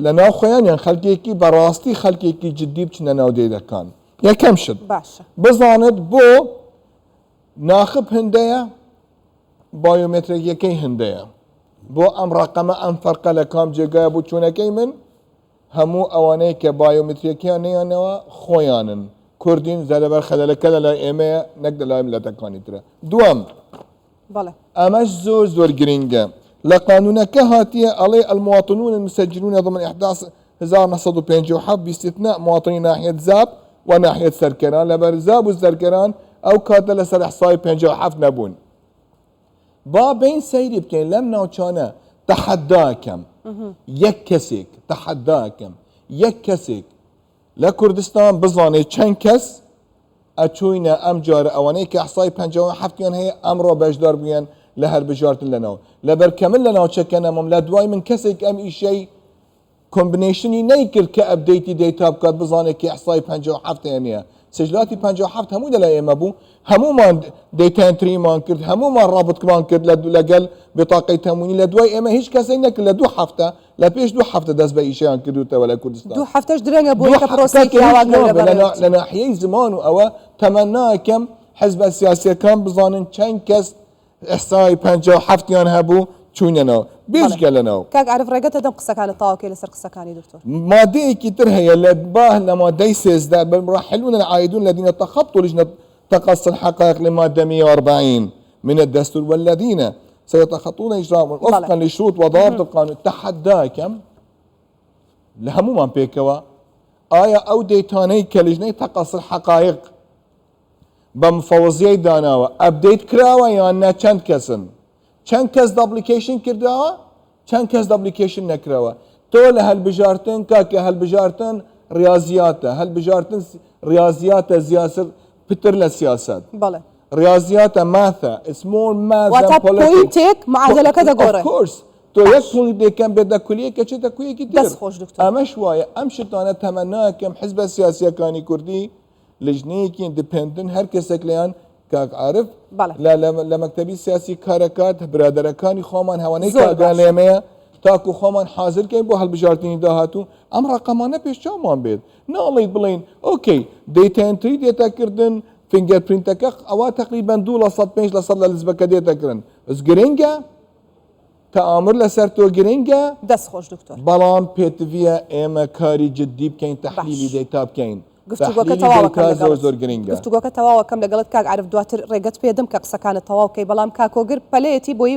لە ناو خۆیان یان خەڵکێکی بەڕاستی خەڵکێکی جدی بچنە ناو دێدەکان یەکەم شت بزانت بۆ ناخب هەندەیە بایۆمێتریکەکەی هەندەیە بۆ ئەم ڕقەمە ئەم فەرقە لە کام جێگایە بوو چوونەکەی من هەموو ئەوانەیە کە بایۆمتریەکیان نەیانەوە خۆیانن کوردین زەرەبەر خەلەلەکە لە لای ئێمەیە نەک لە لای ملەتەکانی ترە دووەم ئەمەش زۆر گرنگە لە قانونەکە هاتیە ئەڵێ المواطنون المسجلون ضمن 1957 باستثناء مواطني ناحية زاب وناحية سركران لبر زاب والسركران أو كاتل لسر إحصائي 57 نبون با بين سيري بكين لم ناوچانه تحداكم يكسك تحداكم يكسك لكردستان بزاني چند كس اچوينا ام جار اواني که احصائي 57 كان هي امرو بجدار بيان لهر بجارتن لناو لبر كامل لناو چكنا مملا دواي من كسك ام اي شيء كومبينيشني نيكر كابديتي ديتا بكات بزاني كي احصائي 57 يعني سجلاتي 57 همو دلا اما بو همو ما ديتا انتري مان كرد همو ما رابط كمان كرد لقل بطاقه تمويني لدواي اما هيش كاسين نك لدو حفته لا بيش دو حفته داس باي شيء كردو ولا كردستان دو حفتهش درنگا بو كبروسيكي لنا حيي زمان او تمنى كم حزب السياسي كان بزانن چند كس احصائي 57 يان هبو چوننا بيش قالنا كاك عرف رقته دم قصه كانت طاوكي لسر قصه كاني دكتور ماده كتير هي لباه لما ديسز ده راحلون العائدون الذين تخطوا لجنه تقصي الحقائق لماده 140 من الدستور والذين سيتخطون اجراء وفقا لشروط وضوابط القانون تحداكم لهمو من بيكوا آية أو ديتاني كلجنة تقصي الحقائق بمفوضية داناوة أبديت كراوة يعني چند كسن چند کس دابلیکیشن کرداوە چند کس دابلیکیشن نکراوە تۆ لە هەلبژارتن کاکە هەلبژارتن ریاضیاتە هەلبژارتن ریاضیاتە زیاسەت پتر لە سیاست ریاضیاتە ماثە it's more math than politics پوینتێک معادلەکە دەگۆڕێ of course تۆ یەک پوینتێکەم بێت کولەیەکە چێتە کویەکی تر ئەمەش وایە ئەم شتانە تەمەناکەم حزبە سیاسیەکانی کوردی لجنەیەکی ئیندیپندنت هەر کەسێک لەیان كاك عارف لا مكتبي سياسي كاركات برادر كاني خومن هواني كاغان ليميا تاكو خومن حاضر كاين بو هالبجارتيني داهاتو ام رقمانه بيش جامان بيد ناليد بلين اوكي ديتا انتري ديتا كردن فينجر برينتك او تقريبا دولا 105 لصل للزبكه ديتا كرن از جرينجا تامر لسرتو جرينجا دس خوش دكتور بلان بيتفيا اما كاري جدي بكاين تحليلي ديتا بكاين گفتوگۆکە تەواوەکەم لەگەڵت کاک عرف دواتر ڕێگەت پێدەم کە قسەکانت تەواوکەی بەڵام کاکۆگر پەلەیەتی بۆی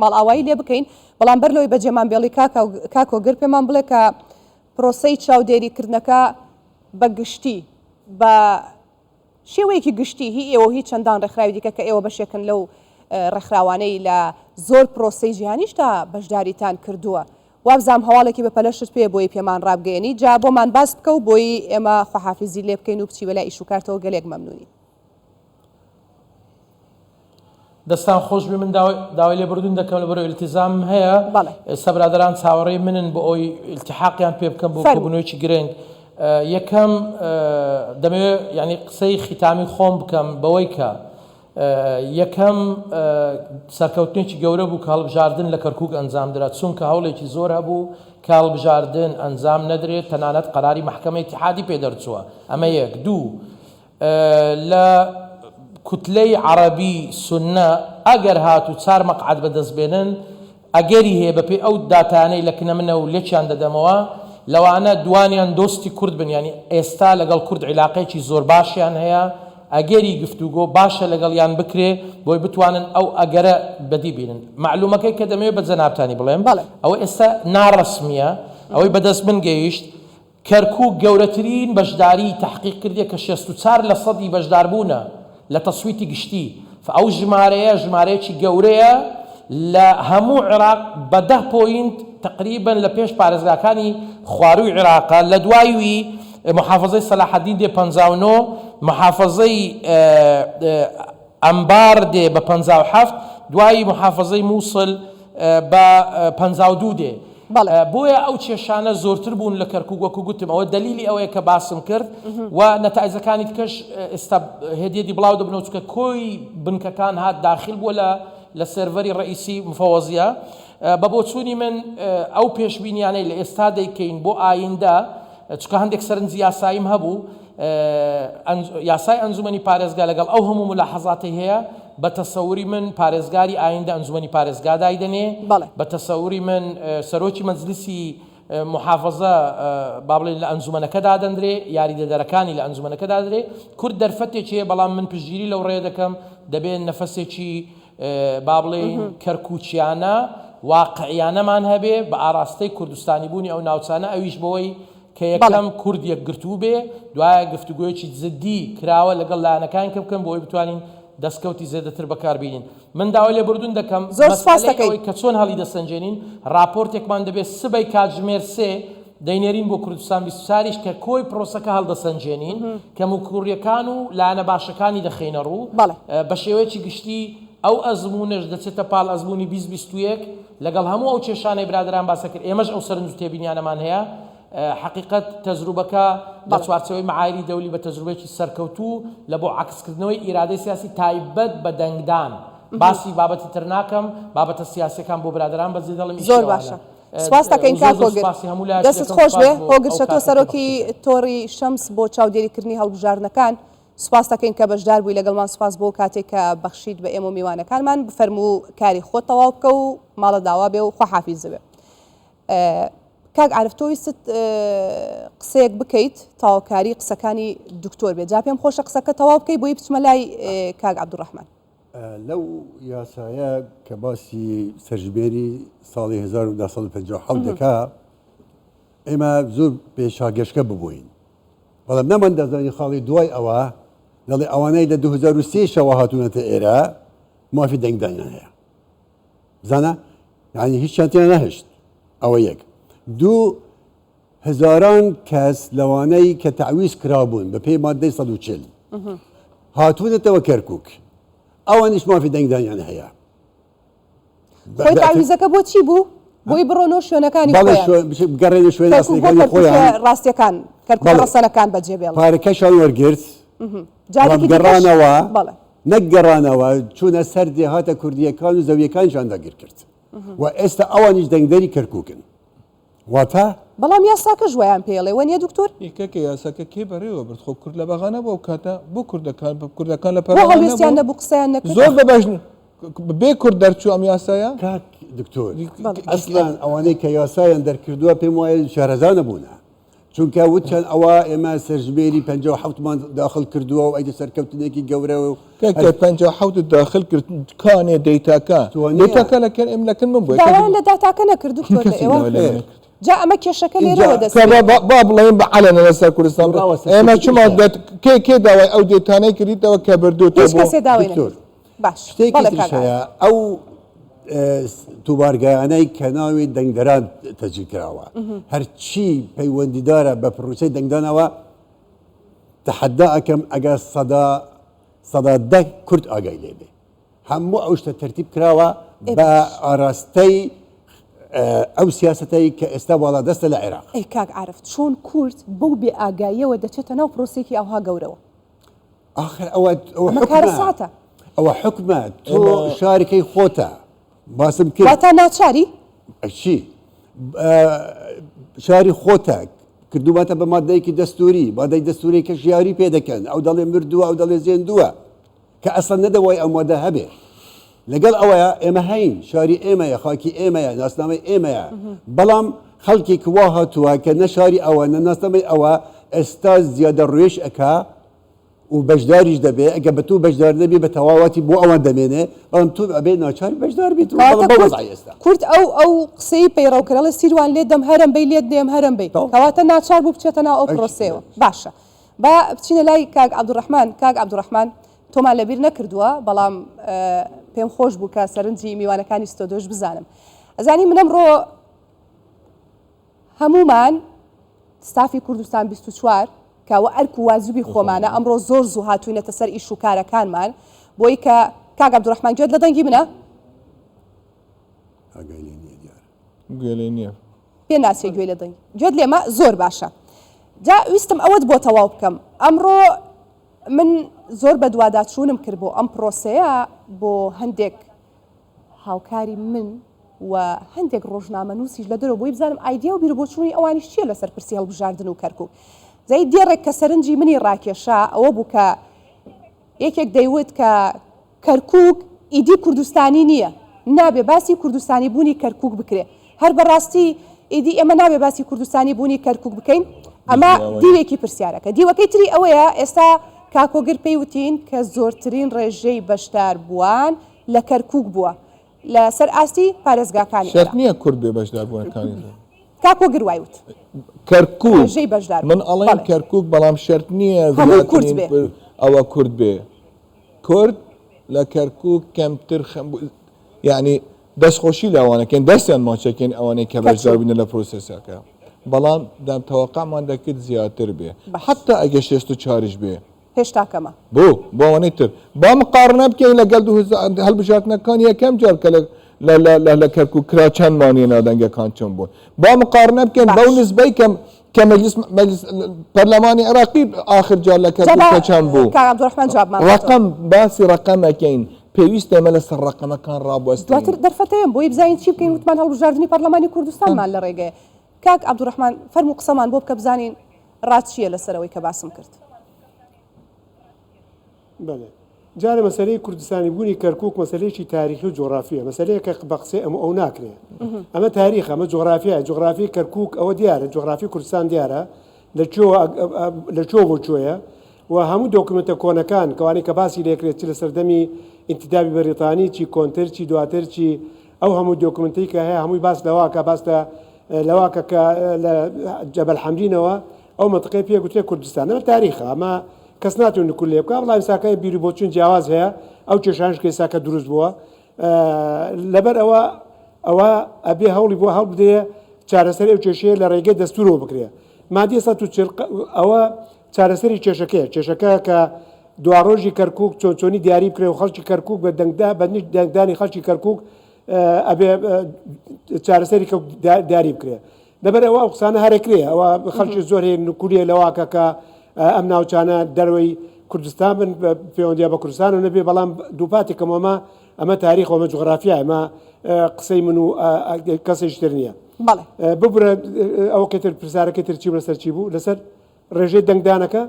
ماڵئاوایی لێ بکەین بەڵام بەرلەوەی بەجێمان بێڵی کاکۆگر پێمان بڵێ کە پرۆسەی چاودێریکردنەکە بە گشتی بە شێوەیەکی گشتی هی ئێوە هیچ چەندان ڕێکخراوی دیکە کە ئێوە بەشێکن لەو ڕێکخراوانەی لە زۆر پرۆسەی جیهانیش تا بەشداریتان کردووە وابزانام هەواڵێکی بە پەلەشت پێ بۆی پێمان ڕابگەیەنی جا بۆمان باس بکە و بۆی ئێمە خواحافیزی لێ بکەین و بچی بەلای ئیشوکارتەوە گەلێک مەمنونی. دەستان خۆش بێ من داوای لێبوردون دەکەم لەبەرەوەی ئیلتیزام هەیە ئێستا برادران چاوەڕێی منن بۆ ئەوی ئیلتیحاقیان پێ بکەم بۆ کۆبوونەوەیکی گرنگ. یەکەم دەمەوێت ینی قسەی ختامی خۆم بکەم بەوەی کە یەکەم سەرکەوتنێکی گەورە بوو کاڵبژاردن لە کەرکووک ئەنجامدرا چونکە هەوڵێکی زۆر هەبوو کاڵبژاردن ئەنجام نەدرێت تەنانەت قەراری مەحکەمەی ئیتیحادی پێدەرچووە ئەمە یەک دوو لە کوتلەی عەرەبی سوننە ئەگەر هاتوو 4 مەقعەد بەدەستبێنن ئەگەری هەیە بەپێی ئەو داتانەی لە کنە منە و لێکیان دەدەمەوە لەوانە دوانیان دۆستی کورد بن ینی ئێستا لەگەڵ کورد عیلاقەیەکی زۆر باشیان هەیە ئەگەری گفتوگۆ باشە لەگەڵیان بکرێ بۆی بتوانن ئەو ئەگەرە بەدی بینن معلومەکەی کە دەمەوێت بە جەنابتانی بڵێم ئەوە ئێستا ناڕەسمیە ئەوەی بەدەست من گەیشت کەرکووک گەورەترین بەشداری تحقیق کردێ کە 64% بەشداربوونە لە تەسویتی گشتی ئەو ژمارەیە ژمارەیەکی گەورەیە لە هەموو عێراق بە 10 پۆینت تقریبا لە پێش پارێزگاکانی خواروی عێراقا لە دوایوی محافظەی سەلاحەدین دێ 59 محافظەی ئەمبار دێ بە 57 دوایی محافظەی مووسڵ بە 52 دێ بۆیە ئەو کێشانە زۆرتر بوون لە کەرکووک وەکو گوتم ئەوە دلیلی ئەوەیە کە باسم کرد و نەتایجەکانی تکەش ئێستا هێدیێتی بڵاو دەبنەوە چکە کۆی بنکەکان هات داخل بووە لە سێڤەری ڕئیسی مفەوەزیە بە بۆچوونی من ئەو پێشبینیانەی لە ئێستا دەیکەین بۆ ئایندە چکە هەندێک سەرنجی یاساییم هەبوو یاسای ئەنجومەنی پارێزگا لەگەڵ ئەو هەموو ملاحەزاتی هەیە بە تەسەوری من پارێزگاری ئایندە ئەنجومەنی پارێزگا دایدەنێ بە تەسەوری من سەرۆکی مەجلیسی محافظە با بڵێن لە ئەنجومەنەکەدا دەندرێ یاریدەدەرەکانی لە ئەنجومەنەکەدا دەدرێ کورد دەرفەتێکی هەیە بەڵام من پشتگیری لەو ڕێ دەکەم دەبێت نەفەسێکی با بڵێن کەرکووچیانە واقعیانەمان هەبێ بە ئاراستەی کوردستانی بوونی ئەو ناوچانە ئەویش بەوەی کە یەکەم کورد یەکگرتوو بێ دوایە گفتوگویەکی جدی کراوە لەگەڵ لایەنەکان کە بکەن بۆی بتوانین دەستکەوتی زێدەتر بەکاربینین من داوای لێبوردون دەکەم مەسئلەی کە چۆن هەڵی دەسەنجێنین راپۆرتێکمان دەبێت سبەی کاتژمێر 3 دەینێرین بۆ کوردستان 24ش کە کۆی پرۆسەکە هەڵدەسەنجێنین کە موکوڕیەکان و لایەنە باشەکانی دەخینە ڕوو بە شێوەیەکی گشتی ئەو ئەزمونش دەچێتە پاڵ ئەزمونی 2021 لەگەڵ هەموو ئەو کێشانەی برادران باسە کرد ئێمەش ئەو سەرنج و تێبینیانەمان هەیە حقیقت تەجروبەکە بە چوارچەوەی معایری دەولی بە تەجروبەیەکی سەرکەوتوو لە بۆ عکسکردنەوەی ئیرادەی سیاسی تایبەت بە دەنگدان باسی بابەتی تر ناکەم بابەتە سیاسەکان بۆ برادران بەجێ دەڵێم زۆر باشە سپاس دەکەین کاک هۆگر دەستت خۆش بێ هۆگر شەتۆ سەرۆکی تۆڕی شەمس بۆ چاودێریکردنی هەڵبژاردنەکان سپاس دەکەین کە بەشدار بووی لەگەڵمان سپاس بۆ کاتێک کە بەخشید بە ئێمە و میوانەکانمان بفەرموو کاری خۆت تەواو بکە و ماڵە داوا بێ و خواحافیز بێ کاک عارف تۆ ویست قسەیەک بکەیت تاواکاری قسەکانی دکتۆر بێت جا پێم خۆشە قسەکە تەواو بکەیت بۆی بچمە لای کاک عەبدوڕەحمان لەو یاسایە کە باسی سەرژمێری ساڵی 1957 دەکا ئێمە زۆر پێشاگەشتکە ببووین بەڵام نەمان دەزانین خاڵی دوای ئەوە دەڵێ ئەوانەی لە 2023 شەوە هاتوونەتە ئێرە مافی دەنگدانیان هەیە بزانە یعنی هیچ شانتیان نەهێشت ئەوە یەک دوو هزاران کەس لەوانەی کە تعویز کرابوون بە پێی مادەی 140 هاتوونەتەوە کەرکووک ئەوانیش مافی دەنگدانیان هەیە خۆی تعویزەکە بۆ چی بوو؟ بۆی بڕۆنەوە شوێنەکانی گەڕێنە شوێن ئەسڵیەکانی خۆیان ڕاستیەکان کەرکووک ڕەسەنەکان بەجێبێڵن پارەکەشان وەرگرت گەڕانەوە نەگەڕانەوە چوونە سەر دێهاتە کوردیەکان و زەویەکانیشان داگیر کرد و ئێستا ئەوانیش دەنگدەری کەرکووکن واتە بەڵام یاساکە ژوایان پێڵێ وەنیە دکتۆر یەکەکە یاساکە کێ بەڕێوە برد خۆ کورد لە بەغانە بۆ کاتە بۆ کوردەکان لە هەڵویستیان نەبوو قسەیان نەکرد زۆر بەبەش بێ کورد دەرچوو ئەم یاسایە کاک دکتۆر ئەسڵان ئەوانەی کە یاسایان دەرکردووە پێم وایە شارەزا نەبوونە چونکە وتیان ئەوە ئێمە سەرژمێری 57مان داخل کردووە و ئەیدە سەرکەوتنێکی گەورە و 57 داخل کرد کانێ دەیتاکە دەیتاکە لەکەن ئێم لەکەن من بۆ داوایان لە داتاکە نەکرد دکتۆر ئێوە جا ئەمە کێشەکە لێرەوە دەست با بڵێن بە عەلەنە لەسەر کوردستان ئێمە چما کێ داوای ئەو دێتانەی کردیتەوە کە بردووتەوە هیچ کەسێ داوای نەکرد باش شتێکی تریش هەیە ئەو تووبارگایانەی کە ناوی دەنگدەران تەجیل کراوە هەرچی پەیوەندیدارە بە پرۆسەی دەنگدانەوە تحدا ئەەکەم ئەگەر سەدا کورد ئاگای لێبێ هەموو ئەو شتە تەرتیب کراوە بە ئاراستەی ئەو سیاستەی کە ئێستا باڵا دەستە لە عێراق. ئەی کاک عارف چۆن کورد بەو بێ ئاگاییەوە دەچێتە ناو پرۆسێکی ئەوها گەورەوە آخر ئەوە کارەساتە ئەوە حکومە تۆ شارەکەی خۆتە باسم کرد واتە ناچاری چی شاری خۆتە کردوماتە بە مادەیەکی دەستوری مادەی دەستوری کە ژیاری پێ دەکەن ئەو دەڵێ مردووە ئەو دەڵێ زێندووە کە ئەسڵ نەدەوای ئەو مادە هەبێ لەگەڵ ئەوەیە ئێمە هەین شاری ئێمەیە خاکی ئێمەیە ناسنامەی ئێمەیە بەڵام خەڵکێک وا هاتووە کە نە شاری ئەوە نە ناسنامەی ئەوە ئێستا زیادە ڕێژ ئەکا و بەشداریش دەبێ ئەگە بە تو بەشدار نەبی بە تەواواتی بۆ ئەوان دەمێنێ بەڵام تو ئەبێ ناچار بەشدار بیت ئێستا کورد ئەو قسەی پەیڕەوکەڵە سیروان لێ دەم هەرم بی لێت دێم هەرم بی کەواتە ناچار بوو بچێتە ناو ئەو پرۆسەیەوە باشە با بچینە لای کاک عەبدوڕەحمان تۆمان لەبیر نەکردووە بەڵام پێم خۆش بوو کە سەرنجی میوانەکانی ستۆدۆش بزانم ئەزانی من ئەمڕۆ هەمومان ستافی کوردستان 24 کەوە ئەرک و وازوبی خۆمانە ئەمڕۆ زۆر زوو هاتوینەتە سەر ئیش و کارەکانمان بۆی کە کاک عەبدوڕەحمان گوێت لە دەنگی منە پێ ناسێ گوێ لە دەنگی گوێت لێمە زۆر باشە جا ویستم ئەوەت بۆ تەواو بکەم ئەمڕۆ من زۆر بە دوواداچوونم کرد بۆ ئەم پرۆسەیە بۆ هەندێک هاوکاری من و هەندێک ڕۆژنامە نووسیش لە دەرەوە بۆی بزانم ئایدیا و بیربۆچوونی ئەوانیش چیە لەسەر پرسی هەڵبژاردن و کەرکووک زای دێڕێک کە سەرنجی منی ڕاکێشا ئەوە بوو کە یەکێک دەیوت کە کەرکووک ئیدی کوردستانی نییە نابێ باسی کوردستانی بوونی کەرکووک بکرێ هەر بەڕاستی ئیدی ئێمە نابێ باسی کوردستانی بوونی کەرکووک بکەین ئەمە دیوێکی پرسیارەکە دیوەکەی تری ئەوەیە ئێستا کاکۆگر پێی وتین کە زۆرترین ڕێژەی بەشدار بووان لە کەرکووک بووە لەسەر ئاستی پارێزگاکانی شەرت نییە کورد بێ بەشدار بوونەکانی کاکۆگر وای وت کەرکووک ڕێژەی بەشدار من ئەڵێم کەرکووک بەڵام شەرت نییە ئەوە کورد بێ کورد لە کەرکووک کەمتر یعنی دەستخۆشی لاوانەکەن دەستیان ماچەکەن ئەوانەی کە بەشدار بوونە لە پرۆسەسەکە بەڵام تەوەقعمان دەکرد زیاتر بێ حتا ئەگە 64 بێ هێشتا کەمە بۆ ئەوانەی تر با مقارنە بکەین لەگەڵ هەڵبژاردنەکان یەکەم جار کە لە کەرکووک کرا چەند مانیە نادەنگەکان چۆن بوون با مقارنە بکەین بەو نسبەی کە مەجلیس پەرلەمانی عێراقی آخر جار لە کەرکووک چەند بوو ڕقم باسی ڕقەمەکەین پێویستە ئێمە لەسەر ڕقەمەکان ڕابوەستین دواتر دەرفەتەیەم بۆی بزانین چی بکەین وتمان هەڵبژاردننی پەرلەمانی کوردستانمان لە ڕێگەیە کاک عەبدوڕەحمان فەرموو قسەمان بۆ بکە بزانین ڕاست چییە لەسەرەوەی کە باسم کرد بەڵێ جارە مەسەلەی کوردستانی بوونی کەرکووک مەسەلەیەکی تاریخی و جۆغرافیە مەسەلەیەکە بە قسەی ئەو ناکرێت ئەمە تاریخ ئەمە جۆغرافیە جۆغرافی کەرکووک ئەوە دیارە جۆغرافی کوردستان دیارە لە چۆ بۆ چۆیە و هەموو دۆکمنتە کۆنەکان کەوانی کە باسی لێکرێت چی لە سەردەمی ئینتیدابی بەریتانی چی کۆنتر چی دواتر چی ئەو هەموو دۆکمنتی کە هەیە هەمووی باس لەواکە باستە لەواکە کە لە جەبەل حەمرینەوە ئەو مەتقەی پێ گوترێت کوردستان ئەمە تاریخە ئەمە کەس ناتوانێت نکول لێ بکات بەڵام ساکای بیری بۆچوون جیاواز هەیە ئەو کێشانش کە ئێستا کە دروست بووە لەبەر ئەوە ئەبێ هەوڵی بۆ هەڵ بدەیە چارەسەر ئەو کێشەیە لە ڕێگەی دەستورەوە بکرێ مادی 140 ئەوە چارەسەری کێشەکە کە دواڕۆژی کەرکووک چۆنی دیاری بکرێ و خەڵکی کەرکووک بە دەنگدانی خەڵکی کەرکووک ئەبێ چارەسەری کە دیاری بکرێ لەبەر ئەوە قسانە هەرەکرێ ئەوە خەڵکی زۆر هەیە نکولیە لەواکە کە ئەم ناوچانە دەروەی کوردستان بن پەیوەندیە بە کوردستان و نەبێ بەڵام دووپاتی کەمەمە ئەمە تاریخ ئەمە جوغرافیا ئەمە قسەی من و کەسێشتر نییە ببرە ئەو کەتر پرسیارەکەی تر چی لەسەر چی بوو لەسەر ڕێژەی دەنگدانەکە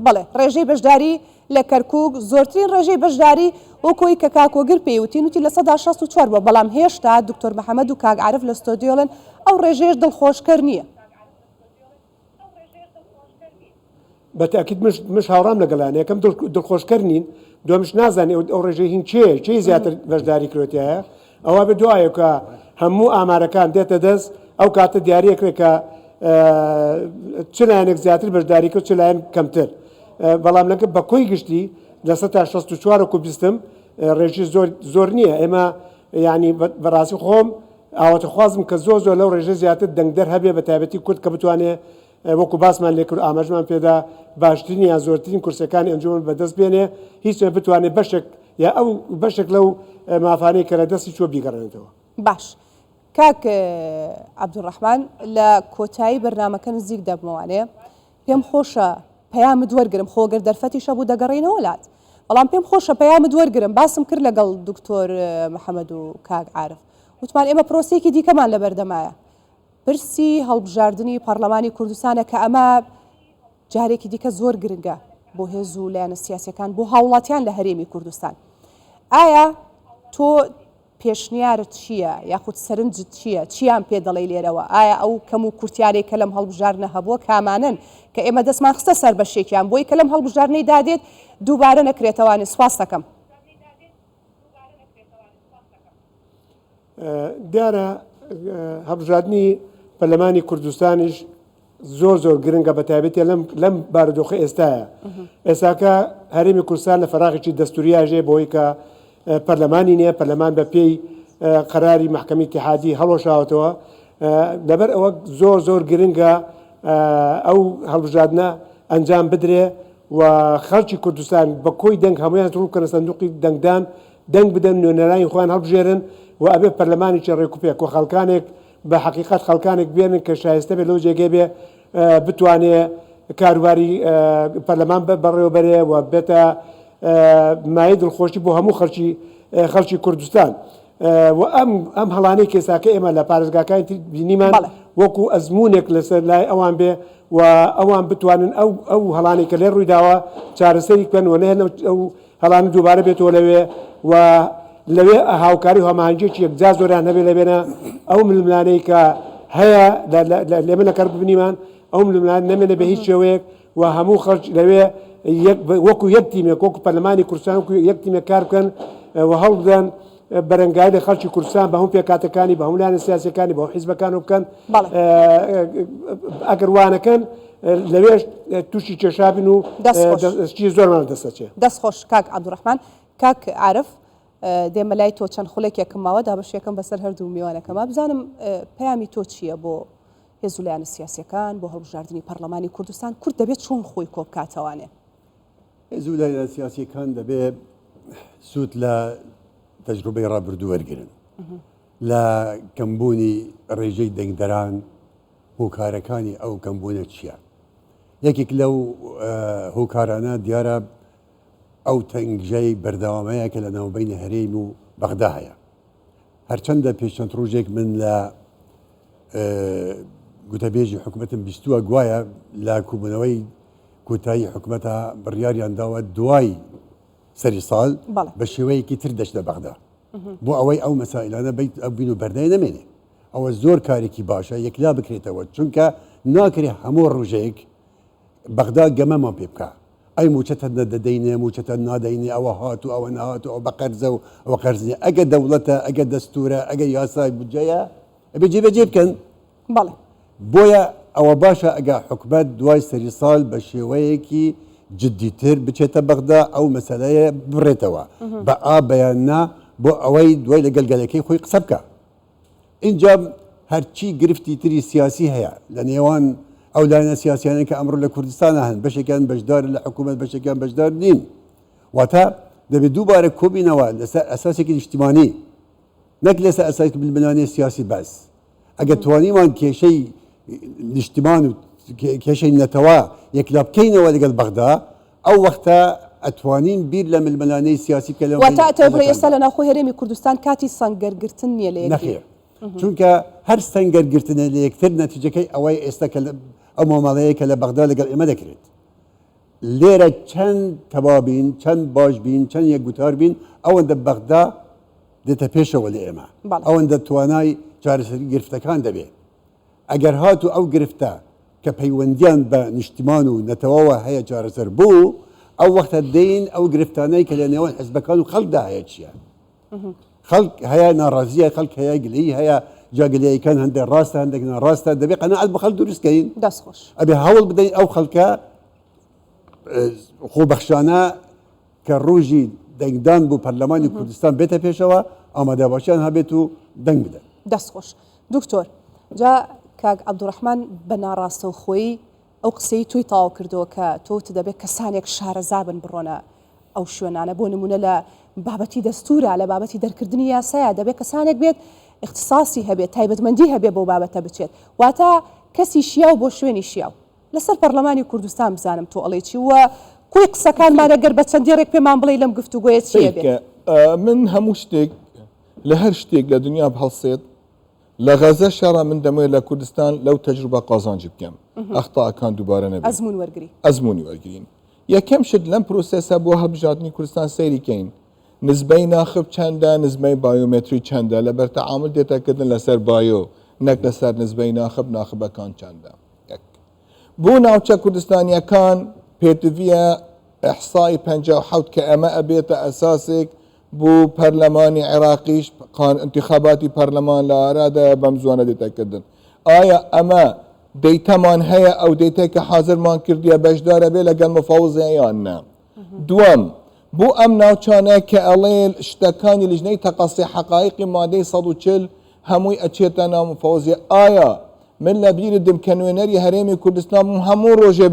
بەڵێ ڕێژەی بەشداری لە کەرکووک زۆرترین ڕێژەی بەشداری وەکۆی کە کاکۆگر پێیوتین وتی لە 64 بووە بەڵام هێشتا دکتۆر محەممەد و کاک عارف لە ستۆدیۆڵن ئەو ڕێژەیەش دڵخۆشکەر نییە بەتاکیید مش هاوڕام لەگەڵان یەکەم دڵخۆشکەر نین دومش نازانێت ئەو ڕێژەی هین چی زیاتر بەشداری کروێتیایە ئەوە بە دوایە کە هەموو ئامارەکان دێتە دەست ئەو کاتە دیارەکرێت کە چ لایەنێک زیاتر بەشداری کرد چ لایەن کەمتر بەڵام لەگە بە کۆی گشتی لە 64 و 20 ڕێژی زۆر نییە ئێمە ینی بەڕاستی خۆم ئاواتە خوازم کە زۆر لەو ڕێژە زیاتر دەنگدەر هەبێ بە تایبەتی کورد کە بتوانێت وەکو باسمان لێکرد ئاماژمان پێدا باشترین یان زۆرترین کورسەکانی ئەنجومەن بەدەست بێنێ هیچ بتوانێت بەشێک یا ئەو بەشێک لەو مافانەی کە لە دەستی چۆ بیگەڕێنێتەوە. باش کاک عەبدوڕەحمان لە کۆتایی بەرنامەکە نزیک دەبمەوانەیە پێم خۆشە پەیامت وەرگرم خۆگەر دەرفەتیشە بوو دەگەڕێنەوە لات بەڵام پێم خۆشە پەیامت وەرگرم باسم کرد لەگەڵ دکتۆر محەممەد و کاک عارف وتمان ئێمە پرۆسێکی دیکەمان لە بەردەمایە برسی هەڵبژاردننی پەرلەمانی کوردستانە کە ئەمە جارێکی دیکە زۆر گرنگە بۆ هێز و لایەنە سیاسەکان بۆ هاوڵاتیان لە هەرێمی کوردستان ئایا تۆ پێشنیارت چییە یاخود سەرنجت چییە چیان پێ دەڵی لێرەوە ئایا ئەو کەم و کورتیارێک کە لەم هەڵبژارنە هەبووە کامانن کە ئێمە دەستمان خستە سەر بەشێکیان بۆی کە لەم هەڵبژارنەی دادێت دووبارە نەکرێتەوانی سواس دەکەم. دیارە هەڵبژاردننی پەرلەمانی کوردستانیش زۆر گرنگە بە تایبەتی لەم بارودۆخی ئێستاە ئێستاکە هەرێمی کوردستان لە فەراغێکی دەستوریاژێ بۆی کە پەرلەمانی نییە پەرلەمان بە پێی قەراری محکەمی اتحادی هەڵۆشاوەتەوە لەبەر ئەوە زۆر گرنگە ئەو هەڵبژاردنە ئەنجام بدرێ و خەڵکی کوردستان بە کۆی دەنگ هەمویان ڕووکەنە سندوقی دەنگدان دەنگ بدەن نوێنەرانی خۆیان هەڵبژێرن و ئەبێ پەرلەمانێکی ڕێکوپێک و خەڵکانێک بە حقیقت خەڵکانێک بێنن کە شایستە بێت لەو جێگە بێ بتوانێت کاروباری پەرلەمان بەڕێوەبەرێ و بێتە مای دڵخۆشی بۆ هەموو خەڵکی کوردستان و ئەم هەڵانەی کێساکە ئێمە لە پارێزگاکانی بینیمان وەکو ئەزمونێک لەسەر لای ئەوان بێ و ئەوان بتوانن ئەو هەڵانی کە لێ ڕوویداوە چارەسەری بکەن و نەهێن ئەو هەڵانە دووبارە بێتەوە لەوێ و لەوێ هاوکاری و هەماهەنگێکی یەکجا زۆریان هەبێ لەبێنە ئەو ململانەی کە هەیە لێمە لەکار ببینیمان ئەو ململان نەمێنە بە هیچ شێوەیەک و هەموو خەڵک لەوێ وەکو یەک تیمێک وەکو پەرلەمانی کوردستان وەکو یەک تیمێک کار بکەن و هەڵ بدەن بەرەنگای لە خەڵکی کوردستان بە هەموو پێکاتەکانی بە هەموو لایەنە سیاسیەکانی بە حیزبەکان و بکەن ئەگەر وانەکەن لەوێ تووشی کێشابن و دەستی زۆرمان دەستەچێ. دەستخۆش کاک عەبدوڕەحمان کاک عارف دێمە لای تۆ چەند خولێکێکم ماوە دابەشێکم بەسەر هەردوو میوانەکەمە بزانم پەیامی تۆ چییە بۆ هێز و لایەنە سیاسیەکان بۆ هەڵبژاردننی پەرلەمانی کوردستان کورد دەبێت چۆن خۆی کۆ بکاتەوانێ هێز و لایەنە سیاسیەکان دەبێت سوود لە تەجروبەی ڕابردوو وەرگرن لە کەمبوونی ڕێژەی دەنگدەران هۆکارەکانی ئەو کەمبوونە چییە یەکێک لەو هۆکارانە دیارە ئەو تەنگژەی بەردەوامەیە کە لە ناوبەینە هەرێم و بەغدا هەیە هەرچەندە پێشچەند ڕۆژێک من لە گوتەبێژی حکوومەتم بیستووە گوایە لە کوبوونەوەی کۆتایی حکوومەتە بڕیاریان داوە دوای سەری ساڵ بە شێوەیەکی تر دەچنە بەغدا بۆ ئەوەی ئەو مەسائلانە ئەو بین و بەردای نەمێنێ ئەوە زۆر کارێکی باشە یەکلا بکرێتەوە چونکە ناکرێ هەموو ڕۆژێک بەغدا گەمەمان پێ بکە ئەی موچەتە دەدەینێ موچەتە نادەینێ ئەوە هاتو ئەوە نهاتو ئەو بە قەرزە و ئەوە قەرزنیە ئەگە دەوڵەتە ئەگە دەستورە ئەگە یاسای بودجەیە ئەبێ جێبەجێ بکەن بۆیە ئەوە باشە ئەگە حکومەت دوای سەری ساڵ بە شێوەیەکی جددیتر بچێتە بەغدا ئەو مەسەلەیە بڕێتەوە بە ئا بەیاننا بۆ ئەوەی دوای لە گەلگەلەکەی خۆی قسە بکە اینجا هەرچی گرفتی تری سیاسی هەیە لە نێوان ئەو لایەنە سیاسیانە کە ئەمڕۆ لە کوردستانە هەن بەشێکیان بەشدار لە حکوومەت بەشێکیان بەشدار نین واتە دەبێت دووبارە کۆبینەوە لەسەر ئەساسێکی نیشتیمانی نەک لەسەر ئەساسی ململانەی سیاسی بەس ئەگەر توانیمان کێشەی نیشتیمان و کێشەی نەتەوە یەکلا بکەینەوە لەگەڵ بەغدا ئەو وەختە ئەتوانین بیر لە ململانەی سیاسی کە لە ئێستا لە ناوخۆی هەرێمی کوردستان کاتی سەنگەرگرتن نییە لە نەخێر چونکە هەر سەنگەرگرتنە لە یەکتر نەتیجەکەی ئەوەی ئێستا کە ئەو مامەڵەیە کە لە بەغدا لەگەڵ ئێمە دەکرێت لێرە چەند تەبابین چەند باش بین چەند یەک گوتار بین ئەوەندە بەغدا دێتە پێشەوە لە ئێمە ئەوەندە توانای چارەسەری گرفتەکان دەبێت ئەگەر هاتو ئەو گرفتە کە پەیوەندیان بە نیشتیمان و نەتەوەوە هەیە چارەسەر بوو ئەو وەختە دەین ئەو گرفتانەی کە لە نێوان حزبەکان و خەڵکدا هەیە چییە خەڵک هەیە ناڕازیە خەڵک هەیە گلەی هەیە جاگلەیەکان هەندێک ڕاستە هەندێک ناڕاستە دەبێت قەنەعەت بە خەڵک دروستکەین دەستخۆش ئەبێ هەوڵ بدەین ئەو خەڵکە خۆبەخشانە کە ڕۆژی دەنگدان بوو پەرلەمانی کوردستان بێتە پێشەوە ئامادە باشیان هەبێت و دەنگ بدەن. دەستخۆش دکتۆر جا کاک عەبدوڕەحمان بە ناڕاستە و خۆی ئەو قسەی توی تاوا کردەوە کە تۆت دەبێت کەسانێک شارەزا بن بڕۆنە ئەو شوێنانە بۆ نمونە لە بابەتی دەستورە لە بابەتی دەرکردنی یاسایە دەبێت کەسانێک بێت اختصاصی هەبێت تایبەتمەندی هەبێت بۆ بابەتە بچێت واتە کەسی شیاو بۆ شوێنی شیاو لەسەر پەرلەمانی کوردستان بزانم تۆ ئەڵێ چی وە قوی قسەکانمانەگەر بە چەندێڕێک پێمان بڵێ لەم گفتوگۆیە چیە بێت من هەموو شتێک لە هەر شتێک لە دنیا بهەڵسێت لە غەزە شەڕە من دەمەوێت لە کوردستان لەو تەجروبە قازانجی بکەم ئەخطاکان دووبارە نەبێت ئەزموونی وەرگرین یەکەم شت لەم پرۆسەسە بۆ هەڵبژاردننی کوردستان سەیریکەین نسبەی ناخب چەندە نسبەی بایۆمتری چەندە لە بەرتەعامل دێتەکردن لەسەر بایۆ نەک لەسەر نسبەی ناخبەکان چەندە بۆ ناوچە کوردستانیەکان پێتویە ئەحسای 57 کە ئەمە ئەبێتە ئەساسێک بۆ پەرلەمانی عێراقیش انتخاباتی پەرلەمان لە ئارادا بەم زوانە دێتەکردن ئایا ئەمە دەیتەمان هەیە ئەو دەیتێک کە حازرمان کردیە بەشدارە بێ لەگەڵ مفاوزیان نا دووەم بۆ ئەم ناوچانە کە ئەڵێ شتەکانی لیژنەی تەقەسی حەقایقی مادەی 140 هەمووی ئەچێتە ناو مفاوزیە ئایا من لە بیردم کە نوێنەری هەرێمی کوردستان هەموو ڕۆژێ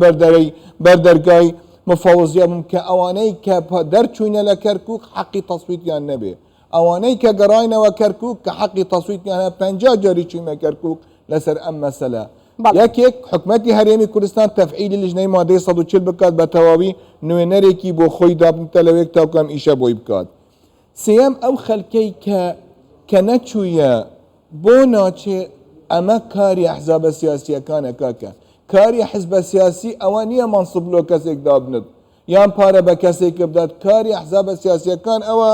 بەردەرگای مفاوزیە بووم کە ئەوانەی کە دەرچوونە لە کەرکووک حەقی تەسویتیان نەبێ ئەوانەی کە گەڕاینەوە کەرکووک کە حەقی تەسویتیانە 50 جاری چوومە کەرکووک لەسەر ئەم مەسەلە یەکێک حکومەتی هەرێمی کوردستان تەفعیلی لیژنەی مادەی 140 بکات بە تەواوی نوێنەرێکی بۆ خۆی دابنتە لەوێک تاوکەم ئیشە بۆی بکات سێەم ئەو خەلکەی کە نەچوویە بۆ ناچێ ئەمە کاری ئەحزابە سیاسیەکانە کاکە کاری حزبە سیاسی ئەوە نییە مەنسوب لۆ کەسێک دابنێت یان پارە بە کەسێک بدات کاری ئەحزابە سیاسیەکان ئەوە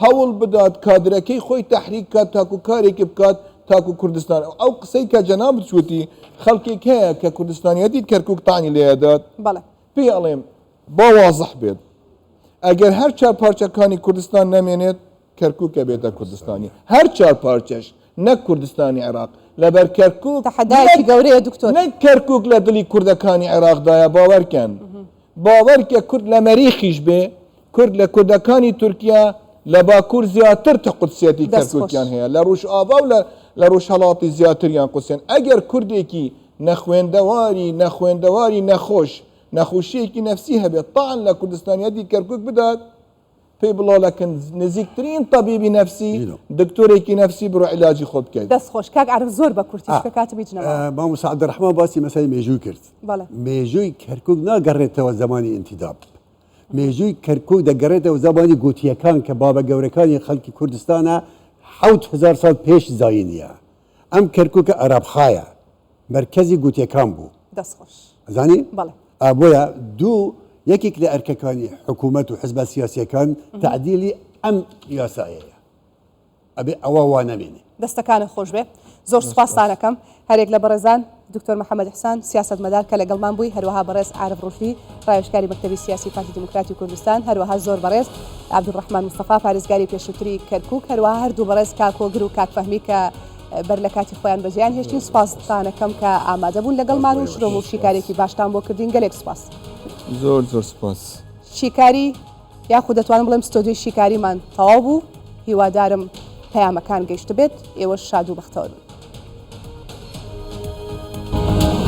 هەوڵ بدات کادرەکەی خۆی تەحریک کات تاکو کارێکی بکات تاکو کوردستان ئەو قسەی کە جەنابەت چوتی خەڵکێک هەیە کە کوردستانیەتی کەرکووک تاانی لێدات پێ ئەڵێم با وازح بێت ئەگەر هەر چار پارچەکانی کوردستان نەمێنێت کەرکووکە بێتە کوردستانی هەر چار پارچەش نەک کوردستانی عێراق لەبەر کەرکووک تەحەدایەکی گەورەیە دکتۆر نەک کەرکووک لە دڵی کوردەکانی عێراقدایە باوەرکە کورد لە مەریخیش بێ کورد لە کوردەکانی تورکیا لە باکوور زیاتر تەقودسیەتی کەرکووکیان هەیە لە ڕوش ئاوا و لە ڕۆژهەڵاتی زیاتریان قوسیان ئەگەر کوردێکی نەخوێندەواری نەخۆش نەخۆشیەکی نەفسی هەبێت تاان لە کوردستانیەتی کەرکووک بدات پێی بڵاڵەکەن نزیکترین تەبیبی نەفسی دکتۆرێکی نەفسی بڕۆ عیلاجی خۆ بکەیت دەستخۆش کاک عەرف زۆر بە کورتیشکە کاتم هیچ مامۆستا عەبدوڕەحمان باسی مەسەلەی مێژووی کرد مێژووی کەرکووک ناگەڕێتەوە زمانی ئینتیداب مێژووی کەرکووک دەگەڕێتەوە زمانی گوتیەکان کە بابە گەورەکانی خەڵکی کوردستانە 7000 ساڵ پێش زاینیە ئەم کەرکووکە عەرەبخایە مرکزی گوتیەکان بوو دەستخۆش زانی بۆیە دوو یەکێک لە ئەرکەکانی حکوومەت و حزبە سیاسیەکان تعدیلی ئەم یاسایەیە ئەبێ ئەوە وا نەمێنێ دەستەکانە خۆش بێ زۆر سوپاسدانەکەم هەرێک لە بەڕێزان دکتۆر محەممەد حسان سیاستمەدار کە لەگەڵمان بووی هەروەها بەڕێز عارف ڕوشی ڕایشکاری مەکتەبی سیاسی پارتی دموکراتی کوردستان هەروەها زۆر بەڕێز عەبدوڕەحمان مستەفا پارێزگاری پێشووتری کەرکووک هەروەها هەردوو بەڕێز کاکۆگر و کاکفەهمی کە بەر لە کاتی خۆیان بەجیان هێشتین سوپاسدانەکەم کە ئامادە بوون لەگەڵمان و شرۆم و شیکارێکی باشتان بۆ کردین گەلێک سوپاس زۆر سپاس شیکاری یاخود دەتوانم بڵێم ستۆدیۆی شیکاریمان تەواو بوو هیوادارم پەیامەکان گەیشت بێت ئێوە شاد و بەختەوە بن